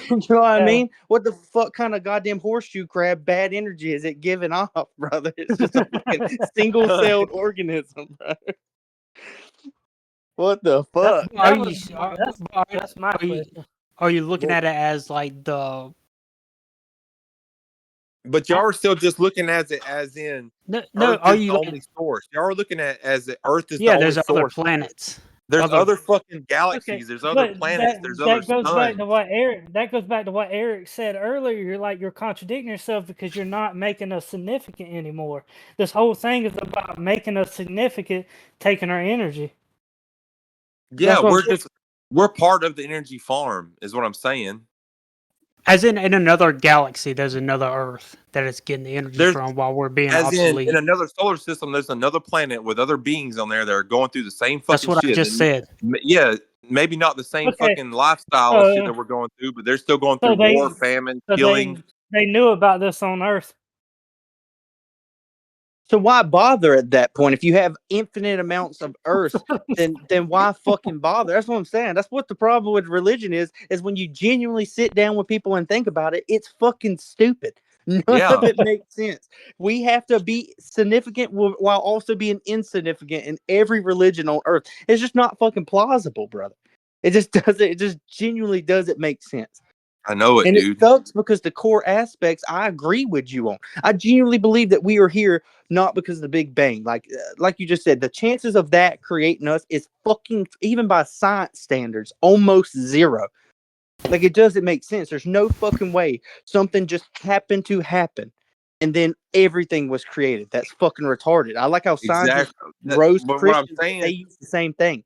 B: you know what I
A: Yeah.
B: mean? What the fuck kind of goddamn horseshoe crab bad energy is it giving off, brother? It's just a fucking single-celled organism, bro. What the fuck?
A: That's my question.
C: Are you looking at it as like the
D: But y'all are still just looking at it as in
C: no?
D: Earth
C: Are
D: is
C: you
D: the
C: like,
D: only source. Y'all are looking at it as the Earth is
C: yeah?
D: the only
C: There's other
D: source.
C: planets.
D: There's other fucking galaxies.
A: Okay,
D: There's other
A: but
D: planets. There's other
A: that goes
D: suns.
A: back to what Eric. That goes back to what Eric said earlier. You're contradicting yourself because you're not making us significant anymore. This whole thing is about making us significant, taking our energy.
D: Yeah,
B: That's what
D: we're part of the energy farm, is what I'm saying.
C: As in another galaxy, there's another Earth that it's getting the energy
D: There's-
C: from while we're being
D: As
C: obsolete.
D: in another solar system, there's another planet with other beings on there that are going through the same fucking
C: That's what
D: shit.
C: I just said.
D: Yeah, maybe not the same
A: Okay.
D: fucking lifestyle of shit that we're going through, but they're still going
A: So
D: through
A: they-
D: war, famine,
A: So
D: killing.
A: they knew about this on Earth.
B: So why bother at that point? If you have infinite amounts of Earth, then why fucking bother? That's what I'm saying. That's what the problem with religion is when you genuinely sit down with people and think about it, it's fucking stupid. None
D: Yeah.
B: of it makes sense. We have to be significant while also being insignificant in every religion on Earth. It's just not fucking plausible, brother. It just doesn't. It just genuinely doesn't make sense.
D: I know it,
B: And
D: dude.
B: it sucks because the core aspects I agree with you on. I genuinely believe that we are here not because of the Big Bang. Like you just said, the chances of that creating us is fucking, even by science standards, almost zero. Like, it doesn't make sense. There's no fucking way something just happened to happen and then everything was created. That's fucking retarded. I like how scientists roast
D: But what I'm
B: Christians.
D: saying
B: They use the same thing.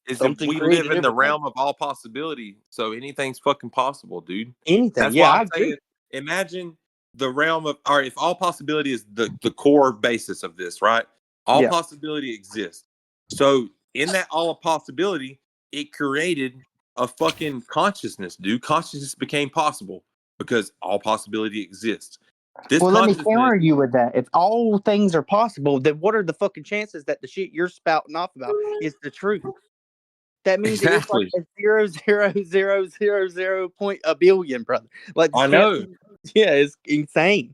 D: is that
B: Something
D: we
B: created
D: live in the
B: everything.
D: realm of all possibility, so anything's fucking possible, dude.
B: Anything.
D: That's
B: Yeah,
D: why
B: I
D: I'm
B: agree.
D: saying, imagine the realm of, all right, if all possibility is the core basis of this, right? All
B: Yeah.
D: possibility exists. So in that all possibility, it created a fucking consciousness, dude. Consciousness became possible because all possibility exists. This
B: Well, let me
D: consciousness,
B: counter you with that. If all things are possible, then what are the fucking chances that the shit you're spouting off about is the truth? That means that it's like
D: Exactly.
B: a 0.000 brother. Like,
D: I know.
B: Yeah, it's insane.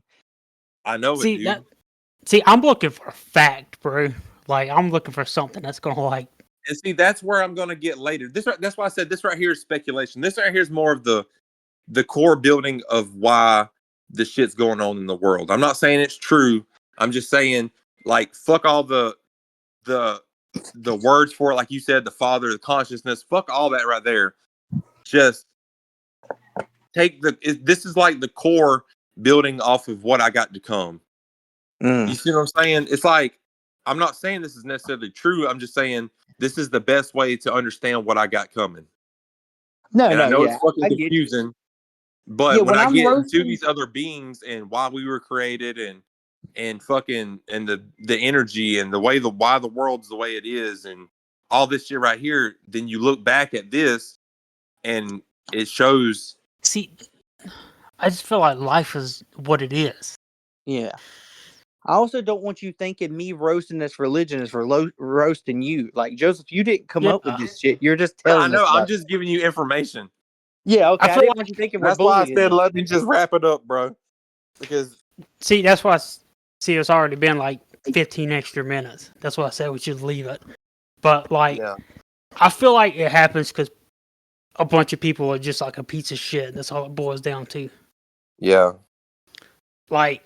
D: I know
C: See
D: it, dude.
C: that? See, I'm looking for a fact, bro. Like, I'm looking for something that's gonna like.
D: And see, that's where I'm going to get later. That's why I said this right here is speculation. This right here is more of the core building of why the shit's going on in the world. I'm not saying it's true. I'm just saying, like, fuck all the words for it, like you said, the Father, the consciousness. Fuck all that right there. Just take this is like the core building off of what I got to come. You see what I'm saying? It's like, I'm not saying this is necessarily true. I'm just saying this is the best way to understand what I got coming.
B: No,
D: And I know it's fucking
B: I get you.
D: confusing, but
B: Yeah,
D: when
B: when
D: I
B: I'm
D: get into
B: roasting-
D: these other beings and why we were created and fucking and the energy and the way why the world's the way it is and all this shit right here, then you look back at this and it shows.
C: See, I just feel like life is what it is.
B: Yeah. I also don't want you thinking me roasting this religion is roasting you. Like, Joseph, you didn't come up with this shit. You're just telling
D: I know.
B: us about
D: I'm just giving you information.
B: Yeah, okay.
C: I
B: I
C: feel
B: didn't
C: like
B: want you thinking
D: That's
B: we're
D: why I
B: bullying
D: said
B: you.
D: let me just wrap it up, bro. Because
C: See, that's why. See, it's already been like 15 extra minutes. That's why I said we should leave it. But like,
D: yeah,
C: I feel like it happens because a bunch of people are just like a piece of shit. That's all it boils down to.
D: yeah.
C: Like,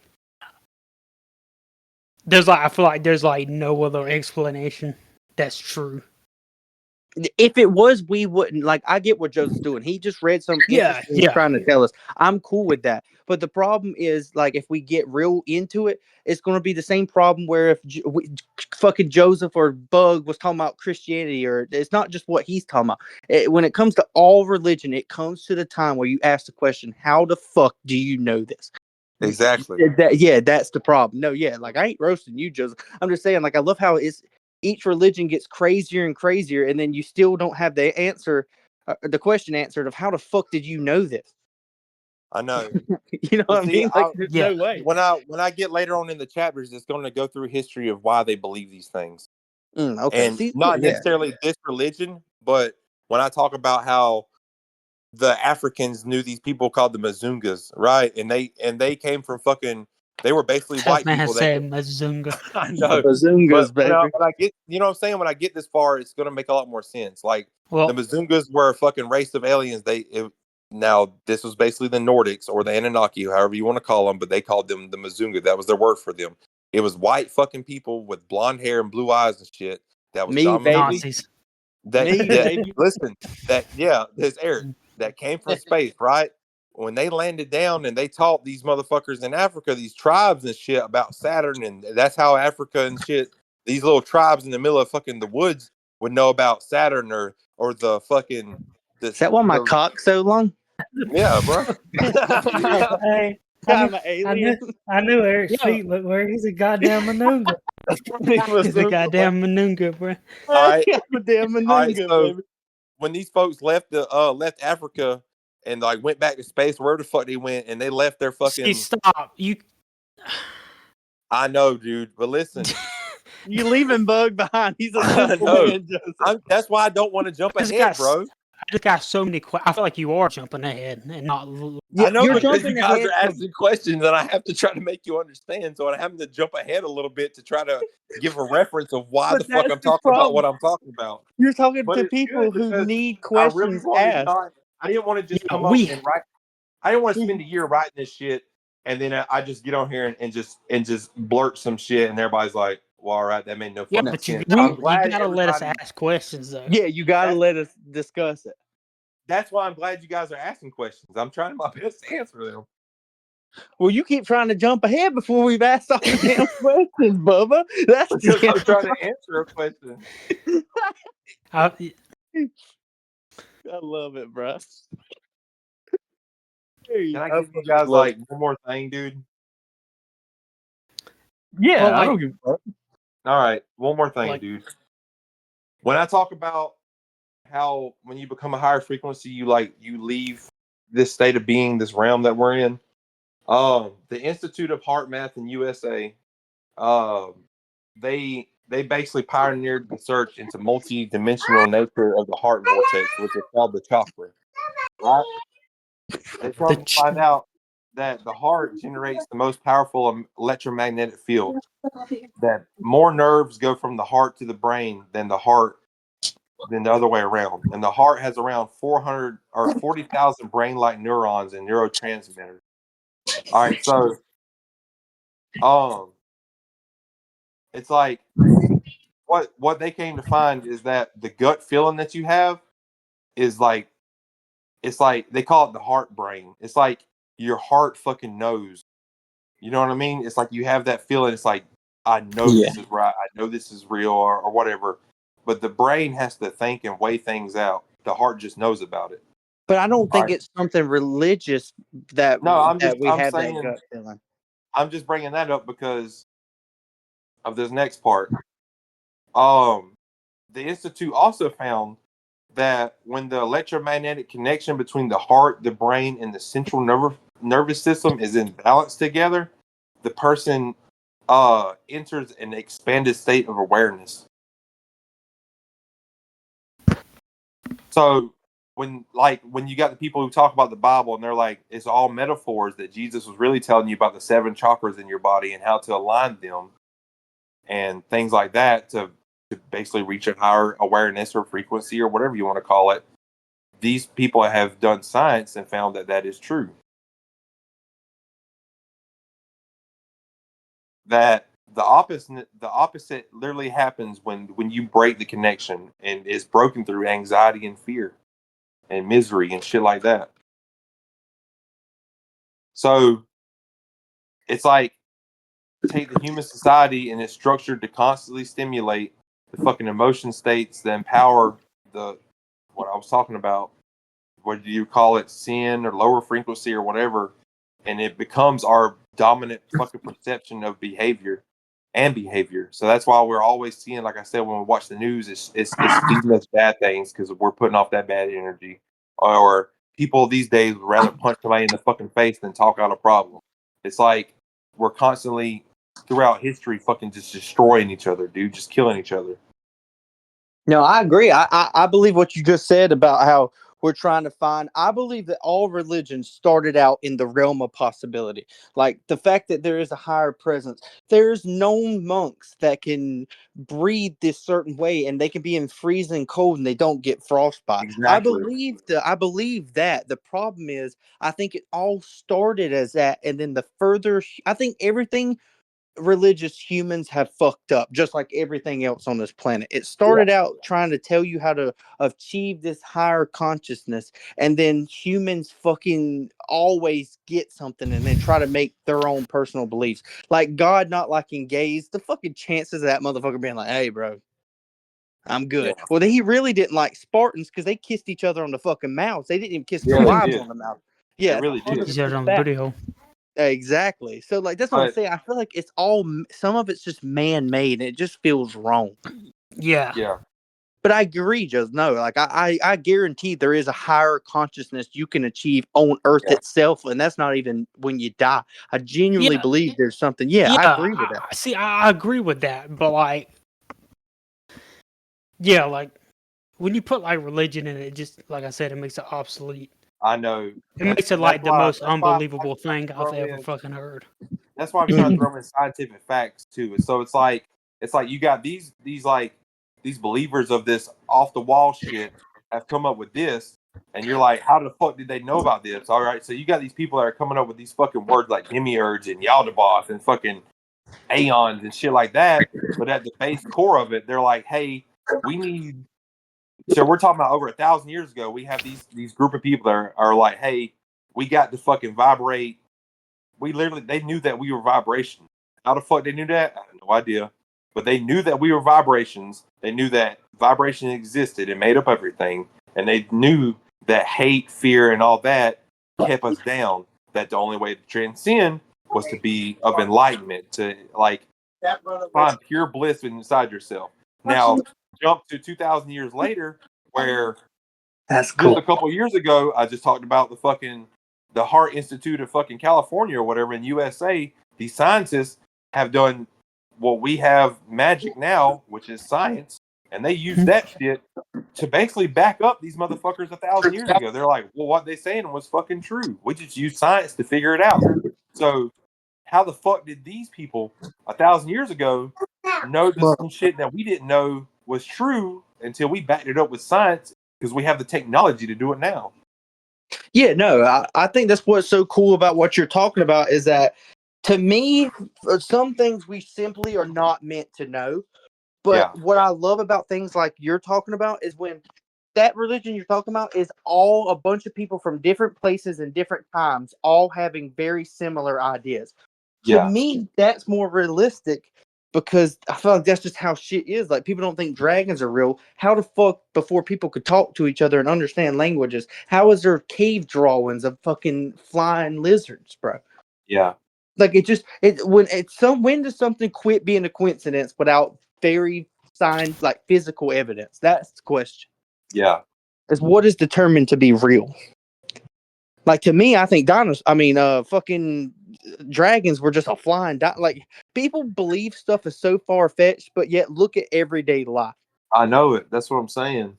C: I feel like there's like no other explanation that's true.
B: If it was, we wouldn't. Like, I get what Joseph's doing. He just read some interesting trying to tell us. I'm cool with that. But the problem is, like, if we get real into it, it's going to be the same problem where if fucking Joseph or Bug was talking about Christianity, or it's not just what he's talking about. When it comes to all religion, it comes to the time where you ask the question, how the fuck do you know this?
F: Exactly.
B: That's the problem. No, like, I ain't roasting you, Joseph. I'm just saying, like, I love how it's each religion gets crazier and crazier, and then you still don't have the answer, the question answered of how the fuck did you know this?
F: I know.
B: You know what I mean? Like, there's no way.
F: When I get later on in the chapters, it's going to go through history of why they believe these things.
B: Okay.
F: And not necessarily this religion, but when I talk about how the Africans knew these people called the Mazungas, right? And they came from fucking. They were basically white people.
C: Mazunga.
F: I know.
B: Mazungas, baby.
F: When I get, you know what I'm saying? When I get this far, it's going to make a lot more sense. Like, the Mazungas were a fucking race of aliens. Now, this was basically the Nordics or the Anunnaki, however you want to call them, but they called them the Mazunga. That was their word for them. It was white fucking people with blonde hair and blue eyes and shit. That was
C: Nazis.
F: Listen, there's Eric that came from space, right? When they landed down and they taught these motherfuckers in Africa, these tribes and shit about Saturn, and that's how Africa and shit, these little tribes in the middle of fucking the woods would know about Saturn or the fucking.
B: Is that why my cock's so long?
F: Yeah, bro.
A: Hey, I knew Eric's feet looked weird. He's a goddamn Manunga.
C: He's a goddamn Manunga, bro.
F: All right.
B: Goddamn Manunga, baby.
F: When these folks left Africa and like went back to space, wherever the fuck they went, and they left their fucking.
C: Stop!
F: I know, dude, but listen.
B: You leaving Bug behind. He's a simple man, Joseph.
F: That's why I don't want to jump ahead, bro.
C: I just got so many questions. I feel like you are jumping ahead and not.
F: I know, because you guys are asking questions, and I have to try to make you understand. So I'm having to jump ahead a little bit to try to give a reference of why the fuck I'm talking about what I'm talking about.
B: You're talking to people who need questions asked.
F: I didn't want to just come up and write. I didn't want to spend a year writing this shit, and then I just get on here and just blurt some shit, and everybody's like, "Well, all right, that made no fucking sense."
C: You gotta let us ask questions, though.
B: Yeah, you gotta let us discuss it.
F: That's why I'm glad you guys are asking questions. I'm trying my best to answer them.
B: Well, you keep trying to jump ahead before we've asked all the damn questions, Bubba. That's
F: because I'm trying to answer a question.
B: I love it, bro.
F: Can I give you guys like one more thing, dude?
B: Yeah, I don't give a fuck.
F: All right, one more thing, dude. When I talk about how when you become a higher frequency, you leave this state of being, this realm that we're in. The Institute of Heart Math in USA, they basically pioneered the search into multi-dimensional nature of the heart vortex, which is called the chakra. Right? They tried to find out that the heart generates the most powerful electromagnetic field. That more nerves go from the heart to the brain than the other way around. And the heart has around 400 or 40,000 brain-like neurons and neurotransmitters. All right, so it's like what they came to find is that the gut feeling that you have is like, it's like they call it the heart brain. It's like your heart fucking knows. You know what I mean? It's like you have that feeling. It's like, I know this is right. I know this is real or whatever. But the brain has to think and weigh things out. The heart just knows about it.
B: But I don't think it's something religious that
F: I'm
B: saying,
F: that gut feeling. I'm just bringing that up because of this next part. The Institute also found that when the electromagnetic connection between the heart, the brain, and the central nervous system is in balance together, the person enters an expanded state of awareness. So when you got the people who talk about the Bible and they're like, it's all metaphors, that Jesus was really telling you about the 7 chakras in your body and how to align them and things like that to basically reach a higher awareness or frequency or whatever you want to call it. These people have done science and found that is true. That the opposite literally happens when you break the connection, and it's broken through anxiety and fear and misery and shit like that. So it's like, take the human society and it's structured to constantly stimulate the fucking emotion states that empower what I was talking about. What do you call it? Sin or lower frequency or whatever. And it becomes our dominant fucking perception of behavior. So that's why we're always seeing, like I said, when we watch the news, it's feeding us bad things because we're putting off that bad energy. Or people these days would rather punch somebody in the fucking face than talk out a problem. It's like we're constantly throughout history fucking just destroying each other, dude, just killing each other.
B: No, I agree. I believe what you just said about how we're trying to find. I believe that all religions started out in the realm of possibility. Like the fact that there is a higher presence. There's known monks that can breathe this certain way and they can be in freezing cold and they don't get frostbite.
F: Exactly.
B: I believe that. The problem is I think it all started as that, and then I think everything religious humans have fucked up, just like everything else on this planet. It started out trying to tell you how to achieve this higher consciousness, and then humans fucking always get something and then try to make their own personal beliefs. Like God not liking gays, the fucking chances of that motherfucker being like, hey, bro, I'm good.
F: Yeah.
B: Well, then he really didn't like Spartans because they kissed each other on the fucking mouths. They didn't even kiss their
F: Yeah, they
B: wives
F: did.
B: on the mouth. Yeah,
F: They really did.
C: He said it on
B: fact.
C: video.
B: Exactly. So, like, that's what I'm
F: But-
B: saying. I feel like it's all, some of it's just man-made, and it just feels wrong.
C: Yeah.
F: Yeah.
B: But I agree, just no. Like, I guarantee there is a higher consciousness you can achieve on Earth itself, and that's not even when you die. I genuinely
C: Yeah.
B: believe there's something. Yeah, I agree with that.
C: See, I agree with that, but like, yeah, like when you put like religion in it, just like I said, it makes it obsolete.
F: I know.
C: It makes it like the most unbelievable
F: I'm
C: thing I've ever fucking heard.
F: That's why I'm trying to throw in scientific facts too. So it's like you got these believers of this off the wall shit have come up with this, and you're like, how the fuck did they know about this? All right, so you got these people that are coming up with these fucking words like demiurge and Yaldabaoth and fucking aeons and shit like that. But at the base core of it, they're like, hey, we need. So we're talking about over 1,000 years ago. We have these group of people that are like, hey, we got to fucking vibrate. They knew that we were vibration. How the fuck they knew that? I have no idea. But they knew that we were vibrations. They knew that vibration existed and made up everything. And they knew that hate, fear, and all that kept us down. That the only way to transcend was to be of enlightenment, to like find pure bliss inside yourself. Now, jump to 2,000 years later, where
B: That's
F: just a couple years ago, I just talked about the Heart Institute of fucking California or whatever in USA. These scientists have done what we have magic now, which is science, and they use that shit to basically back up these motherfuckers 1,000 years ago. They're like, well, what they saying was fucking true. We just use science to figure it out. So how the fuck did these people 1,000 years ago know some shit that we didn't know was true until we backed it up with science, because we have the technology to do it now?
B: Yeah, no, I think that's what's so cool about what you're talking about is that, to me, some things we simply are not meant to know. But what I love about things like you're talking about is when that religion you're talking about is all a bunch of people from different places and different times, all having very similar ideas. To me, that's more realistic, because I feel like that's just how shit is. Like, people don't think dragons are real. How the fuck, before people could talk to each other and understand languages, how is there cave drawings of fucking flying lizards, bro?
F: Yeah.
B: Like, when does something quit being a coincidence without very signs, like physical evidence? That's the question.
F: Yeah.
B: Is what is determined to be real? Like, to me, I think fucking dragons were just a flying like, people believe stuff is so far-fetched, but yet look at everyday life.
F: I know it. That's what I'm saying.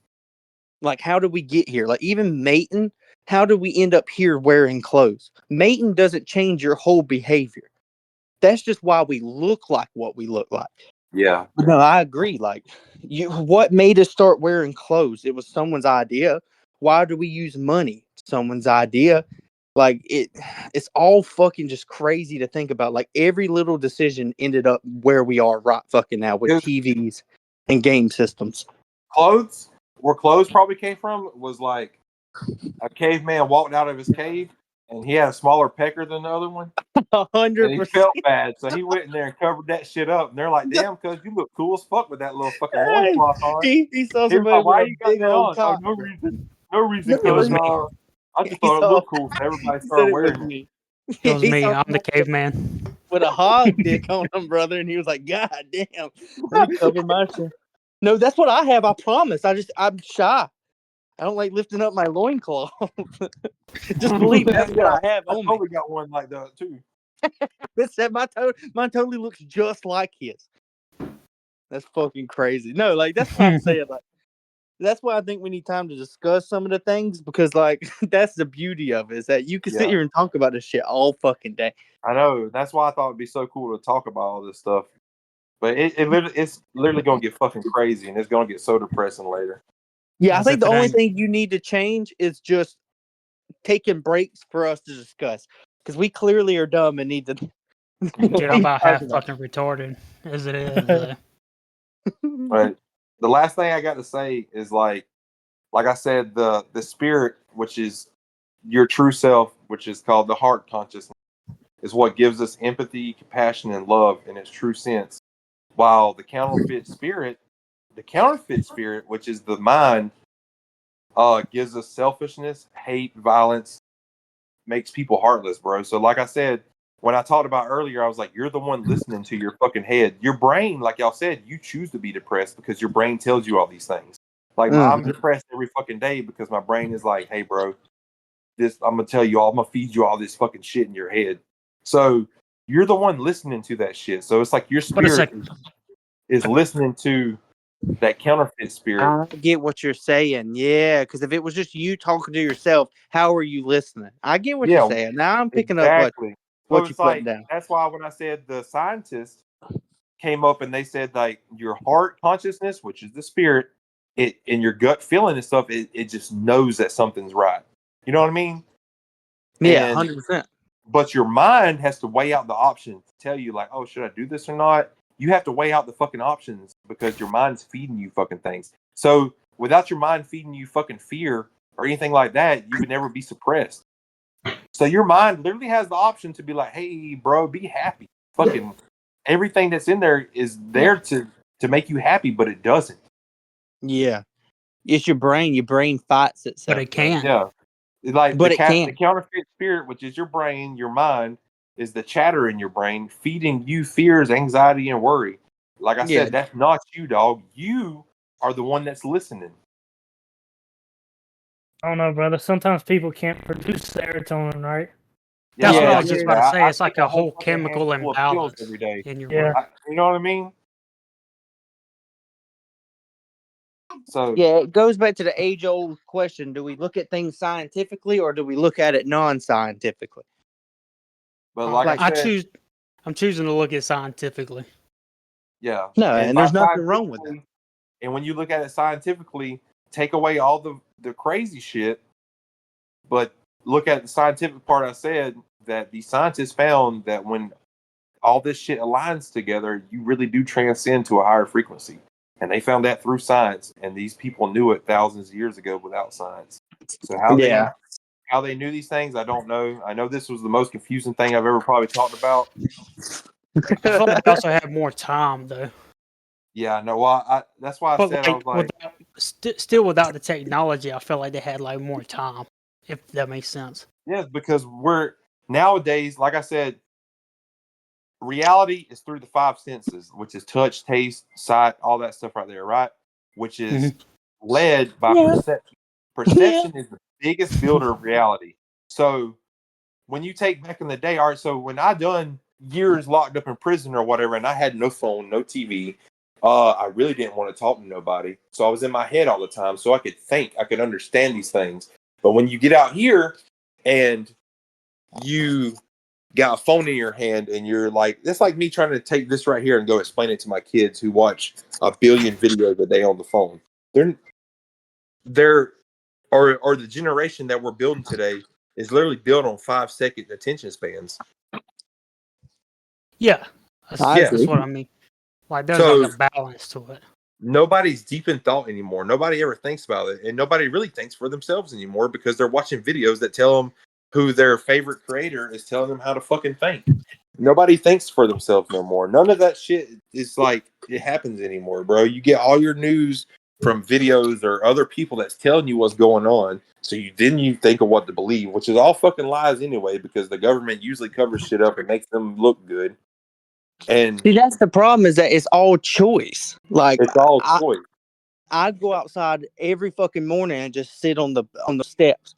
B: Like, how did we get here? Like, even mating, how did we end up here wearing clothes? Mating doesn't change your whole behavior. That's just why we look like what we look like.
F: Yeah.
B: No, I agree. Like, what made us start wearing clothes? It was someone's idea. Why do we use money? Someone's idea. Like it's all fucking just crazy to think about. Like every little decision ended up where we are right fucking now with TVs and game systems.
F: Clothes, where clothes probably came from, was like a caveman walked out of his cave and he had a smaller pecker than the other one.
B: 100%.
F: And he felt bad, so he went in there and covered that shit up. And they're like, "Damn, cuz you look cool as fuck with that little fucking loincloth on."
B: He saw
F: He was
B: somebody
F: like, "Why
B: with
F: you
B: a
F: got
B: big
F: that
B: old
F: on?" Oh,
B: cock.
F: no reason. No reason,
B: No, it was
F: cuz
B: me.
F: I just
B: He
F: thought it
B: saw-
F: looked cool, so everybody
B: He said
F: started
B: it was
F: wearing it.
B: me.
C: It was
B: He
C: me.
B: saw
C: I'm the
B: somebody
C: caveman.
B: with a hog dick on him, brother, and he was like, "God damn, let me cover my shit." No, that's what I have. I promise. I'm shy. I don't like lifting up my loincloth. Just believe that's what I have
F: I
B: on me.
F: totally got one like that too.
B: Except mine totally looks just like his. That's fucking crazy. No, like that's what I'm saying. Like that's why I think we need time to discuss some of the things because like that's the beauty of it is that you can sit here and talk about this shit all fucking day.
F: I know. That's why I thought it'd be so cool to talk about all this stuff. But it's literally gonna get fucking crazy and it's gonna get so depressing later.
B: Yeah, I think the only thing you need to change is just taking breaks for us to discuss because we clearly are dumb and need to.
C: Dude, I'm about half fucking retarded as it is.
F: But the last thing I got to say is like I said, the spirit, which is your true self, which is called the heart consciousness, is what gives us empathy, compassion, and love in its true sense. While the counterfeit spirit, which is the mind, gives us selfishness, hate, violence, makes people heartless, bro. So like I said, when I talked about earlier, I was like, you're the one listening to your fucking head. Your brain, like y'all said, you choose to be depressed because your brain tells you all these things. Like I'm depressed every fucking day because my brain is like, hey, bro, I'm gonna tell you all, I'm gonna feed you all this fucking shit in your head. So you're the one listening to that shit. So it's like your spirit is listening to that counterfeit spirit.
B: I get what you're saying. Yeah, because if it was just you talking to yourself, how are you listening? I get what you're saying. Now I'm picking up what you're putting down.
F: That's why when I said the scientists came up and they said like your heart consciousness, which is the spirit, it and your gut feeling and stuff, it just knows that something's right. You know what I mean?
B: Yeah, 100%.
F: But your mind has to weigh out the options to tell you like, oh, should I do this or not? You have to weigh out the fucking options because your mind's feeding you fucking things. So without your mind feeding you fucking fear or anything like that, you would never be suppressed. So your mind literally has the option to be like, hey, bro, be happy. Fucking everything that's in there is there to make you happy, but it doesn't.
B: Yeah. It's your brain. Your brain fights itself.
C: But it can.
F: Yeah. Like
B: but
F: the counterfeit spirit, which is your brain, your mind, is the chatter in your brain, feeding you fears, anxiety, and worry. Like I said, that's not you, dog. You are the one that's listening.
A: I don't know, brother. Sometimes people can't produce serotonin, right?
C: That's what I was just about to say. It's like a whole chemical imbalance
F: every day
C: in your brain.
F: You know what I mean? So
B: yeah, it goes back to the age-old question: do we look at things scientifically, or do we look at it non-scientifically?
F: But like I said,
C: I'm choosing to look at it scientifically.
F: Yeah.
B: No, and there's nothing wrong with it.
F: And when you look at it scientifically, take away all the crazy shit, but look at the scientific part. I said that the scientists found that when all this shit aligns together, you really do transcend to a higher frequency. And they found that through science, and these people knew it thousands of years ago without science. So how they knew these things, I don't know. I know this was the most confusing thing I've ever probably talked about.
C: I feel like they also had more time, though.
F: Yeah, no. Well, that's why I said I was like,
C: still without the technology, I feel like they had like more time, if that makes sense.
F: Yes, because we're nowadays, like I said, reality is through the five senses, which is touch, taste, sight, all that stuff right there, right? Which is led by perception. Perception is the biggest builder of reality. So when you take back in the day, all right, so when I done years locked up in prison or whatever, and I had no phone, no TV, I really didn't want to talk to nobody. So I was in my head all the time so I could think, I could understand these things. But when you get out here and you got a phone in your hand and you're like, that's like me trying to take this right here and go explain it to my kids who watch a billion videos a day on the phone. They're or the generation that we're building today is literally built on 5-second attention spans.
C: Yeah, that's,
B: I
C: that's
B: agree.
C: what I mean. Like there's
F: So-
C: like a balance to it.
F: Nobody's deep in thought anymore. Nobody ever thinks about it, and nobody really thinks for themselves anymore because they're watching videos that tell them who their favorite creator is telling them how to fucking think. Nobody thinks for themselves no more. None of that shit is like it happens anymore, bro. You get all your news from videos or other people that's telling you what's going on. So you think of what to believe, which is all fucking lies anyway, because the government usually covers shit up and makes them look good. And
B: See, that's the problem, is that it's all choice. Like,
F: it's all choice.
B: I go outside every fucking morning and just sit on the steps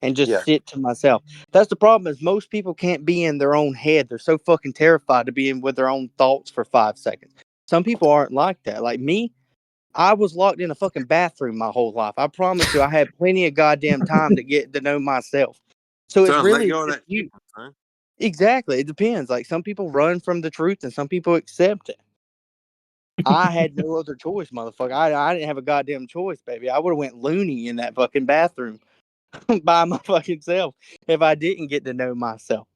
B: and just
F: Yeah.
B: sit to myself. That's the problem, is most people can't be in their own head. They're so fucking terrified to be in with their own thoughts for 5 seconds. Some people aren't like that. Like me, I was locked in a fucking bathroom my whole life. I promise you, I had plenty of goddamn time to get to know myself. So it's
F: Son,
B: really
F: let go of that
B: you.
F: shit, son.
B: Exactly. It depends. Like some people run from the truth and some people accept it. I had no other choice, motherfucker. I didn't have a goddamn choice, baby. I would have went loony in that fucking bathroom by my fucking self if I didn't get to know myself.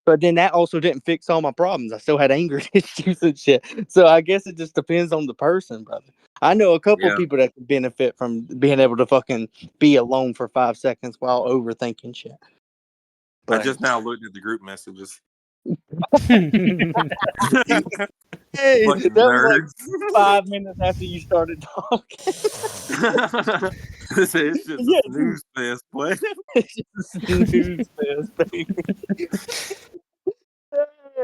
B: But then that also didn't fix all my problems. I still had anger issues and shit. So I guess it just depends on the person, brother. I know a couple
F: Yeah.
B: people that could benefit from being able to fucking be alone for 5 seconds while overthinking shit.
F: I just now looked at the group messages.
B: Hey,
F: Fucking
B: that was like
F: nerds.
B: 5 minutes after you started talking.
F: It's just
B: Yeah.
F: a snooze fest, boy.
B: It's just a snooze fest, baby.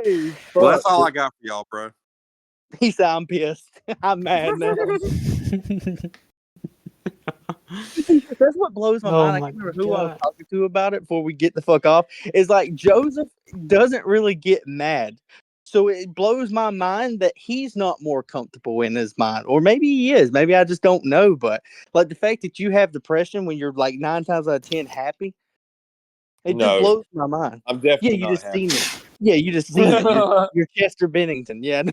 B: Hey,
F: Well, that's
B: fuck.
F: all I got for y'all, bro.
B: He said, I'm pissed. I'm mad now. That's what blows my
C: Oh
B: mind. I
C: my
B: can't remember who I was
C: God.
B: talking to about it before we get the fuck off. Is like Joseph doesn't really get mad. So it blows my mind that he's not more comfortable in his mind. Or maybe he is. Maybe I just don't know. But like the fact that you have depression when you're like 9 times out of 10 happy, it just
F: No.
B: blows my mind.
F: I'm
B: Yeah,
F: definitely
B: you
F: not
B: just
F: happy.
B: seen it. Yeah, you just seen it. You're Chester Bennington. Yeah,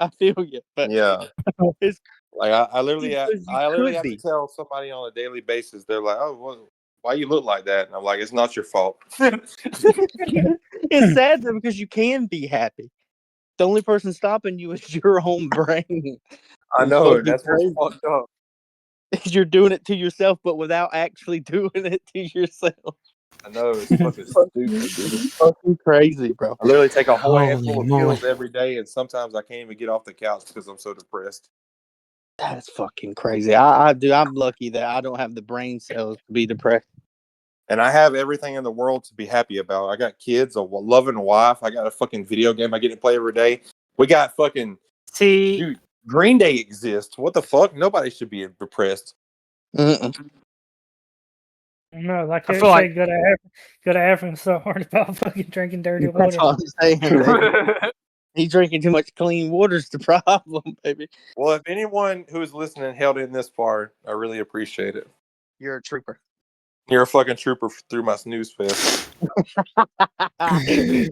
B: I feel you. But
F: Yeah.
B: it's
F: Like I literally
B: because you
F: have
B: could
F: to
B: be.
F: tell somebody on a daily basis. They're like, "Oh, well, why you look like that?" And I'm like, "It's not your fault."
B: It's sad though because you can be happy. The only person stopping you is your own brain.
F: I
B: It's
F: know
B: fucking
F: that's what's
B: crazy.
F: fucked up.
B: You're doing it to yourself, but without actually doing it to yourself.
F: I know it's fucking stupid, dude.
B: It's fucking crazy, bro.
F: I literally take a whole
C: Holy
F: handful of
C: moly.
F: pills every day, and sometimes I can't even get off the couch because I'm so depressed.
B: That's fucking crazy. I'm lucky that I don't have the brain cells to be depressed.
F: And I have everything in the world to be happy about. I got kids, a loving wife. I got a fucking video game I get to play every day. We got fucking
C: See,
F: dude. Green Day exists. What the fuck? Nobody should be depressed.
B: Mm-mm.
A: No, like
C: I
A: they
C: feel
A: say,
C: like-
A: go to Africa so hard about fucking drinking dirty
B: That's
A: water.
B: what I'm saying, baby. He's drinking too much clean water's the problem, baby.
F: Well, if anyone who is listening held in this far, I really appreciate it.
B: You're a trooper.
F: You're a fucking trooper through my snooze fest.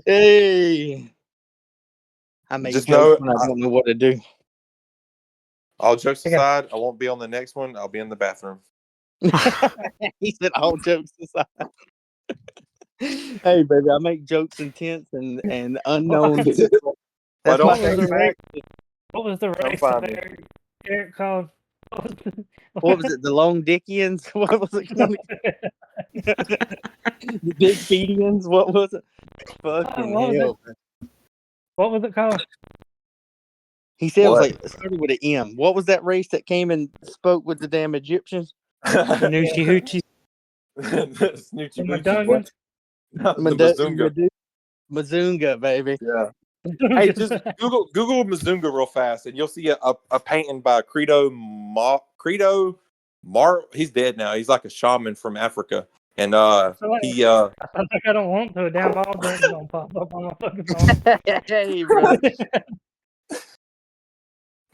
B: Hey. I make
F: Just
B: jokes
F: know-
B: when I don't know what to do.
F: All jokes
A: Okay.
F: aside, I won't be on the next one. I'll be in the bathroom.
B: He said all jokes aside. Hey, baby, I make jokes intense and unknown.
F: But
B: That's my
F: don't-
B: favorite act.
A: What was the race
F: find
A: that
F: me.
A: Eric called?
B: What was it? The Long Dickians? What was it called? The Big Feedians? What was it? Fucking
A: what was it?
B: hell.
A: What was it called?
B: He said
F: What?
B: it started with an M. What was that race that came and spoke with the damn Egyptians?
C: Noochie Hoochie.
F: Snoochie
A: The
F: Boochie,
A: Madungan?
F: what? The Bazunga.
B: Mazunga, baby.
F: Yeah. Hey, just Google Mazunga real fast, and you'll see a painting by Credo Mar. He's dead now. He's like a shaman from Africa, and he
A: I think I don't want to. A damn ball break's gonna pop up on my fucking phone.
B: Hey, bro.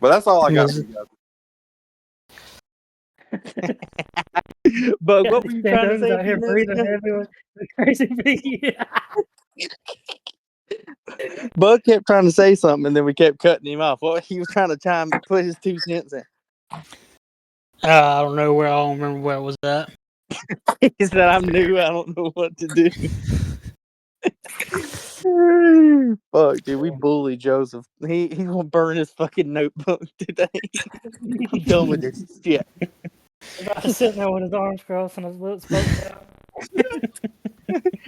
F: But that's all I got for you guys.
B: But what were you trying to say?
A: Out here breathing heavy with the crazy piggy.
B: Bug kept trying to say something, and then we kept cutting him off. Well, he was trying to put his 2 cents in.
C: I don't know where. I don't remember where it was at.
B: He said, "I'm new. I don't know what to do." Fuck, dude, we bully Joseph. He gonna burn his fucking notebook today. He's done with this shit.
A: About sitting there with his arms crossed and his lips both out.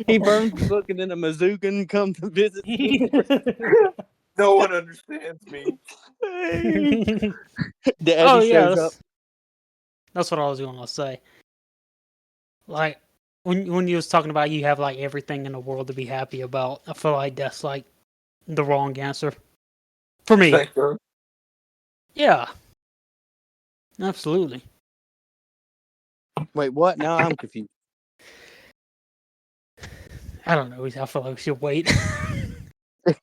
B: He burns the book and then a Mizzougan comes to visit.
F: No one understands me.
B: Daddy shows up.
C: That's what I was going to say. Like when you was talking about you have like everything in the world to be happy about, I feel like that's like the wrong answer for me.
F: Thank you.
C: Yeah, absolutely.
B: Wait, what? Now I'm confused.
C: I don't know. I feel like we should wait.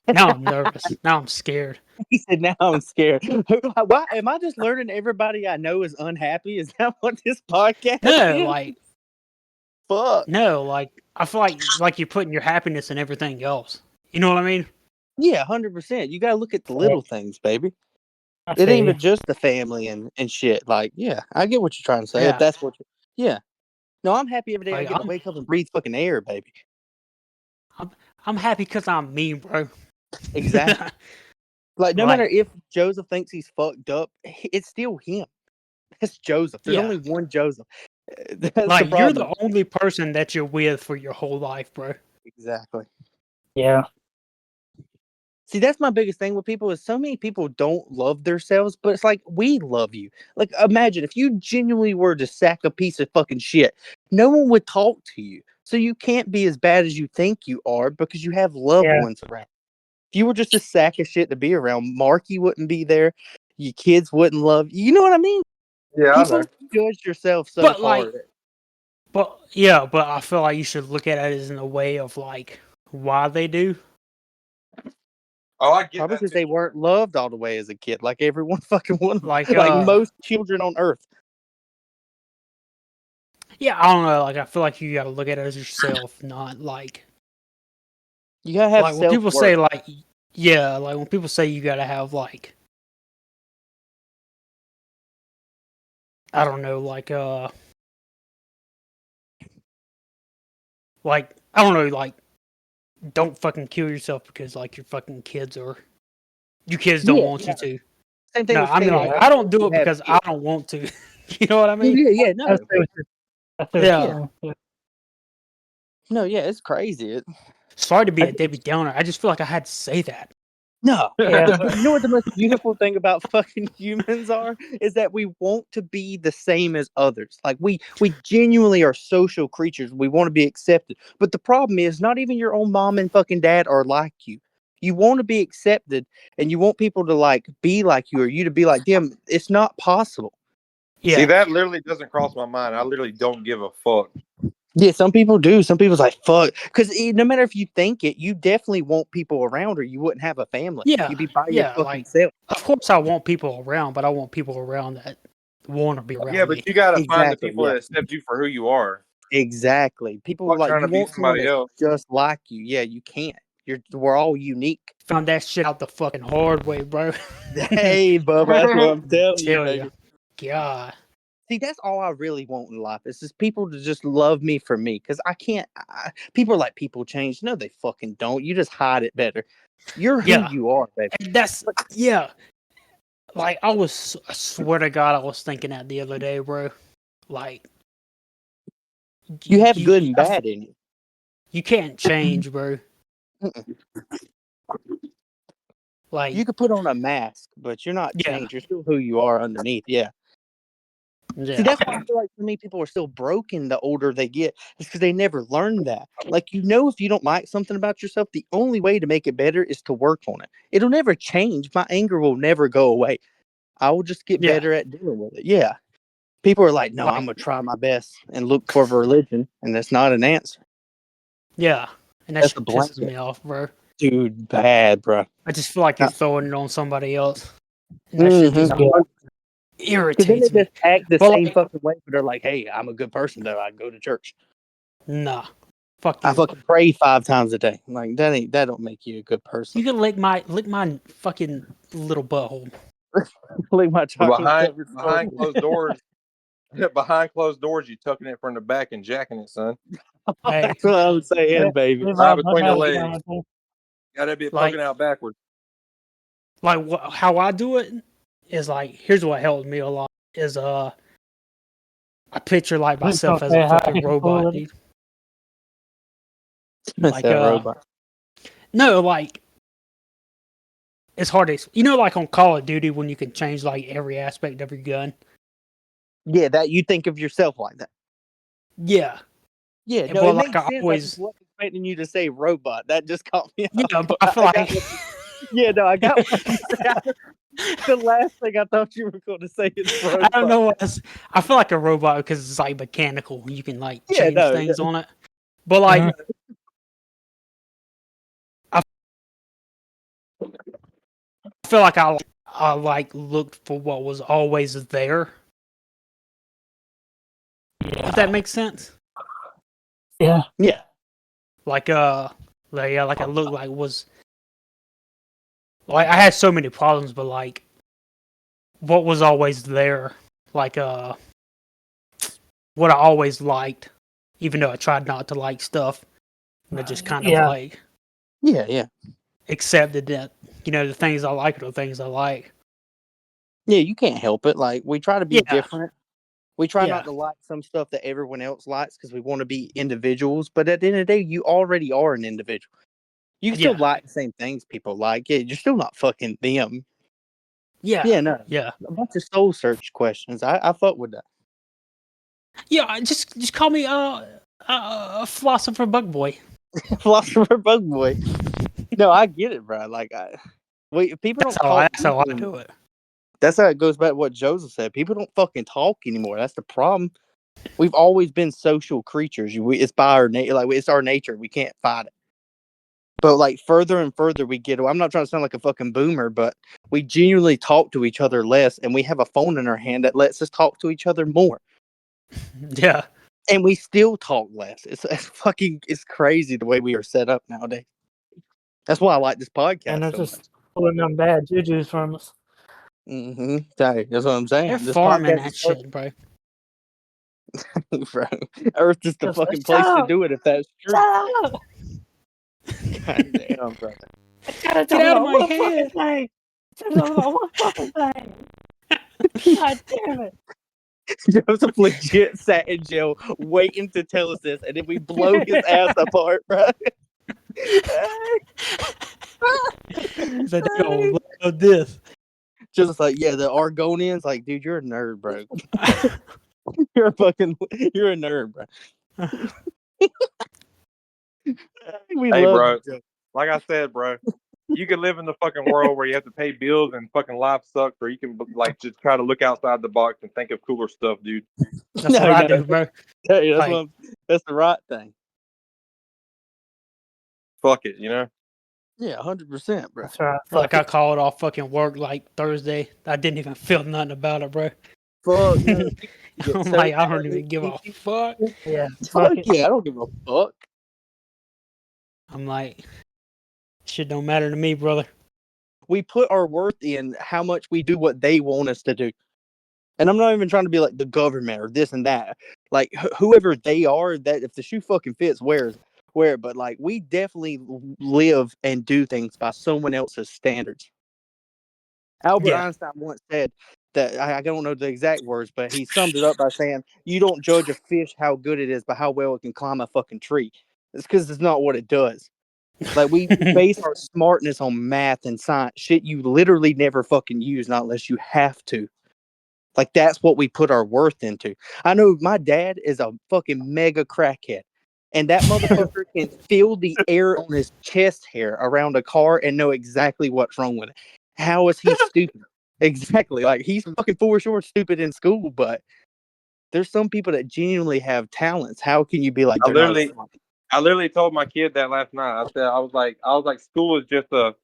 C: Now I'm nervous. Now I'm scared.
B: He said, "Now I'm scared." Why am I just learning everybody I know is unhappy? Is that what this podcast
C: No,
B: is?
C: like
B: Fuck.
C: no, like I feel like you're putting your happiness in everything else. You know what I mean?
B: Yeah, 100%. You gotta look at the little things, baby.
A: I
B: It
A: feel
B: ain't
A: you.
B: even just the family and shit. Like, yeah, I get what you're trying to say.
C: Yeah.
B: If that's what yeah. No, I'm happy every day I
C: Like,
B: get to wake up and breathe fucking air, baby.
C: I'm happy because I'm me, bro.
B: Exactly. Like, no
C: Like-
B: matter if Joseph thinks he's fucked up, it's still him. It's Joseph. There's
C: Yeah.
B: only one Joseph. That's
C: Like
B: the
C: you're
B: problem.
C: the only person that you're with for your whole life, bro.
B: Exactly.
A: Yeah.
B: See, that's my biggest thing with people is so many people don't love themselves, but it's like, we love you. Like, imagine if you genuinely were to sack a piece of fucking shit, no one would talk to you. So you can't be as bad as you think you are because you have loved
A: Yeah.
B: ones around. If you were just a sack of shit to be around, Marky wouldn't be there. Your kids wouldn't love you. You know what I mean?
F: Yeah, I
B: People
F: know.
B: judge yourself so
C: But, like,
B: hard.
C: But yeah, but I feel like you should look at it as in a way of like why they do.
F: Oh, I get
B: Probably
F: that.
B: because
F: Too.
B: they weren't loved all the way as a kid, like everyone fucking one,
C: Like,
B: like most children on Earth.
C: Yeah, I don't know. Like I feel like you got to look at it as yourself, not like
B: You gotta have
C: like when people say
B: self-worth.
C: like yeah, like when people say you got to have like I don't know, like I don't know, like don't fucking kill yourself because like your fucking kids or you kids don't
B: Yeah,
C: want you to.
B: Same thing
C: No,
B: with
C: I mean
B: family.
C: like I don't do it
B: You have
C: because I
B: kids.
C: don't want to. You know what I mean?
B: Yeah, no,
A: I see what you're
C: Yeah.
A: saying. Yeah.
B: no, yeah, it's crazy.
C: Sorry to be a Debbie Downer. I just feel like I had to say that.
B: No,
A: Yeah.
B: you know what the most beautiful thing about fucking humans are is that we want to be the same as others. Like we genuinely are social creatures. We want to be accepted. But the problem is, not even your own mom and fucking dad are like you. You want to be accepted, and you want people to like be like you, or you to be like them. It's not possible.
C: Yeah.
F: See, that literally doesn't cross my mind. I literally don't give a fuck.
B: Yeah, some people do. Some people's like, fuck. Because no matter if you think it, you definitely want people around or you wouldn't have a family.
C: Yeah,
B: You'd be by your
C: yeah,
B: fucking
C: like-
B: self.
C: Of course, I want people around, but I want people around that want to be around
F: Yeah,
C: me.
F: but you got to find the
B: Exactly,
F: people
B: yeah.
F: that accept you for who you are.
B: Exactly. People
F: Fuck
B: like,
F: trying
B: you
F: to be
B: want someone
F: somebody
B: that's
F: else.
B: just like you. Yeah, you can't. We're all unique.
C: Found that shit out the fucking hard way, bro.
B: Hey, Bubba, that's what I'm telling you,
C: Tell
B: baby.
C: ya. God.
B: See, that's all I really want in life. Is just people to just love me for me. Because I can't. People are like, people change. No, they fucking don't. You just hide it better. You're who
C: Yeah.
B: you are, baby.
C: And that's yeah. Like I swear to God, I was thinking that the other day, bro. Like
B: You have good and bad in you.
C: You can't change, bro.
B: Mm-mm.
C: Like
B: You could put on a mask, but you're not
C: Yeah.
B: changed. You're still who you are underneath. Yeah.
C: yeah.
B: See, that's why I feel like so many people are still broken the older they get. It's because they never learned that. Like, if you don't like something about yourself, the only way to make it better is to work on it. It'll never change. My anger will never go away. I will just get
C: Yeah.
B: better at dealing with it. Yeah. People are like, no,
C: Like-
B: I'm going to try my best and look for religion. And that's not an answer.
C: Yeah. And that
B: That's
C: shit
B: a
C: pisses
B: blanket.
C: me off, bro.
B: Dude, bad, bro.
C: I just feel like you're throwing it on somebody else. And that shit just
B: Because then they
C: irritates me.
B: just act the
C: But,
B: same
C: like-
B: fucking way, but they're like, hey, I'm a good person, though. I go to church.
C: Nah. Fuck you.
B: I fucking pray 5 times a day. Like, that don't make you a good person.
C: You can lick my fucking little butthole.
B: Like my chocolate
F: Behind
B: covered
F: closed doors,
D: behind closed doors, you tucking it from the back and jacking it, son.
C: Hey,
B: That's what I'm saying, baby.
D: Right between the legs. Got to be poking out backwards.
C: like how I do it is like, here's what helped me a lot is I picture like myself as a fucking robot, dude. Like
B: robot.
C: No, like it's hard to, like on Call of Duty when you can change like every aspect of your gun.
B: Yeah, that you think of yourself like that.
C: Yeah.
B: Yeah,
C: Yeah,
B: no,
C: but
B: it
C: like
B: makes
C: I
B: sense.
C: always-
B: I just wasn't expecting you to say robot. That just caught me off.
C: Yeah, but I feel like
B: Yeah, no, I got what you said. The last thing I thought you were going to say is robot.
C: I don't know what I feel like a robot because it's like mechanical. You can like change things on it. But like I feel like I like looked for what was always there. If that makes sense.
A: Yeah.
C: Like I looked like was like I had so many problems, but like what was always there, like what I always liked, even though I tried not to like stuff, and I just kind of like accepted that the things I like are the things I like.
B: Yeah, you can't help it. Like we try to be different. We try not to like some stuff that everyone else likes because we want to be individuals. But at the end of the day, you already are an individual. You can still like the same things people like. Yeah, you're still not fucking them.
C: Yeah.
B: Yeah, no.
C: Yeah.
B: A bunch of soul search questions. I fuck with that.
C: Yeah, just call me a philosopher bug boy.
B: Philosopher bug boy. No, I get it, bro. Like people don't talk.
C: That's how I do it.
B: That's how it goes back to what Joseph said. People don't fucking talk anymore. That's the problem. We've always been social creatures. It's by our nature. Like it's our nature. We can't fight it. But like further and further we get, I'm not trying to sound like a fucking boomer, but we genuinely talk to each other less, and we have a phone in our hand that lets us talk to each other more.
C: Yeah.
B: And we still talk less. It's crazy the way we are set up nowadays. That's why I like this podcast.
A: And they're just pulling them bad jujus from us.
B: Mm-hmm. That's what I'm saying.
C: They're
B: this
C: farming that shit, bro.
B: Bro, Earth is the fucking place to do it if that's true. God damn, bro.
A: Get out of my head. One fucking thing. God damn it.
B: Joseph legit sat in jail waiting to tell us this, and then we blow his ass apart, bro.
C: So they gonna love this.
B: Just like, yeah, the Argonians, like, dude, you're a nerd, bro. You're a nerd, bro.
D: Bro. Like I said, bro, you can live in the fucking world where you have to pay bills and fucking life sucks, or you can like just try to look outside the box and think of cooler stuff, dude.
C: That's what I do, bro.
B: Hey, that's the right thing.
D: Fuck it, you know?
B: Yeah, 100%, bro.
A: That's right.
C: Like I called off fucking work like Thursday. I didn't even feel nothing about it, bro.
B: Fuck. No.
C: I'm like, I don't even give a fuck.
A: Yeah.
B: Fuck yeah, I don't give a fuck.
C: I'm like, shit don't matter to me, brother.
B: We put our worth in how much we do what they want us to do. And I'm not even trying to be like the government or this and that. Like whoever they are, that if the shoe fucking fits, wear it. But like we definitely live and do things by someone else's standards. Albert Einstein once said that, I don't know the exact words, but he summed it up by saying, you don't judge a fish how good it is by how well it can climb a fucking tree. It's because it's not what it does. Like we base our smartness on math and science, shit you literally never fucking use, not unless you have to. Like that's what we put our worth into. I know my dad is a fucking mega crackhead, and that motherfucker can feel the air on his chest hair around a car and know exactly what's wrong with it. How is he stupid? Exactly. Like he's fucking for sure stupid in school, but there's some people that genuinely have talents. How can you be like?
D: I literally told my kid that last night. I said I was like school is just a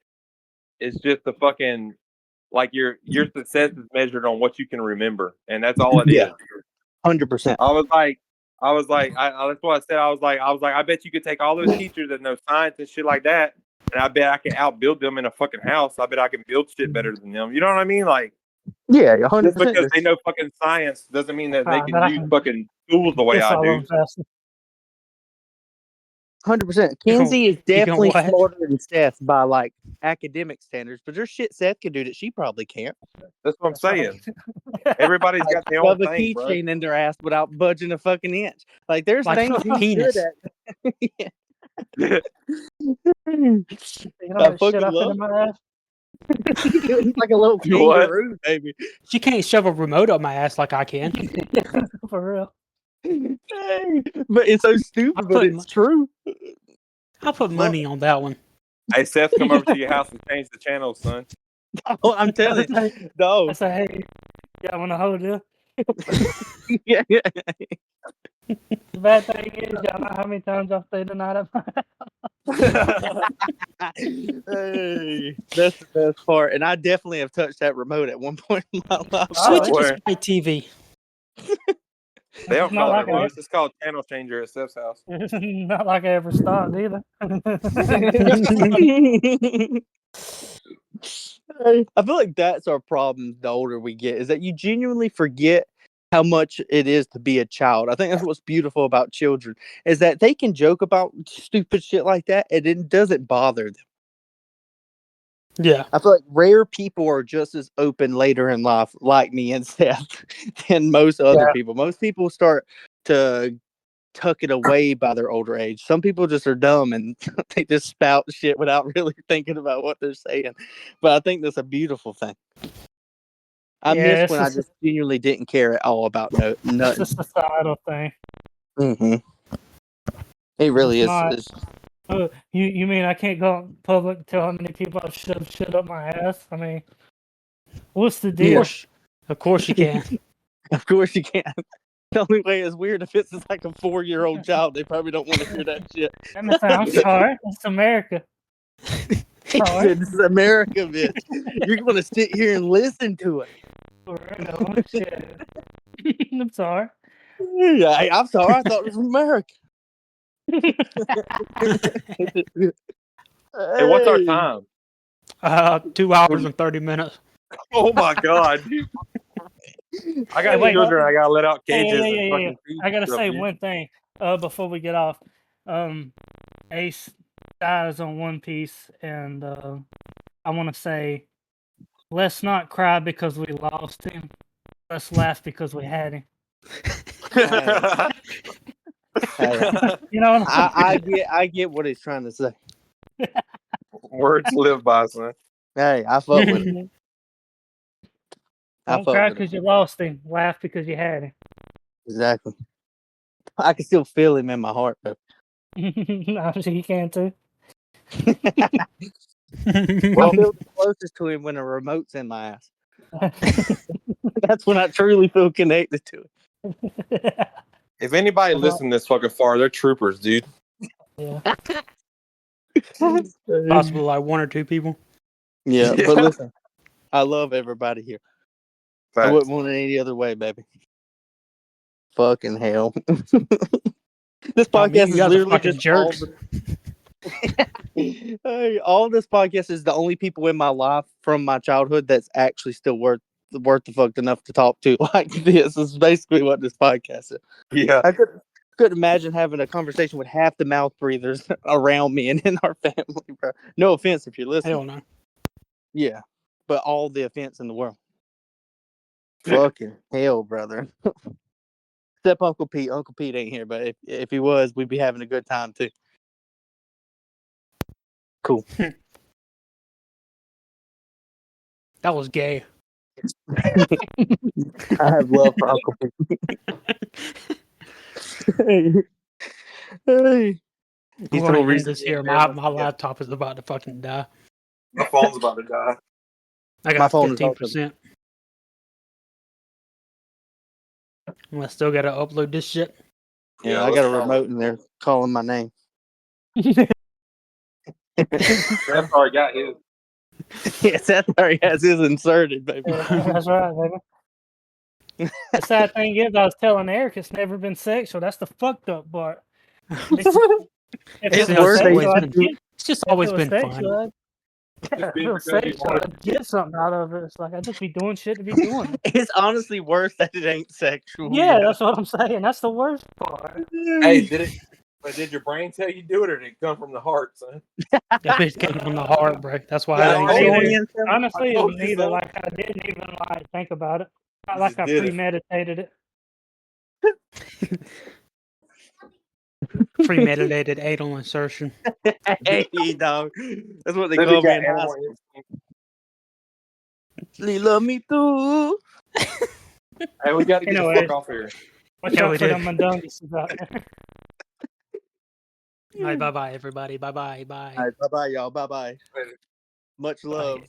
D: fucking, like your success is measured on what you can remember, and that's all it is.
B: 100%.
D: I was like, that's what I said. I was like, I bet you could take all those teachers that know science and shit like that, and I bet I can outbuild them in a fucking house. I bet I can build shit better than them. You know what I mean? Like,
B: Yeah,
D: Just
B: 100%.
D: because they know fucking science doesn't mean that they can use fucking tools the way
A: Piss
D: I
A: all
D: do.
A: over faster.
B: 100%. Kenzie is
C: you gonna
B: definitely
C: what?
B: smarter than Seth by like academic standards, but there's shit Seth can do that she probably can't.
D: That's what I'm
A: That's right.
D: saying. Everybody's
B: Like
D: got their own
B: shove a
D: thing, bro.
B: keychain in their ass without budging a fucking inch. Like there's
C: Like
B: things
C: a
B: he's
C: penis.
B: good at.
A: You know
B: I
A: that shit
B: fucking
A: I fit
B: love
A: in my ass?
B: He's like a little
D: What?
B: kangaroo, baby.
C: She can't shove a remote up my ass like I can.
A: For real.
B: But it's so stupid, but
C: put
B: it's true.
C: I'll put money on that one.
D: Hey, Seth, come over to your house and change the channel, son.
B: Oh, I'm telling you, no.
A: I say, hey, yeah, I want to hold you.
B: Yeah.
A: The bad thing is, y'all know how many times I've stayed the night at my
B: Hey, that's the best part. And I definitely have touched that remote at one point in my life.
C: Switch to
D: swear.
C: Sprite TV.
D: They don't
A: Not
D: call
A: like
D: it remotes. It's called channel changer at Seth's house.
A: Not like I ever stopped either.
B: I feel like that's our problem the older we get, is that you genuinely forget how much it is to be a child. I think that's what's beautiful about children, is that they can joke about stupid shit like that and it doesn't bother them.
C: Yeah.
B: I feel like rare people are just as open later in life, like me and Seth, than most other people. Most people start to tuck it away by their older age. Some people just are dumb and they just spout shit without really thinking about what they're saying. But I think that's a beautiful thing. I miss when I just genuinely didn't care at all about nothing.
A: It's a societal thing.
B: Mm-hmm. It really is.
A: You mean I can't go out in public and tell how many people I've shoved shit up my ass? I mean, what's the deal?
C: Of course you can.
B: Of course you can. The only way is weird if it's like a 4-year-old child. They probably don't want to hear that shit.
A: I'm sorry. It's America.
B: It's America, bitch. You're going to sit here and listen to it.
A: For real. Shit. I'm sorry.
B: Yeah, I'm sorry. I thought it was America.
D: Hey, what's our time?
C: 2 hours and 30 minutes.
D: Oh my god, dude. I got children. I gotta let out cages.
A: Yeah. I gotta say one thing before we get off. Ace dies on One Piece, and I want to say, let's not cry because we lost him. Let's laugh because we had him. You know,
B: I get what he's trying to say.
D: Words live by, son.
B: Hey, I fuck with him.
A: Don't cry because you lost him. Laugh because you had him.
B: Exactly. I can still feel him in my heart, though.
A: Obviously, you can too.
B: I feel the closest to him when a remote's in my ass. That's when I truly feel connected to it.
D: If anybody listened this fucking far, they're troopers, dude.
A: Yeah.
C: Possibly like 1 or 2 people.
B: Yeah, but listen, I love everybody here.
D: Facts.
B: I wouldn't want it any other way, baby. Fucking hell. This podcast is literally just
C: jerks.
B: All this podcast is the only people in my life from my childhood that's actually still worth the fuck enough to talk to like this. Is basically what this podcast is.
D: Yeah.
B: I couldn't imagine having a conversation with half the mouth breathers around me and in our family, bro. No offense if you're listening.
C: Hell no.
B: Yeah, but all the offense in the world. Fucking hell, brother. Except Uncle Pete. Uncle Pete ain't here, but if he was, we'd be having a good time too. Cool.
C: That was gay.
B: I have love for Uncle Pete. Hey.
C: He's the reason this here. My laptop is about to fucking die.
D: My phone's about to die.
C: I got 15%. I still gotta upload this shit.
B: Yeah, I got a remote in there calling my name.
D: That's already got his.
B: Yes, that already has his inserted, baby.
A: That's right, baby. The sad thing is, I was telling Eric it's never been sexual. That's the fucked up part.
C: It's just always been fun.
A: I feel safe trying to get something out of it. It's like I just be doing shit to be doing it.
B: It's honestly worse that it ain't sexual.
A: Yeah, that's what I'm saying. That's the worst part.
F: Hey, did your brain tell you to do it, or did it come from the heart, son?
C: That bitch came from the heart, bro. That's why
B: Yeah,
C: I
B: I
C: ain't
B: told
C: saying
B: you.
A: Honestly,
F: I
A: it
F: told
A: was
F: you
A: neither.
F: so.
A: Like I didn't even like think about it. Not
F: You
A: like
F: just
A: I
F: did it.
A: premeditated it.
C: premeditated anal insertion.
B: Hey, dog. That's what they
F: Libby
B: call me
F: got
B: in high
F: animal
B: school.
F: instinct.
B: Love me too.
F: Hey, we got to get the
A: Anyways.
F: fuck off here.
A: Watch
C: Yeah,
A: out
C: we
A: for
C: do.
A: them mundunguses out there.
C: All right, bye bye, everybody. Bye bye. Bye.
B: All right, bye bye, y'all. Bye bye.
F: Later.
B: Much love.
C: Bye.